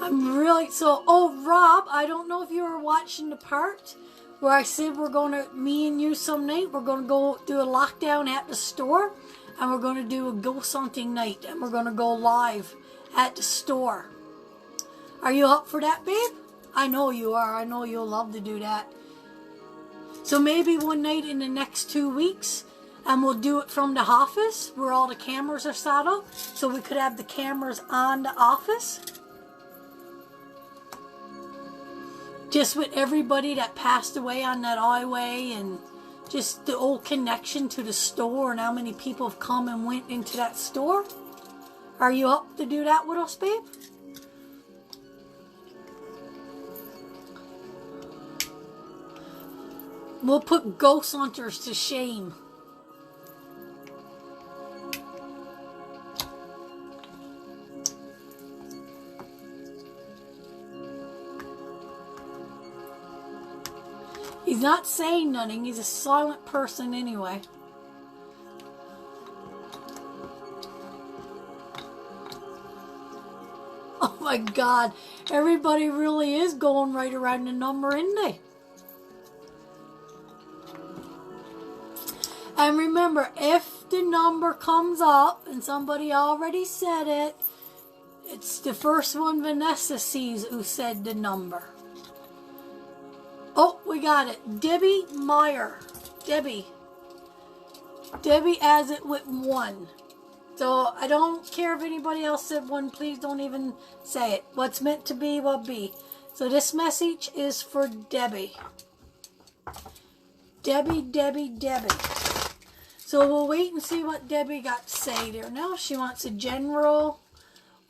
I'm really Rob, I don't know if you were watching the part where I said me and you some night, we're gonna go do a lockdown at the store and we're gonna do a ghost hunting night and we're gonna go live at the store. Are you up for that, babe? I know you are. I know you'll love to do that. So maybe one night in the next 2 weeks, and we'll do it from the office where all the cameras are set up, so we could have the cameras on the office. Just with everybody that passed away on that highway and just the old connection to the store and how many people have come and went into that store. Are you up to do that with us, babe? We'll put ghost hunters to shame. He's not saying nothing. He's a silent person anyway. Oh my God. Everybody really is going right around the number, isn't they? And remember, if the number comes up, and somebody already said it, it's the first one Vanessa sees who said the number. Oh, we got it. Debbie Meyer. Debbie has it with 1. So I don't care if anybody else said 1. Please don't even say it. What's meant to be will be. So this message is for Debbie. Debbie, Debbie, Debbie. So we'll wait and see what Debbie got to say there. Now if she wants a general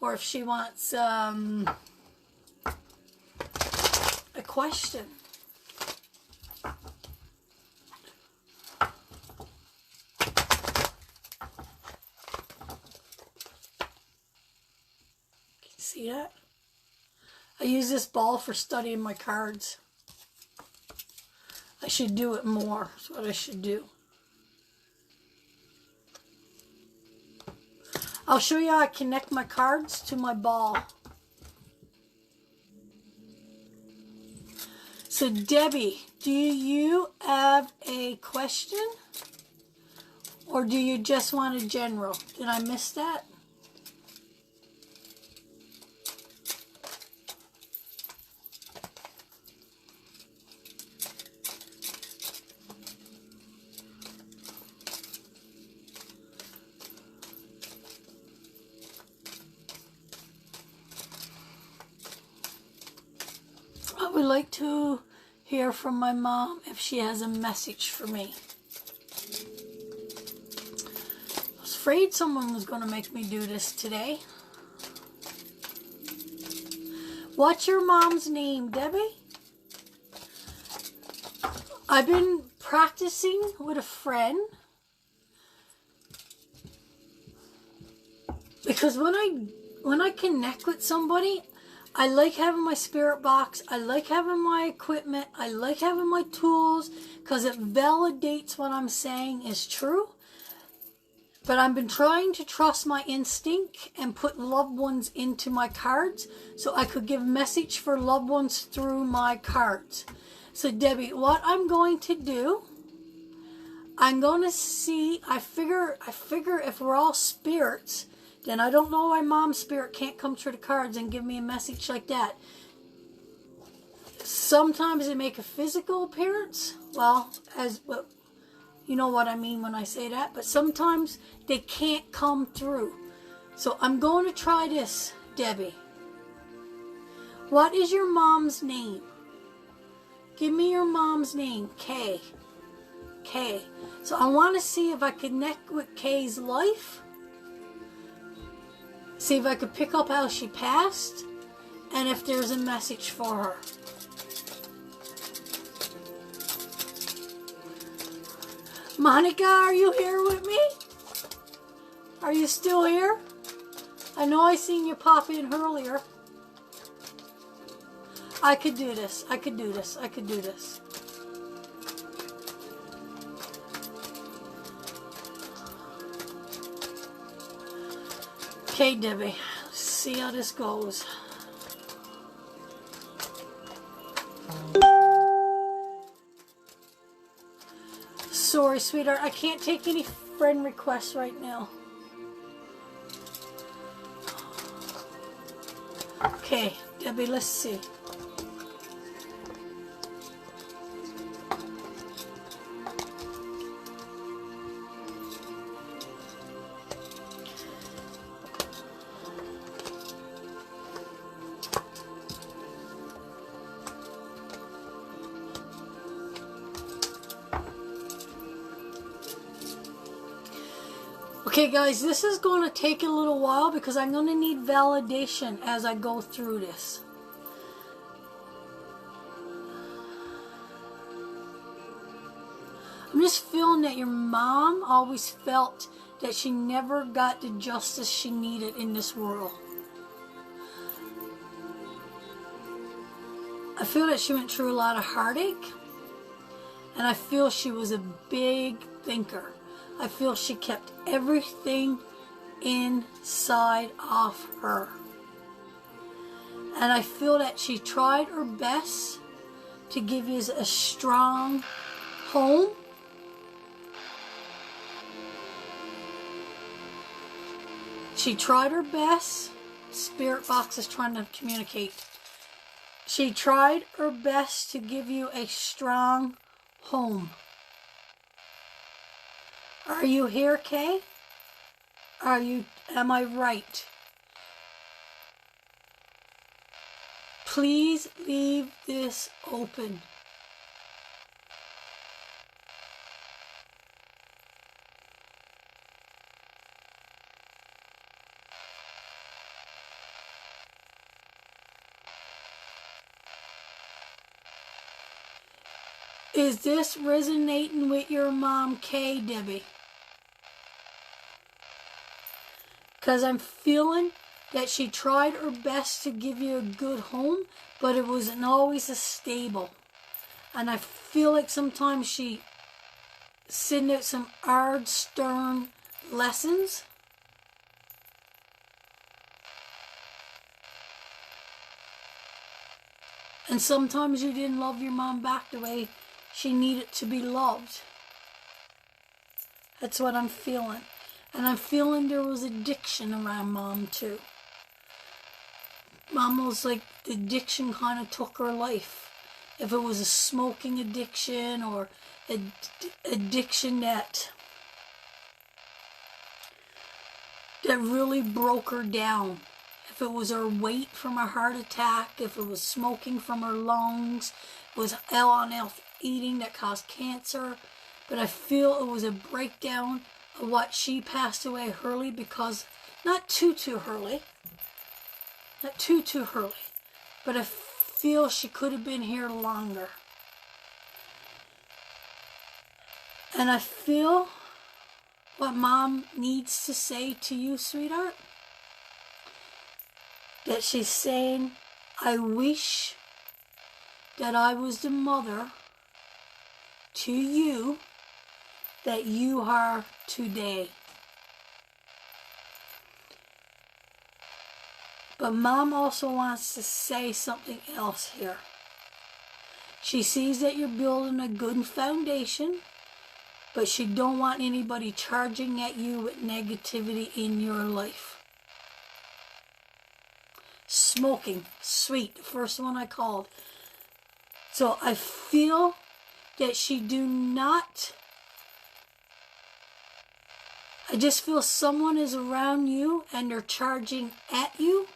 or if she wants a question. See that? I use this ball for studying my cards. I should do it more. That's what I should do. I'll show you how I connect my cards to my ball. So Debbie, do you have a question? Or do you just want a general? Did I miss that? I would like to hear from my mom if she has a message for me. I was afraid someone was going to make me do this today. What's your mom's name, Debbie? I've been practicing with a friend because when I connect with somebody, I like having my spirit box. I like having my equipment. I like having my tools because it validates what I'm saying is true. But I've been trying to trust my instinct and put loved ones into my cards so I could give message for loved ones through my cards. So Debbie, what I'm going to do, I'm going to see, I figure if we're all spirits, then I don't know why mom's spirit can't come through the cards and give me a message like that. Sometimes they make a physical appearance. Well, you know what I mean when I say that. But sometimes they can't come through. So I'm going to try this, Debbie. What is your mom's name? Give me your mom's name. Kay. Kay. So I want to see if I connect with Kay's life. See if I could pick up how she passed and if there's a message for her. Monica, are you here with me? Are you still here? I know I seen you pop in earlier. I could do this. I could do this. I could do this. Okay, Debbie, let's see how this goes. Sorry, sweetheart, I can't take any friend requests right now. Okay, Debbie, let's see. Okay guys, this is going to take a little while because I'm going to need validation as I go through this. I'm just feeling that your mom always felt that she never got the justice she needed in this world. I feel that she went through a lot of heartache, and I feel she was a big thinker. I feel she kept everything inside of her. And I feel that she tried her best to give you a strong home. She tried her best. Spirit box is trying to communicate. She tried her best to give you a strong home. Are you here, Kay? Am I right? Please leave this open. Is this resonating with your mom, Kay, Debbie? Because I'm feeling that she tried her best to give you a good home, but it wasn't always a stable. And I feel like sometimes she sent out some hard, stern lessons. And sometimes you didn't love your mom back the way she needed to be loved. That's what I'm feeling. And I'm feeling there was addiction around mom too. Mom was like, the addiction kind of took her life. If it was a smoking addiction or addiction that really broke her down. If it was her weight from a heart attack, if it was smoking from her lungs, it was unhealthy eating that caused cancer. But I feel it was a breakdown of what she passed away early, because not too early, not too early, but I feel she could have been here longer. And I feel what mom needs to say to you, sweetheart, that she's saying, I wish that I was the mother to you that you are today. But mom also wants to say something else here. She sees that you're building a good foundation, but she don't want anybody charging at you with negativity in your life. Smoking, sweet, the first one I called. So I feel that she do not, I just feel someone is around you and they're charging at you.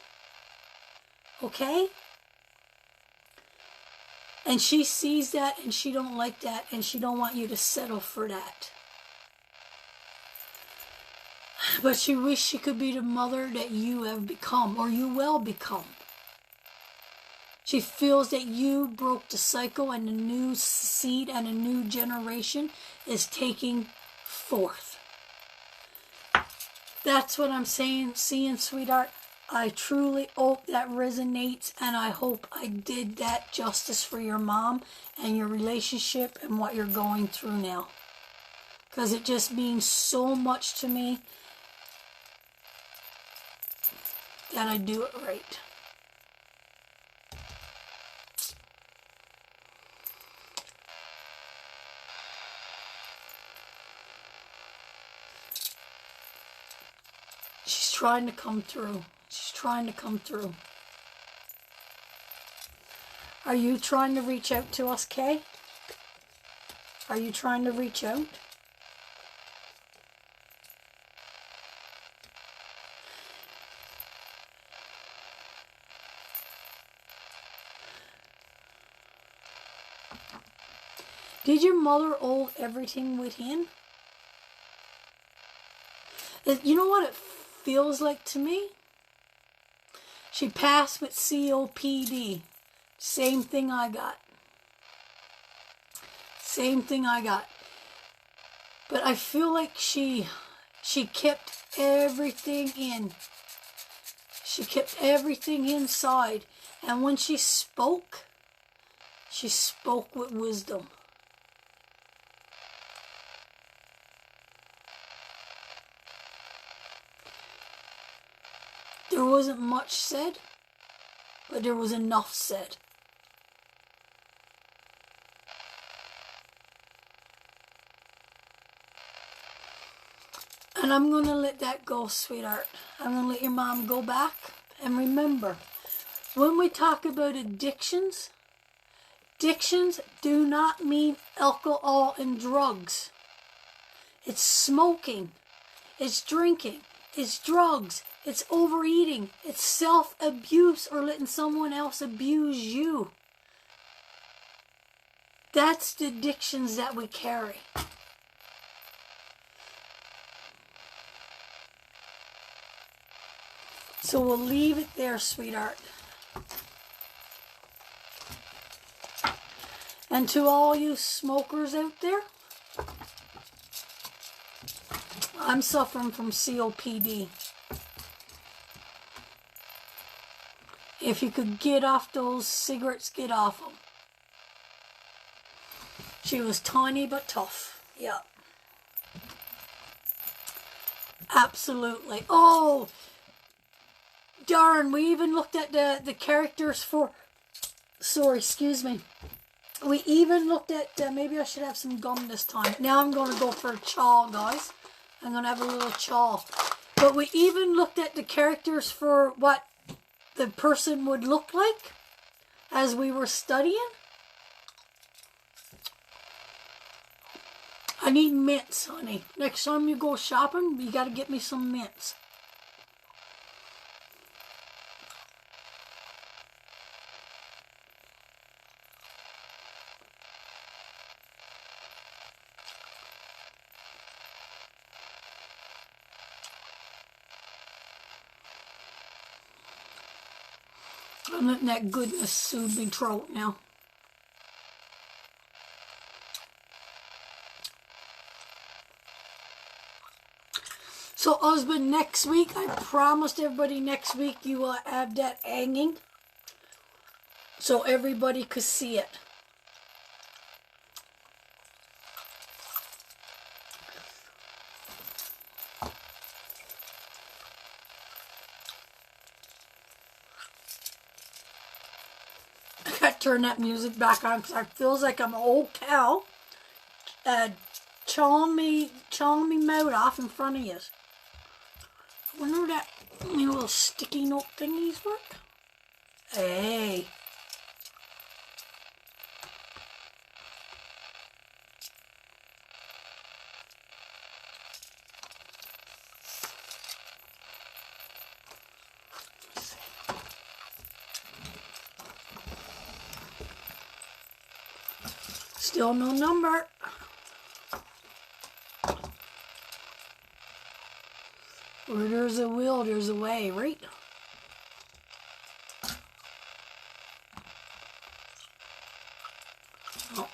Okay? And she sees that and she don't like that and she don't want you to settle for that. But she wishes she could be the mother that you have become, or you will become. She feels that you broke the cycle and a new seed and a new generation is taking forth. That's what I'm saying, seeing, sweetheart. I truly hope that resonates, and I hope I did that justice for your mom and your relationship and what you're going through now. Because it just means so much to me that I do it right. She's trying to come through. She's trying to come through. Are you trying to reach out to us, Kay? Are you trying to reach out? Did your mother hold everything within? You know what it feels like to me? She passed with COPD. Same thing I got. Same thing I got. But I feel like she kept everything in. She kept everything inside. And when she spoke with wisdom. There wasn't much said, but there was enough said. And I'm going to let that go, sweetheart. I'm going to let your mom go back. And remember, when we talk about addictions, addictions do not mean alcohol and drugs. It's smoking. It's drinking. It's drugs. It's overeating. It's self-abuse or letting someone else abuse you. That's the addictions that we carry. So we'll leave it there, sweetheart. And to all you smokers out there, I'm suffering from COPD. If you could get off those cigarettes, get off them. She was tiny but tough. Yeah. Absolutely. Oh, darn, we even looked at the characters for... Sorry, excuse me. We even looked at... maybe I should have some gum this time. Now I'm going to go for a chaw, guys. I'm going to have a little chaw. But we even looked at the characters for what the person would look like as we were studying. I need mints, honey. Next time you go shopping, you got to get me some mints. I'm letting that goodness soothe me throat now. So, husband, next week, I promised everybody next week you will have that hanging so everybody could see it. I got to turn that music back on because it feels like I'm an old cow chawing me mouth off in front of you. I wonder if that little sticky note thingies work. Hey. Still no number. Where there's a will, there's a way, right? Oh.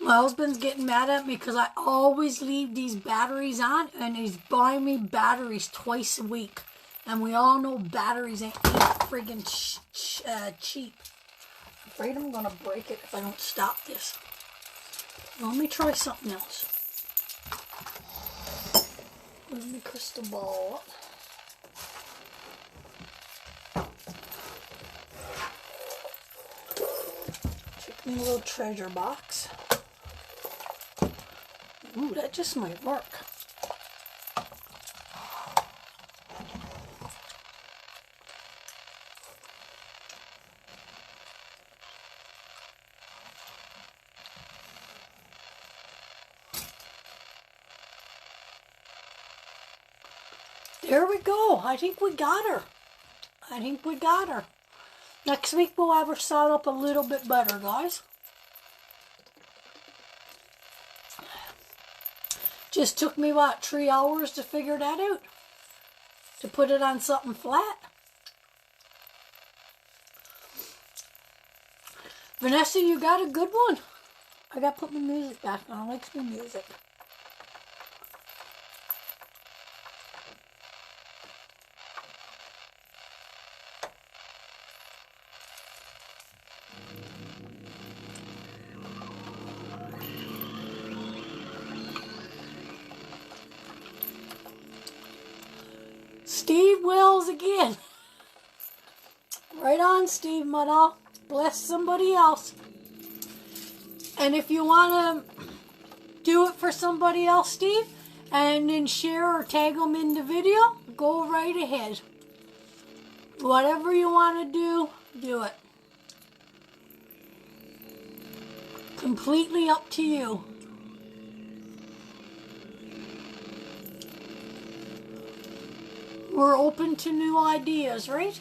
My husband's getting mad at me because I always leave these batteries on, and he's buying me batteries twice a week. And we all know batteries ain't friggin' cheap. I'm afraid I'm going to break it if I don't stop this. Let me try something else. Where's my crystal ball? Check my little treasure box. Ooh, that just might work. There we go. I think we got her. I think we got her. Next week we'll have her set up a little bit better, guys. Just took me, what, 3 hours to figure that out? To put it on something flat? Vanessa, you got a good one. I got to put my music back on. I like my music. Steve Wells again. Right on, Steve Mudall. Bless somebody else. And if you want to do it for somebody else, Steve, and then share or tag them in the video, go right ahead. Whatever you want to do, do it. Completely up to you. We're open to new ideas, right?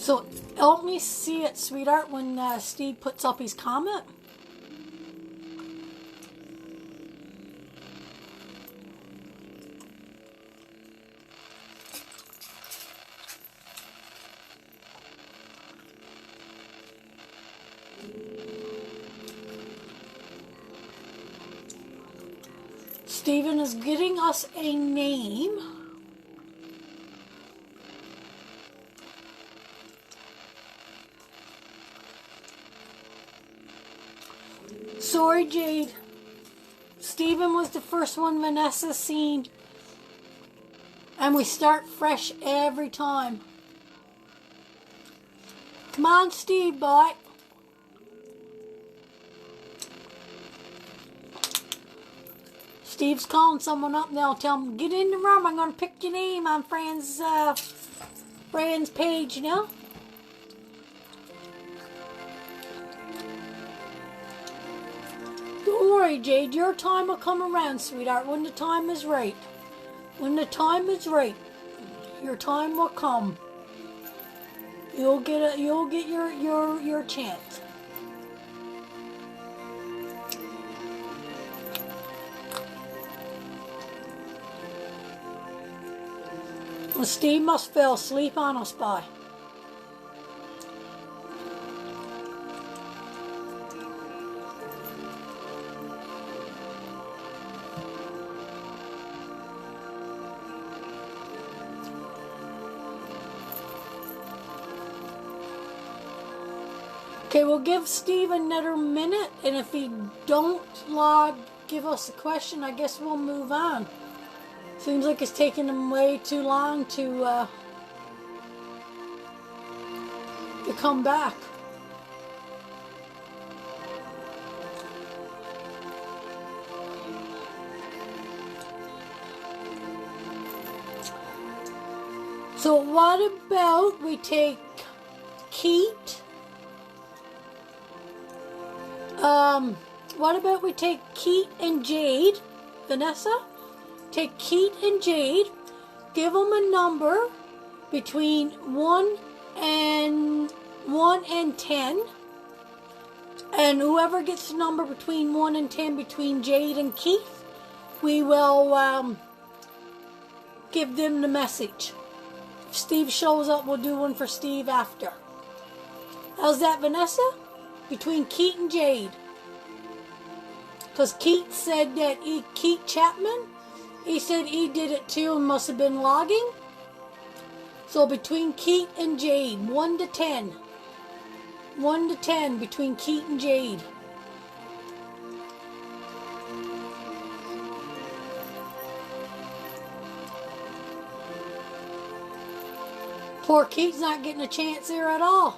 So help me see it, sweetheart, when Steve puts up his comment. Stephen is getting us a name. Sorry, Jade. Stephen was the first one Vanessa seen. And we start fresh every time. Come on, Steve, boy. Steve's calling someone up now. Tell him, get in the room. I'm going to pick your name on Fran's page, you know? Don't worry, Jade. Your time will come around, sweetheart, when the time is right. When the time is right, your time will come. You'll get your chance. Well, Steve must fell asleep on us, boy. Okay, we'll give Steve another minute, and if he don't give us a question, I guess we'll move on. Seems like it's taking him way too long to come back. So what about we take Keith? What about we take Keith and Jade, Vanessa? Take Keith and Jade, give them a number between 1 and 10, and whoever gets the number between 1 and 10 between Jade and Keith, we will give them the message. If Steve shows up, we'll do one for Steve after. How's that, Vanessa? Between Keith and Jade. Because Keith said that Keith Chapman, he said he did it too and must have been logging. So between Keith and Jade, 1 to 10. 1 to 10 between Keith and Jade. Poor Keith's not getting a chance here at all.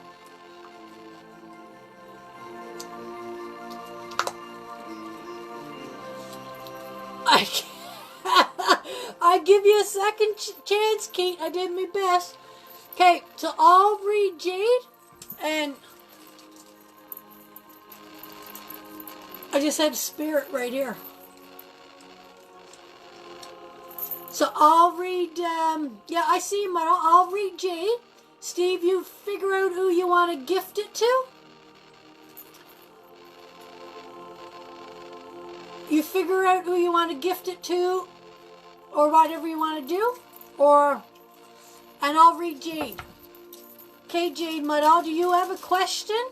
I give you a second chance, Keith. I did my best. Okay, so I'll read Jade, and I just had Spirit right here. So I'll read, yeah, I see him. I'll read Jade. Steve, you figure out who you want to gift it to. You figure out who you want to gift it to, or whatever you want to do, and I'll read Jade. Okay, Jade Muddall, do you have a question?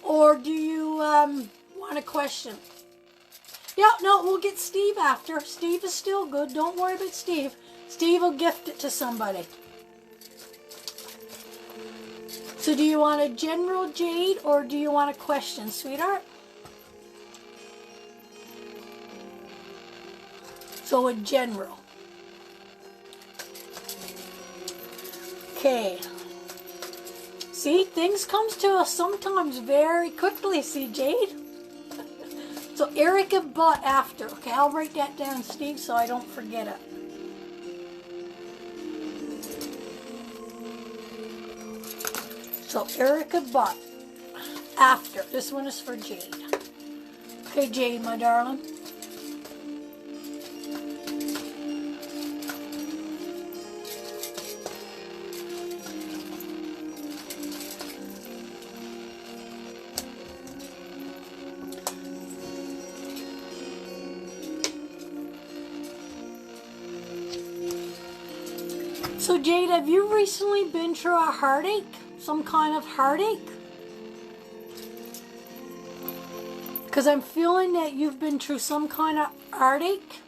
Or do you want a question? Yeah, no, we'll get Steve after. Steve is still good. Don't worry about Steve. Steve will gift it to somebody. So do you want a general, Jade, or do you want a question, sweetheart? So a general. Okay. See, things comes to us sometimes very quickly, see, Jade? So Erica Butt after. Okay, I'll write that down, Steve, so I don't forget it. So Erica Butt after. This one is for Jade. Okay, Jade, my darling. So Jade, have you recently been through a heartache? Some kind of heartache? Because I'm feeling that you've been through some kind of heartache.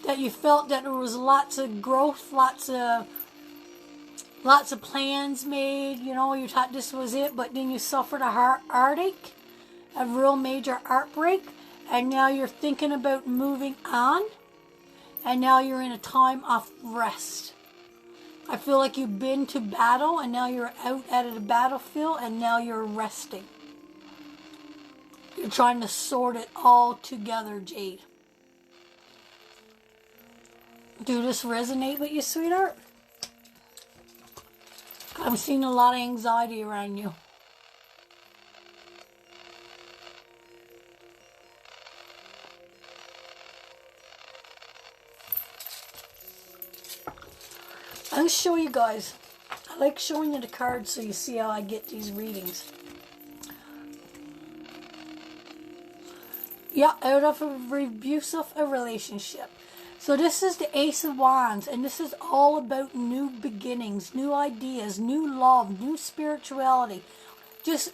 That you felt that there was lots of growth, lots of plans made. You know, you thought this was it, but then you suffered a heartache, a real major heartbreak, and now you're thinking about moving on, and now you're in a time of rest. I feel like you've been to battle, and now you're out at the battlefield, and now you're resting. You're trying to sort it all together, Jade. Do this resonate with you, sweetheart? I'm seeing a lot of anxiety around you. I'm going to show you guys. I like showing you the cards so you see how I get these readings. Yeah, out of a abusive relationship. So this is the Ace of Wands, and this is all about new beginnings, new ideas, new love, new spirituality. Just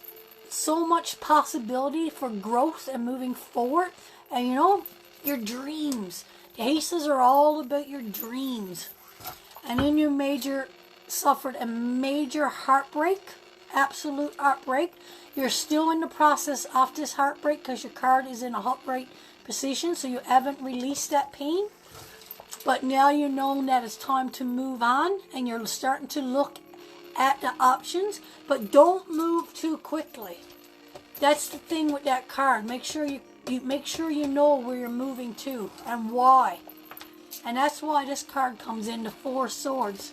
so much possibility for growth and moving forward. And you know, your dreams. The Aces are all about your dreams. And then you suffered a major heartbreak, absolute heartbreak. You're still in the process of this heartbreak because your card is in a upright position, so you haven't released that pain. But now you know that it's time to move on, and you're starting to look at the options, but don't move too quickly. That's the thing with that card. Make sure you know where you're moving to and why. And that's why this card comes in the Four Swords.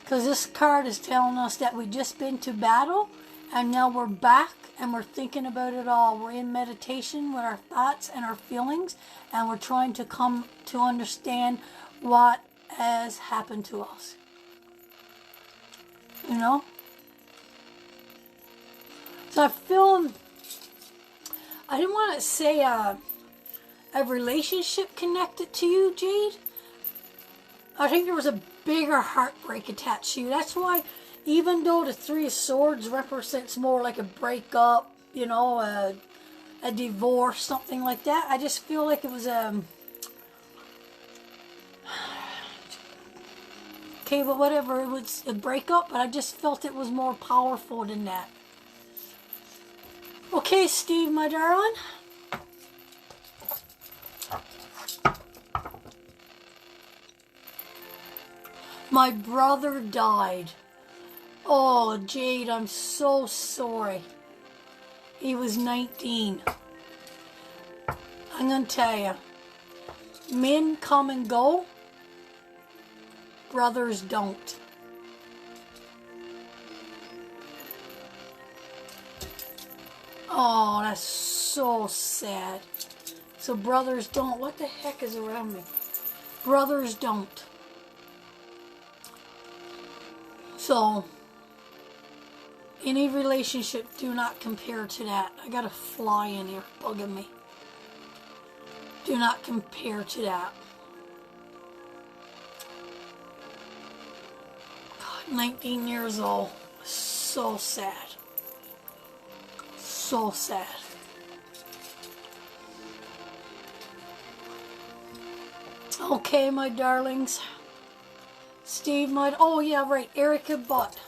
Because this card is telling us that we've just been to battle, and now we're back and we're thinking about it all. We're in meditation with our thoughts and our feelings, and we're trying to come to understand what has happened to us. You know? So I didn't want to say a relationship connected to you, Jade. I think there was a bigger heartbreak attached to you. That's why, even though the Three of Swords represents more like a breakup, you know, a divorce, something like that, I just feel like it was okay, but whatever, it was a breakup, but I just felt it was more powerful than that. Okay, Steve, my darling. My brother died. Oh, Jade, I'm so sorry. He was 19. I'm going to tell you. Men come and go. Brothers don't. Oh, that's so sad. So brothers don't. What the heck is around me? Brothers don't. So, any relationship, do not compare to that. I got a fly in here bugging me. Do not compare to that. God, 19 years old. So sad. So sad. Okay, my darlings. Steve might. Oh, yeah, right. Erica Butt.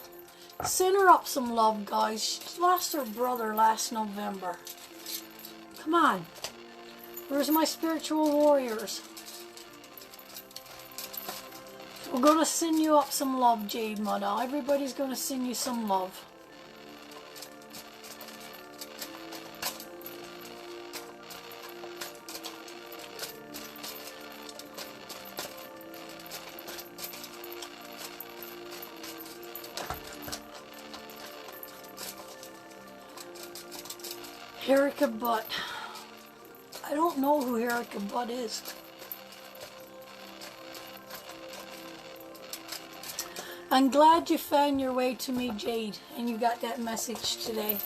Send her up some love, guys. She lost her brother last November. Come on. Where's my spiritual warriors? We're going to send you up some love, Jade Mudda. Everybody's going to send you some love. Erica Butt. I don't know who Erica Butt is. I'm glad you found your way to me, Jade, and you got that message today.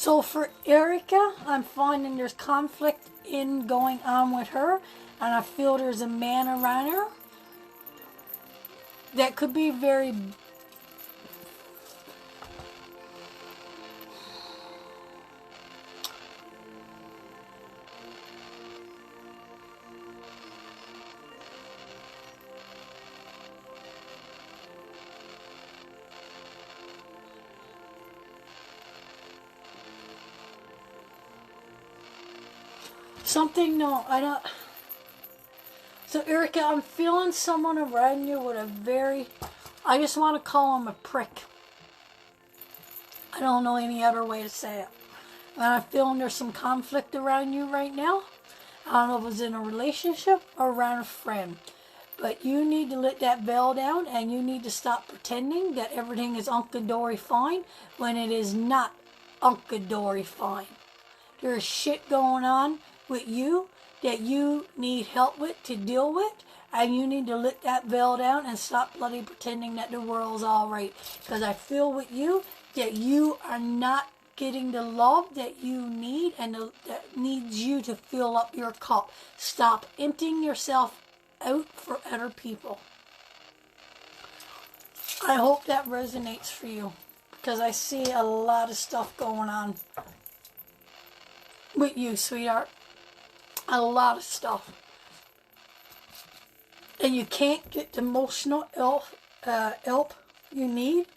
So for Erica, I'm finding there's conflict in going on with her, and I feel there's a man around her that could be very... Something, no, I don't... So Erica, I'm feeling someone around you with a very... I just want to call him a prick. I don't know any other way to say it. And I'm feeling there's some conflict around you right now. I don't know if it's in a relationship or around a friend. But you need to let that veil down, and you need to stop pretending that everything is hunky-dory fine when it is not hunky-dory fine. There's shit going on with you that you need help with to deal with, and you need to let that veil down and stop bloody pretending that the world's all right. Because I feel with you that you are not getting the love that you need, and that needs you to fill up your cup. Stop emptying yourself out for other people. I hope that resonates for you, because I see a lot of stuff going on with you, sweetheart. A lot of stuff. And you can't get the emotional help you need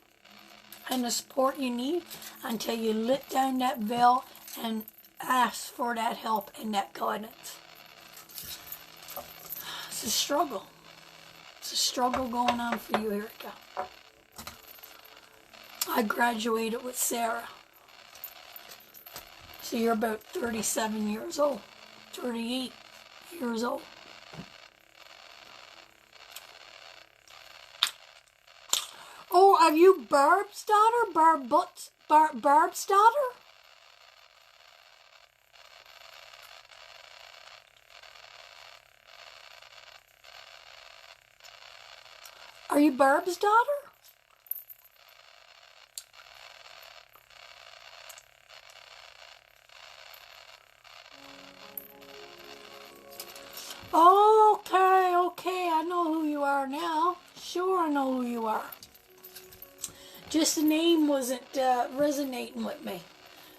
and the support you need until you let down that veil and ask for that help and that guidance. It's a struggle. It's a struggle going on for you, Erica. I graduated with Sarah. So you're about 37 years old. 38 years old. Oh, are you Barb's daughter? Barb's daughter? Are you Barb's daughter? Okay, I know who you are now. Sure, I know who you are. Just the name wasn't resonating with me.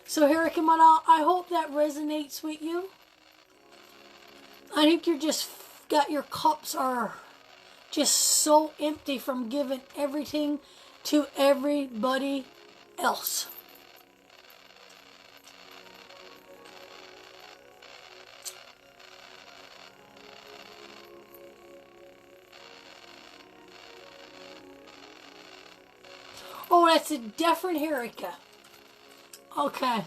So, Erica, I hope that resonates with you. I think you're just got your cups are just so empty from giving everything to everybody else. Oh, that's a different Erica. Okay.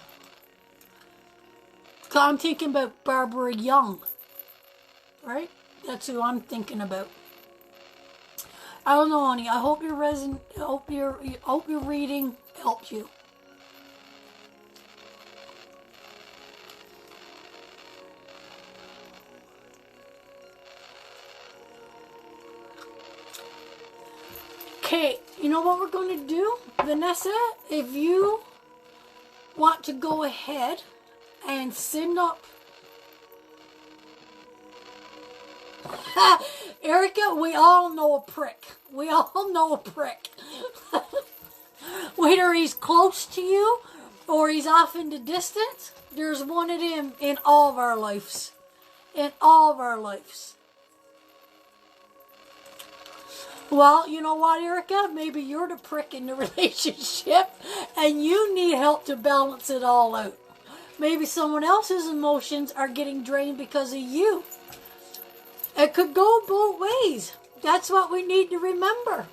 So I'm thinking about Barbara Young. Right? That's who I'm thinking about. I don't know, honey. I hope your reading helped you. Okay, you know what we're going to do, Vanessa? If you want to go ahead and send up... Erica, we all know a prick. We all know a prick. Whether he's close to you or he's off in the distance, there's one of them in all of our lives. In all of our lives. Well, you know what, Erica? Maybe you're the prick in the relationship and you need help to balance it all out. Maybe someone else's emotions are getting drained because of you. It could go both ways. That's what we need to remember.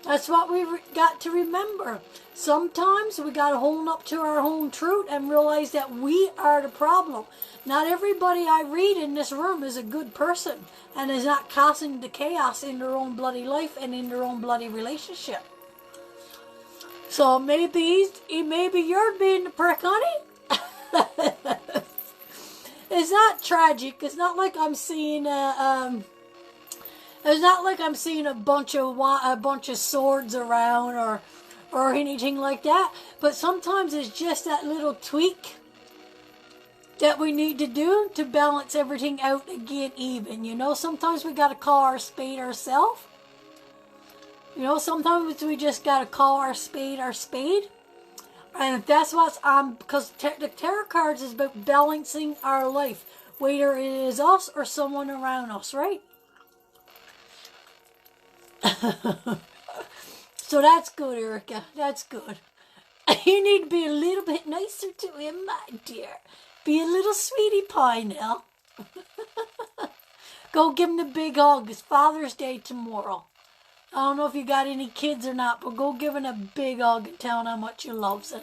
That's what we got to remember. Sometimes we got to hold up to our own truth and realize that we are the problem. Not everybody I read in this room is a good person and is not causing the chaos in their own bloody life and in their own bloody relationship. So maybe you're being the prick, honey. It's not tragic. It's not like I'm seeing it's not like I'm seeing a bunch of swords around, or anything like that. But sometimes it's just that little tweak that we need to do to balance everything out and get even. You know, sometimes we gotta call our spade ourselves. You know, sometimes we just gotta call our spade our spade. And if that's what's on, because the tarot cards is about balancing our life, whether it is us or someone around us, right? So that's good, Erica. That's good. You need to be a little bit nicer to him, my dear. Be a little sweetie pie now. Go give him the big hug. It's Father's Day tomorrow. I don't know if you got any kids or not, but go give him a big hug and tell him how much you love him.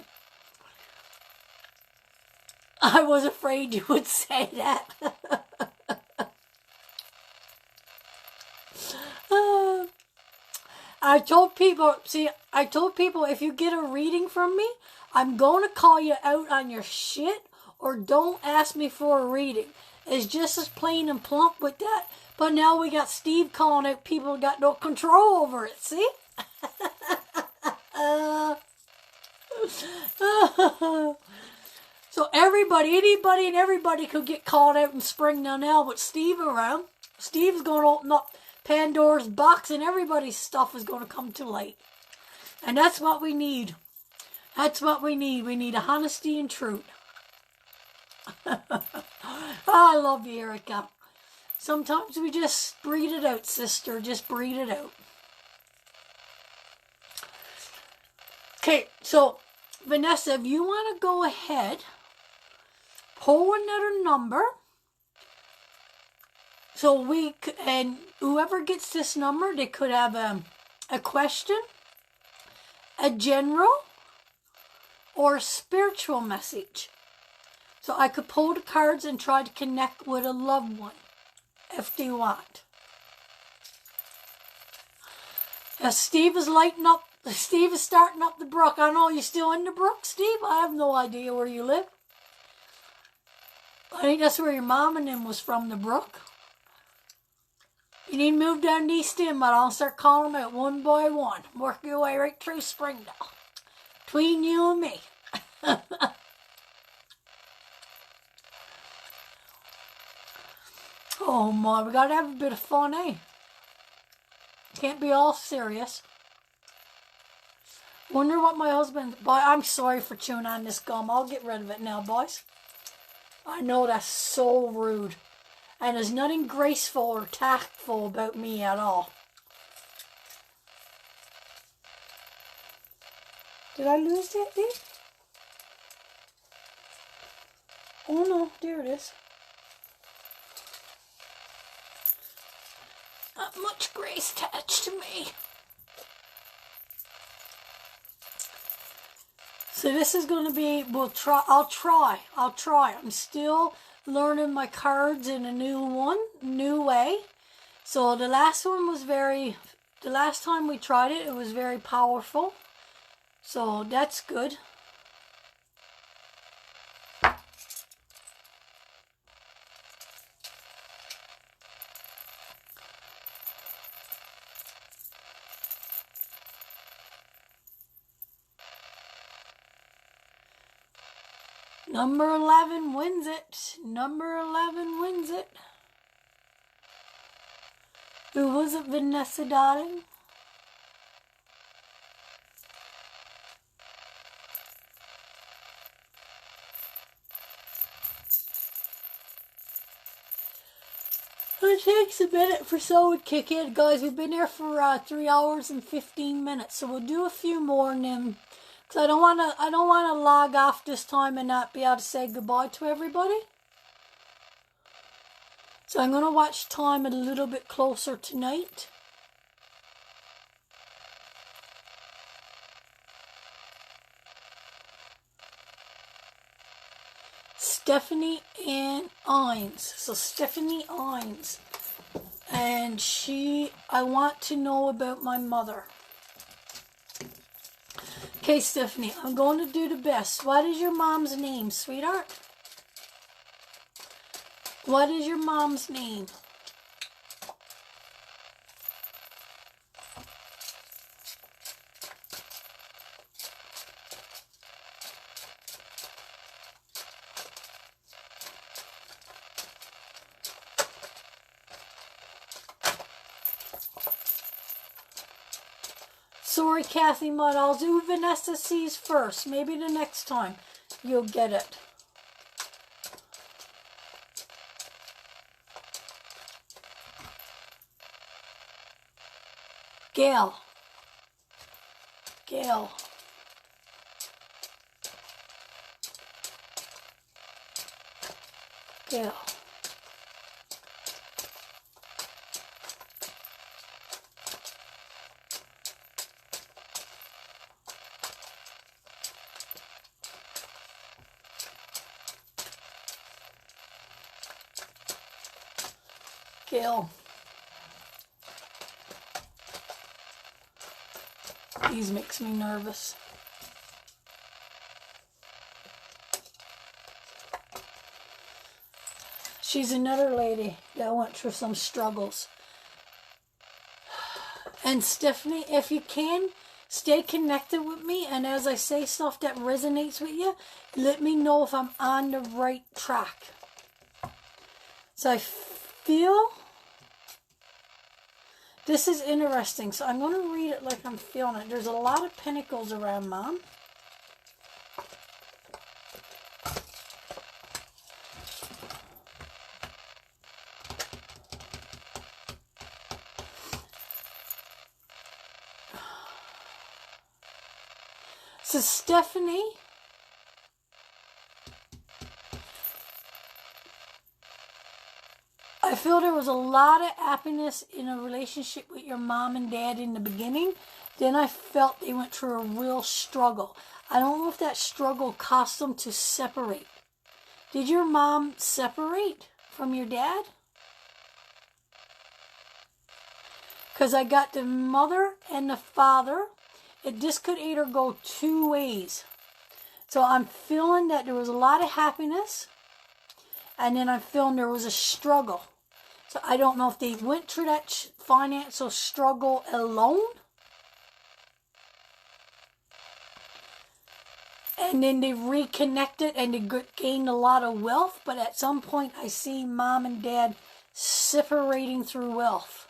I was afraid you would say that. I told people if you get a reading from me, I'm going to call you out on your shit, or don't ask me for a reading. It's just as plain and plump with that. But now we got Steve calling out people who got no control over it, see? So anybody and everybody could get called out in spring now with Steve around. Steve's going to open up Pandora's box and everybody's stuff is going to come to light. And that's what we need. That's what we need. We need honesty and truth. I love you, Erica. Sometimes we just breathe it out, sister. Just breathe it out. Okay, so Vanessa, if you want to go ahead, pull another number. So and whoever gets this number, they could have a question, a general, or a spiritual message. So I could pull the cards and try to connect with a loved one if they want. As Steve is lighting up, Steve is starting up the brook. I know you're still in the brook, Steve. I have no idea where you live. I think that's where your mom and them was from, the brook. You need to move down to East End, but I'll start calling them out one by one. Work your way right through Springdale. Between you and me. Oh my, we gotta have a bit of fun, eh? Can't be all serious. Wonder what my husband... Boy, I'm sorry for chewing on this gum. I'll get rid of it now, boys. I know that's so rude. And there's nothing graceful or tactful about me at all. Did I lose that thing? Oh no, there it is. Not much grace attached to me. So this is going to be, I'll try. I'm still learning my cards in a new way. So the last time we tried it, it was very powerful. So that's good. Number 11 wins it. Number 11 wins it. Who was it, Vanessa, darling? It takes a minute for someone to kick in, guys. We've been there for 3 hours and 15 minutes, so we'll do a few more and then. Because I don't want to log off this time and not be able to say goodbye to everybody. So I'm going to watch time a little bit closer tonight. Stephanie Ann Ines. So Stephanie Ines. And I want to know about my mother. Okay, Stephanie, I'm going to do the best. What is your mom's name, sweetheart? What is your mom's name? Sorry, Kathy Mudd. I'll do Vanessa C's first. Maybe the next time you'll get it. Gail. Gail. Gail. Gail. These makes me nervous. She's another lady that went through some struggles. And Stephanie, if you can, stay connected with me. And as I say stuff that resonates with you, let me know if I'm on the right track. So I feel... This is interesting, so I'm going to read it like I'm feeling it. There's a lot of pentacles around Mom. So Stephanie, I feel there was a lot of happiness in a relationship with your mom and dad in the beginning. Then I felt they went through a real struggle. I don't know if that struggle caused them to separate. Did your mom separate from your dad? Because I got the mother and the father. This could either go two ways. So I'm feeling that there was a lot of happiness. And then I'm feeling there was a struggle. So I don't know if they went through that financial struggle alone. And then they reconnected and they gained a lot of wealth. But at some point I see Mom and Dad separating through wealth.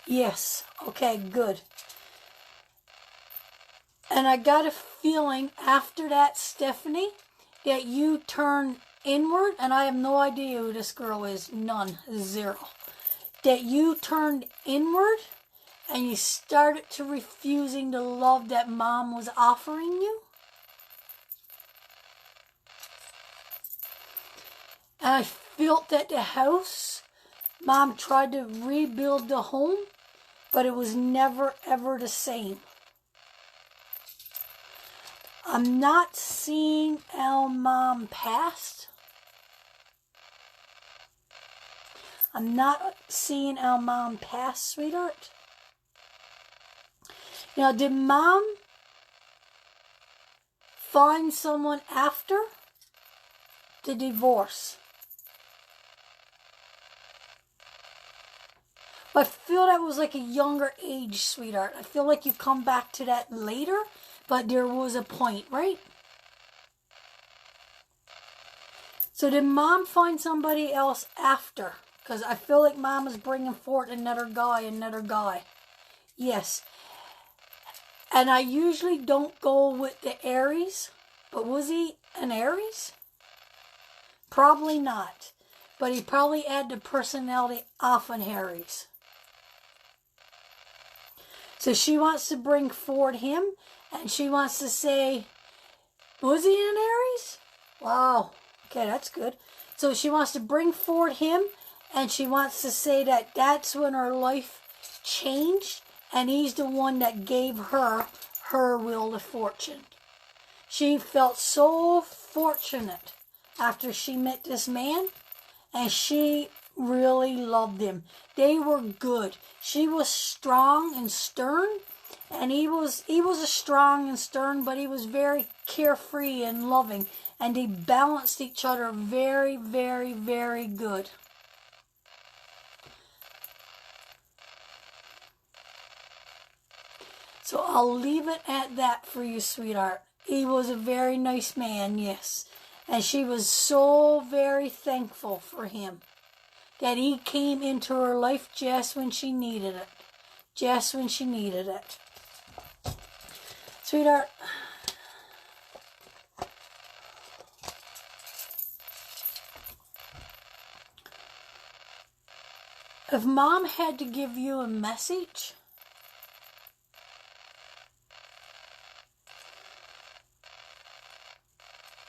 Yes. Okay, good. And I got a feeling after that, Stephanie, that you turn inward, and I have no idea who this girl is. None. Zero. That you turned inward and you started to refusing the love that Mom was offering you. And I felt that the house, Mom tried to rebuild the home, but it was never ever the same. I'm not seeing our Mom passed. I'm not seeing our Mom pass, sweetheart. Now, did Mom find someone after the divorce? I feel that was like a younger age, sweetheart. I feel like you come back to that later, but there was a point, right? So did Mom find somebody else after? Because I feel like Mom is bringing forth another guy. Yes. And I usually don't go with the Aries, but was he an Aries? Probably not. But he probably had the personality of an Aries. So she wants to bring forward him, and she wants to say, was he an Aries? Wow. Okay, that's good. So she wants to bring forward him, and she wants to say that that's when her life changed, and he's the one that gave her her wheel of fortune. She felt so fortunate after she met this man, and she really loved him. They were good. She was strong and stern, and he was a strong and stern, but he was very carefree and loving, and they balanced each other very, very, very good. So I'll leave it at that for you, sweetheart. He was a very nice man, yes. And she was so very thankful for him that he came into her life just when she needed it. Just when she needed it. Sweetheart, if Mom had to give you a message,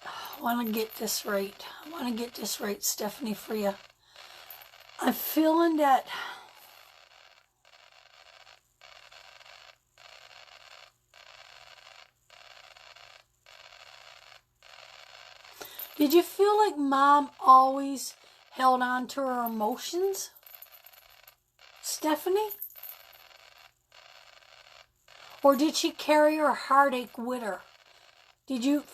I want to get this right. I want to get this right, Stephanie, for you. I'm feeling that did you feel like Mom always held on to her emotions, Stephanie? Or did she carry her heartache with her? Did you...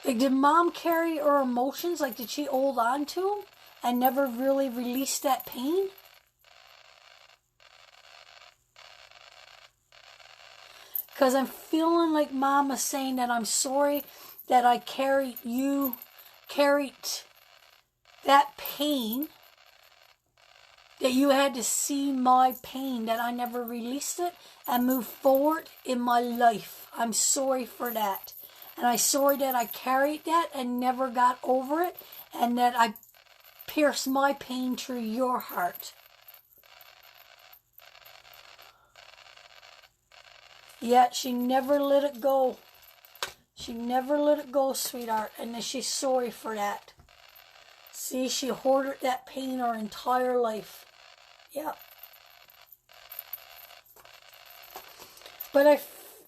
Like, did Mom carry her emotions? Like, did she hold on to them and never really release that pain? Because I'm feeling like Mom is saying that I'm sorry that I carried that pain, that you had to see my pain, that I never released it and moved forward in my life. I'm sorry for that. And I'm sorry that I carried that and never got over it, and that I pierced my pain through your heart. Yet she never let it go. She never let it go, sweetheart, and then she's sorry for that. See, she hoarded that pain her entire life. Yeah. But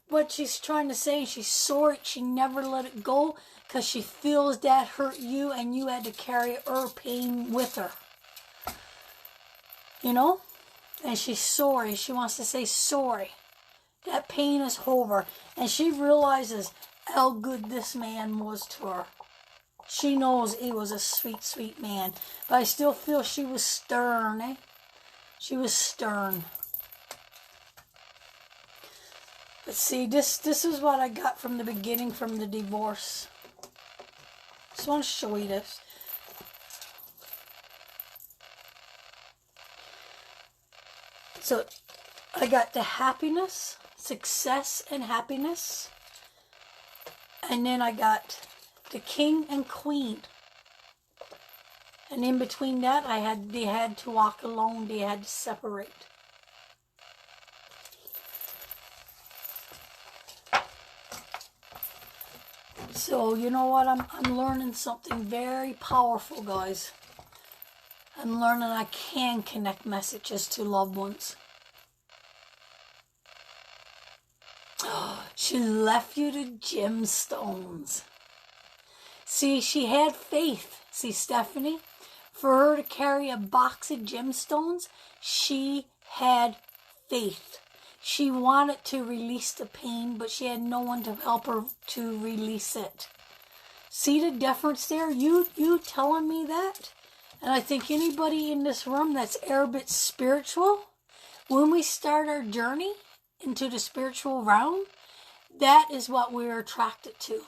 what she's trying to say, she's sorry she never let it go because she feels that hurt you and you had to carry her pain with her. You know? And she's sorry. She wants to say sorry. That pain is over. And she realizes how good this man was to her. She knows he was a sweet, sweet man. But I still feel she was stern, eh? She was stern. But see, this is what I got from the beginning, from the divorce. Just want to show you this. So, I got the happiness, success and happiness. And then I got the king and queen. And in between that, they had to walk alone. They had to separate. So, you know what? I'm learning something very powerful, guys. I'm learning I can connect messages to loved ones. She left you the gemstones. See, she had faith. See, Stephanie, for her to carry a box of gemstones, she had faith. She wanted to release the pain, but she had no one to help her to release it. See the difference there? You telling me that? And I think anybody in this room that's a bit spiritual, when we start our journey into the spiritual realm, that is what we're attracted to.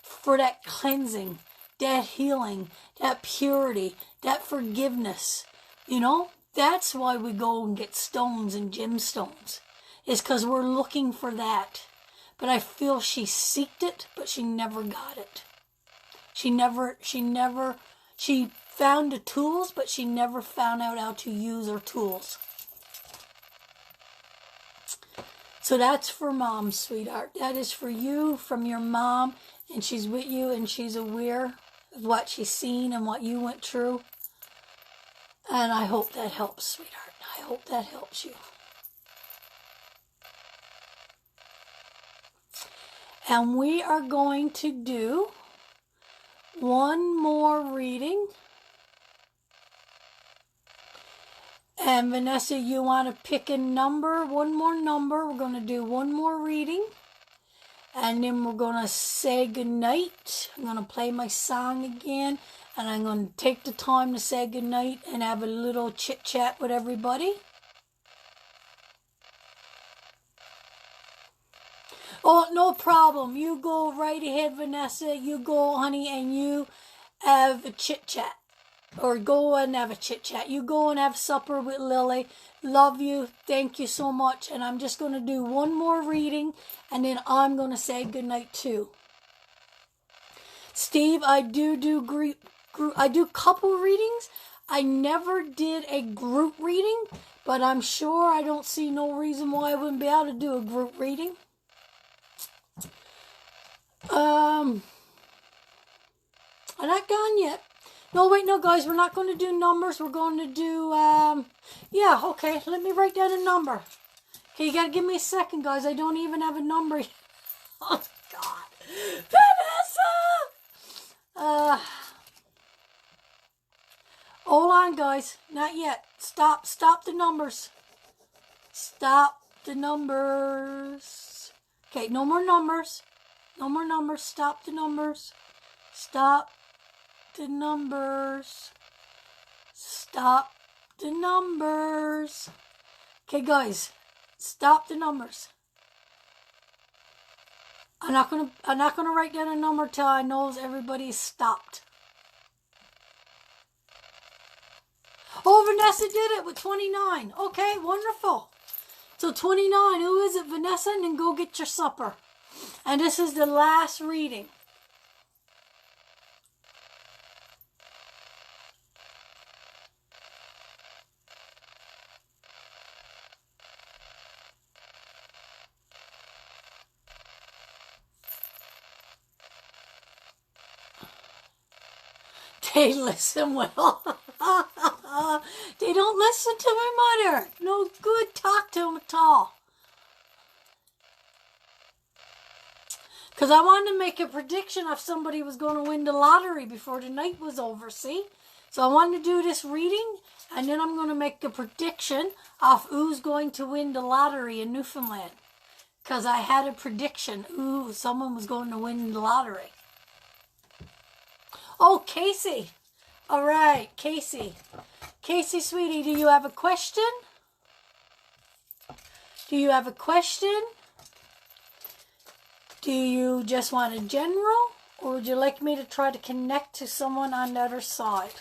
For that cleansing, that healing, that purity, that forgiveness. You know, that's why we go and get stones and gemstones. It's because we're looking for that. But I feel she seeked it, but she never got it. She found the tools, but she never found out how to use her tools. So that's for Mom, sweetheart. That is for you, from your mom, and she's with you, and she's aware of what she's seen and what you went through. And I hope that helps, sweetheart. I hope that helps you. And we are going to do one more reading. And Vanessa, you want to pick a number, one more number. We're going to do one more reading. And then we're going to say goodnight. I'm going to play my song again. And I'm going to take the time to say goodnight and have a little chit-chat with everybody. Oh, no problem. You go right ahead, Vanessa. You go, honey, and you have a chit-chat. Or go and have a chit-chat. You go and have supper with Lily. Love you. Thank you so much. And I'm just going to do one more reading, and then I'm going to say goodnight too. Steve, I do group. I do couple readings. I never did a group reading, but I'm sure I don't see no reason why I wouldn't be able to do a group reading. I'm not gone yet. No, wait, no, guys, we're not going to do numbers. We're going to do, yeah, okay, let me write down a number. Okay, you got to give me a second, guys. I don't even have a number. Oh, God. Vanessa! Hold on, guys. Not yet. Stop the numbers. Stop the numbers. Okay, no more numbers. No more numbers. Stop the numbers. Stop the numbers. Stop the numbers. Okay, guys, stop the numbers. I'm not gonna write down a number till I know everybody's stopped. Oh, Vanessa did it with 29. Okay, wonderful. So 29, who is it, Vanessa? And then go get your supper. And this is the last reading. They listen well. They don't listen to my mother. No good talk to them at all. Because I wanted to make a prediction if somebody was going to win the lottery before the night was over, see? So I wanted to do this reading, and then I'm going to make a prediction of who's going to win the lottery in Newfoundland. Because I had a prediction, someone was going to win the lottery. Oh, Casey. All right, Casey. Casey, sweetie, do you have a question? Do you have a question? Do you just want a general? Or would you like me to try to connect to someone on the other side?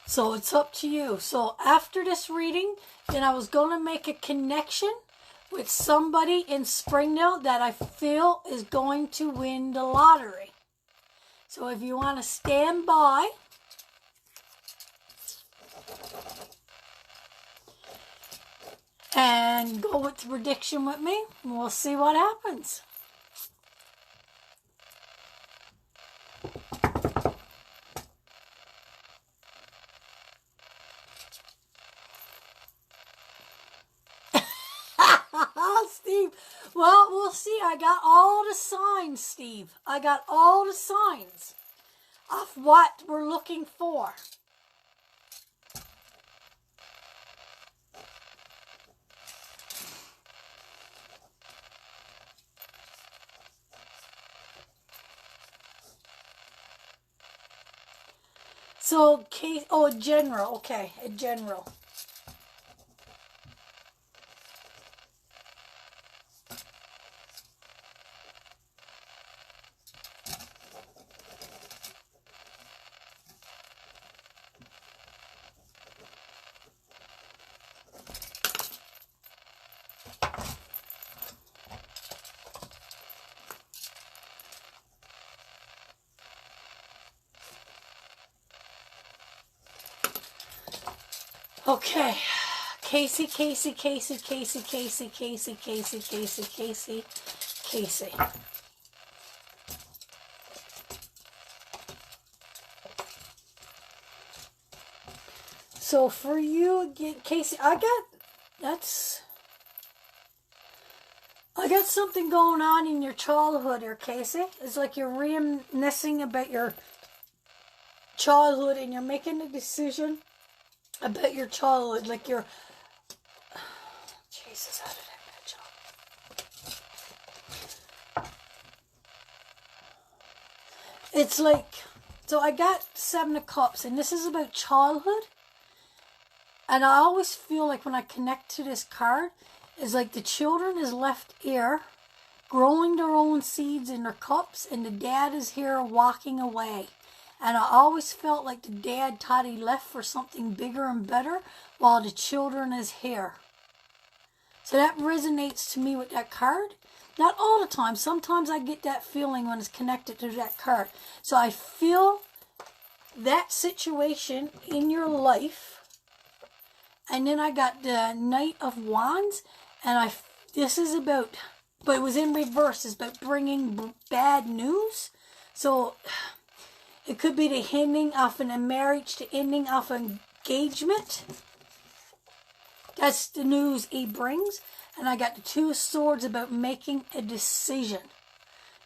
So it's up to you. So after this reading, then I was going to make a connection with somebody in Springdale that I feel is going to win the lottery. So if you want to stand by, and go with the prediction with me, and we'll see what happens. Steve, well, we'll see. I got all the signs, Steve. I got all the signs of what we're looking for. So, a general. Okay, a general. Okay, Casey. So for you again, Casey, I got something going on in your childhood here, Casey. It's like you're reminiscing about your childhood and you're making a decision about your childhood, like your Jesus, how did I match up? It's like, so I got 7 of Cups, and this is about childhood. And I always feel like when I connect to this card, It's like the children is left here growing their own seeds in their cups, and the dad is here walking away. And I always felt like the dad thought he left for something bigger and better while the children is here. So that resonates to me with that card. Not all the time. Sometimes I get that feeling when it's connected to that card. So I feel that situation in your life. And then I got the Knight of Wands. And this is about, but it was in reverse. It's about bringing bad news. So it could be the ending of a marriage, the ending of an engagement. That's the news he brings. And I got the Two of Swords about making a decision.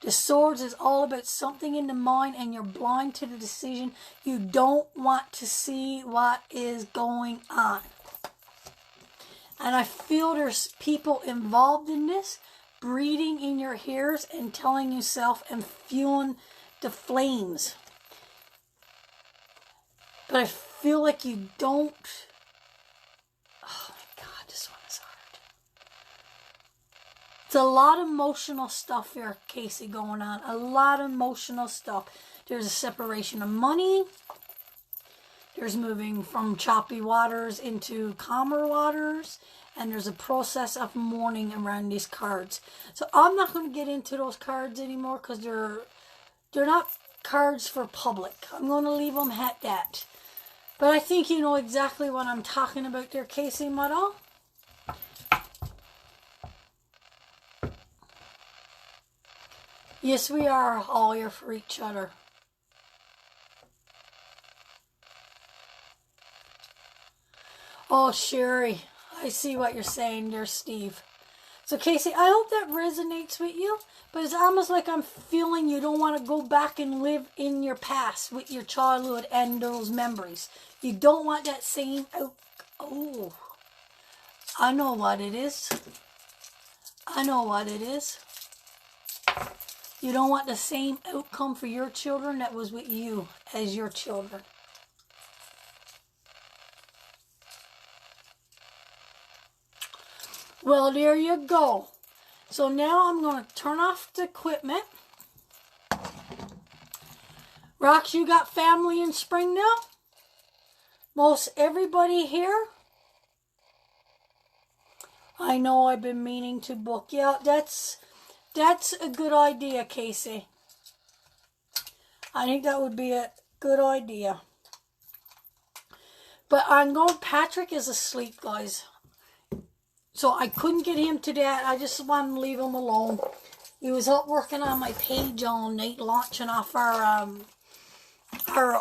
The Swords is all about something in the mind and you're blind to the decision. You don't want to see what is going on. And I feel there's people involved in this, breathing in your ears and telling yourself and fueling the flames. But I feel like you don't. Oh my God, this one is hard. It's a lot of emotional stuff here, Casey, going on. A lot of emotional stuff. There's a separation of money. There's moving from choppy waters into calmer waters. And there's a process of mourning around these cards. So I'm not going to get into those cards anymore because they're not cards for public. I'm going to leave them at that. But I think you know exactly what I'm talking about there, Casey Muddle. Yes, we are all here for each other. Oh, Sherry, I see what you're saying there, Steve. So, Casey, I hope that resonates with you. But it's almost like I'm feeling you don't want to go back and live in your past with your childhood and those memories. You don't want that same... Oh, I know what it is. I know what it is. You don't want the same outcome for your children that was with you as your children. Well, there you go. So now I'm going to turn off the equipment. Rox, you got family in Springdale? Most everybody here? I know I've been meaning to book. Yeah, that's a good idea, Casey. I think that would be a good idea. But Patrick is asleep, guys. So I couldn't get him to that. I just wanted to leave him alone. He was up working on my page all night, launching off our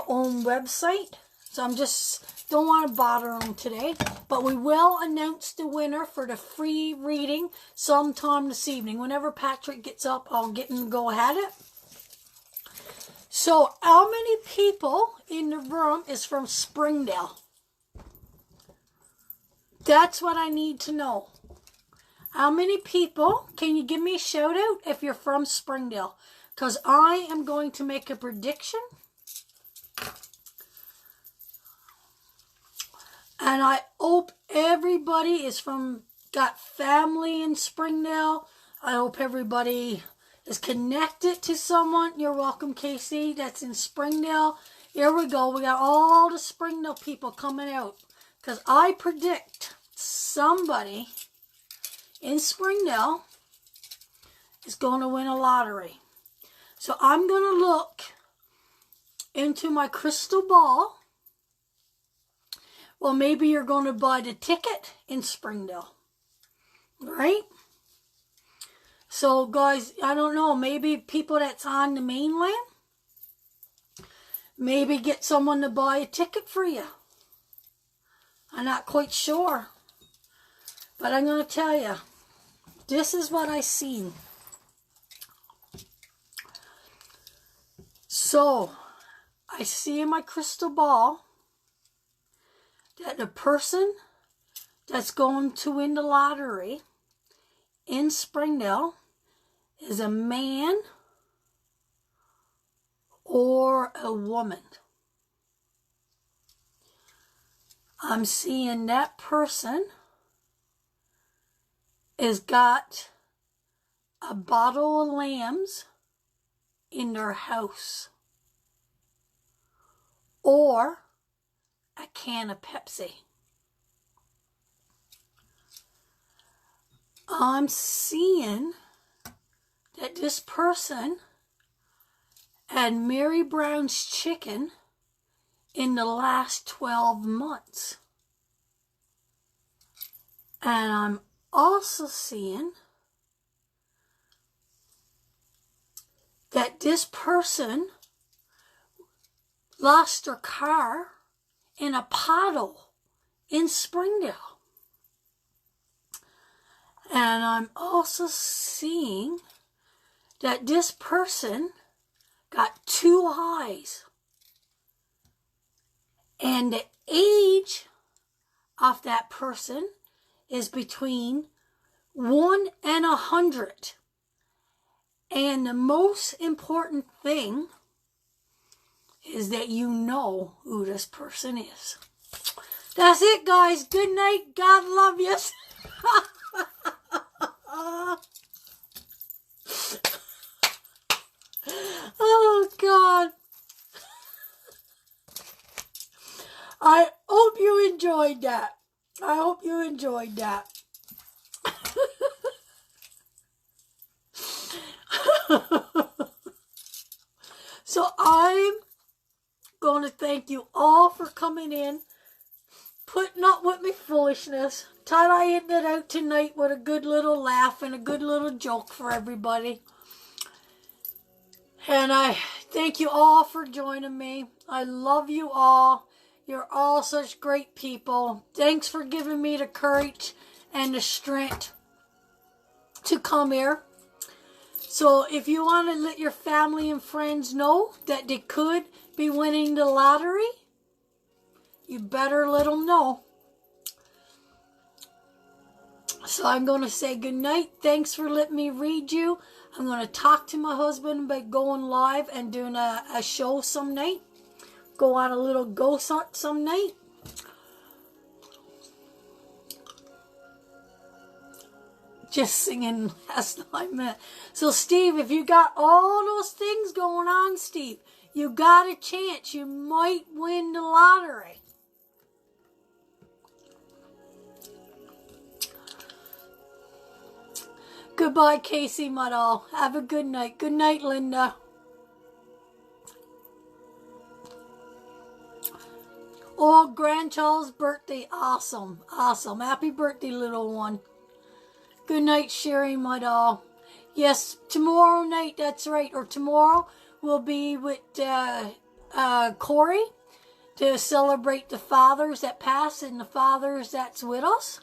own website. So I'm just don't want to bother him today. But we will announce the winner for the free reading sometime this evening. Whenever Patrick gets up, I'll get him to go at it. So how many people in the room is from Springdale? That's what I need to know. How many people, can you give me a shout out if you're from Springdale? Because I am going to make a prediction. And I hope everybody is got family in Springdale. I hope everybody is connected to someone. You're welcome, Casey. That's in Springdale. Here we go. We got all the Springdale people coming out. Because I predict somebody in Springdale is going to win a lottery. So I'm going to look into my crystal ball. Well, maybe you're going to buy the ticket in Springdale. Right? So, guys, I don't know. Maybe people that's on the mainland. Maybe get someone to buy a ticket for you. I'm not quite sure. But I'm going to tell you. This is what I seen. So, I see in my crystal ball that the person that's going to win the lottery in Springdale is a man or a woman. I'm seeing that person has got a bottle of Lambs in their house or a can of Pepsi. I'm seeing that this person had Mary Brown's chicken in the last 12 months. And I'm also seeing that this person lost their car in a puddle in Springdale. And I'm also seeing that this person got 2 eyes. And the age of that person is between 1 and 100. And the most important thing is that you know who this person is. That's it, guys. Good night. God love you. Oh, God. I hope you enjoyed that. I hope you enjoyed that. So I'm going to thank you all for coming in, putting up with me foolishness. Thought I ended out tonight with a good little laugh and a good little joke for everybody. And I thank you all for joining me. I love you all. You're all such great people. Thanks for giving me the courage and the strength to come here. So if you want to let your family and friends know that they could be winning the lottery, you better let them know. So I'm going to say good night. Thanks for letting me read you. I'm going to talk to my husband about going live and doing a show some night. Go on a little ghost hunt some night. Just singing last night. So Steve, if you got all those things going on, Steve, you got a chance. You might win the lottery. Goodbye, Casey, my doll. Have a good night. Good night, Linda. Oh, grandchild's birthday. Awesome. Awesome. Happy birthday, little one. Good night, Sherry, my doll. Yes, tomorrow night, that's right. Or tomorrow, we'll be with Corey to celebrate the fathers that passed and the fathers that's with us.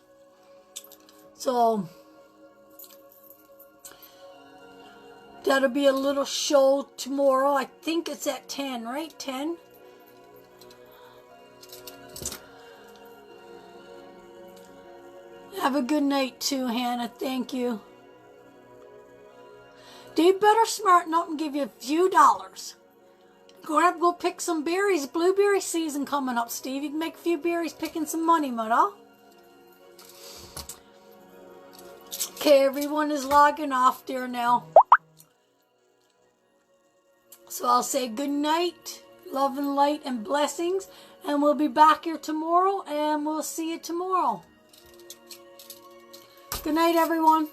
So that'll be a little show tomorrow. I think it's at 10, right? 10? Have a good night too, Hannah. Thank you. They better smarten up and give you a few dollars. Go pick some berries. Blueberry season coming up, Steve. You can make a few berries picking some money, mother. Okay, everyone is logging off there now. So I'll say good night, love and light and blessings. And we'll be back here tomorrow and we'll see you tomorrow. Good night, everyone.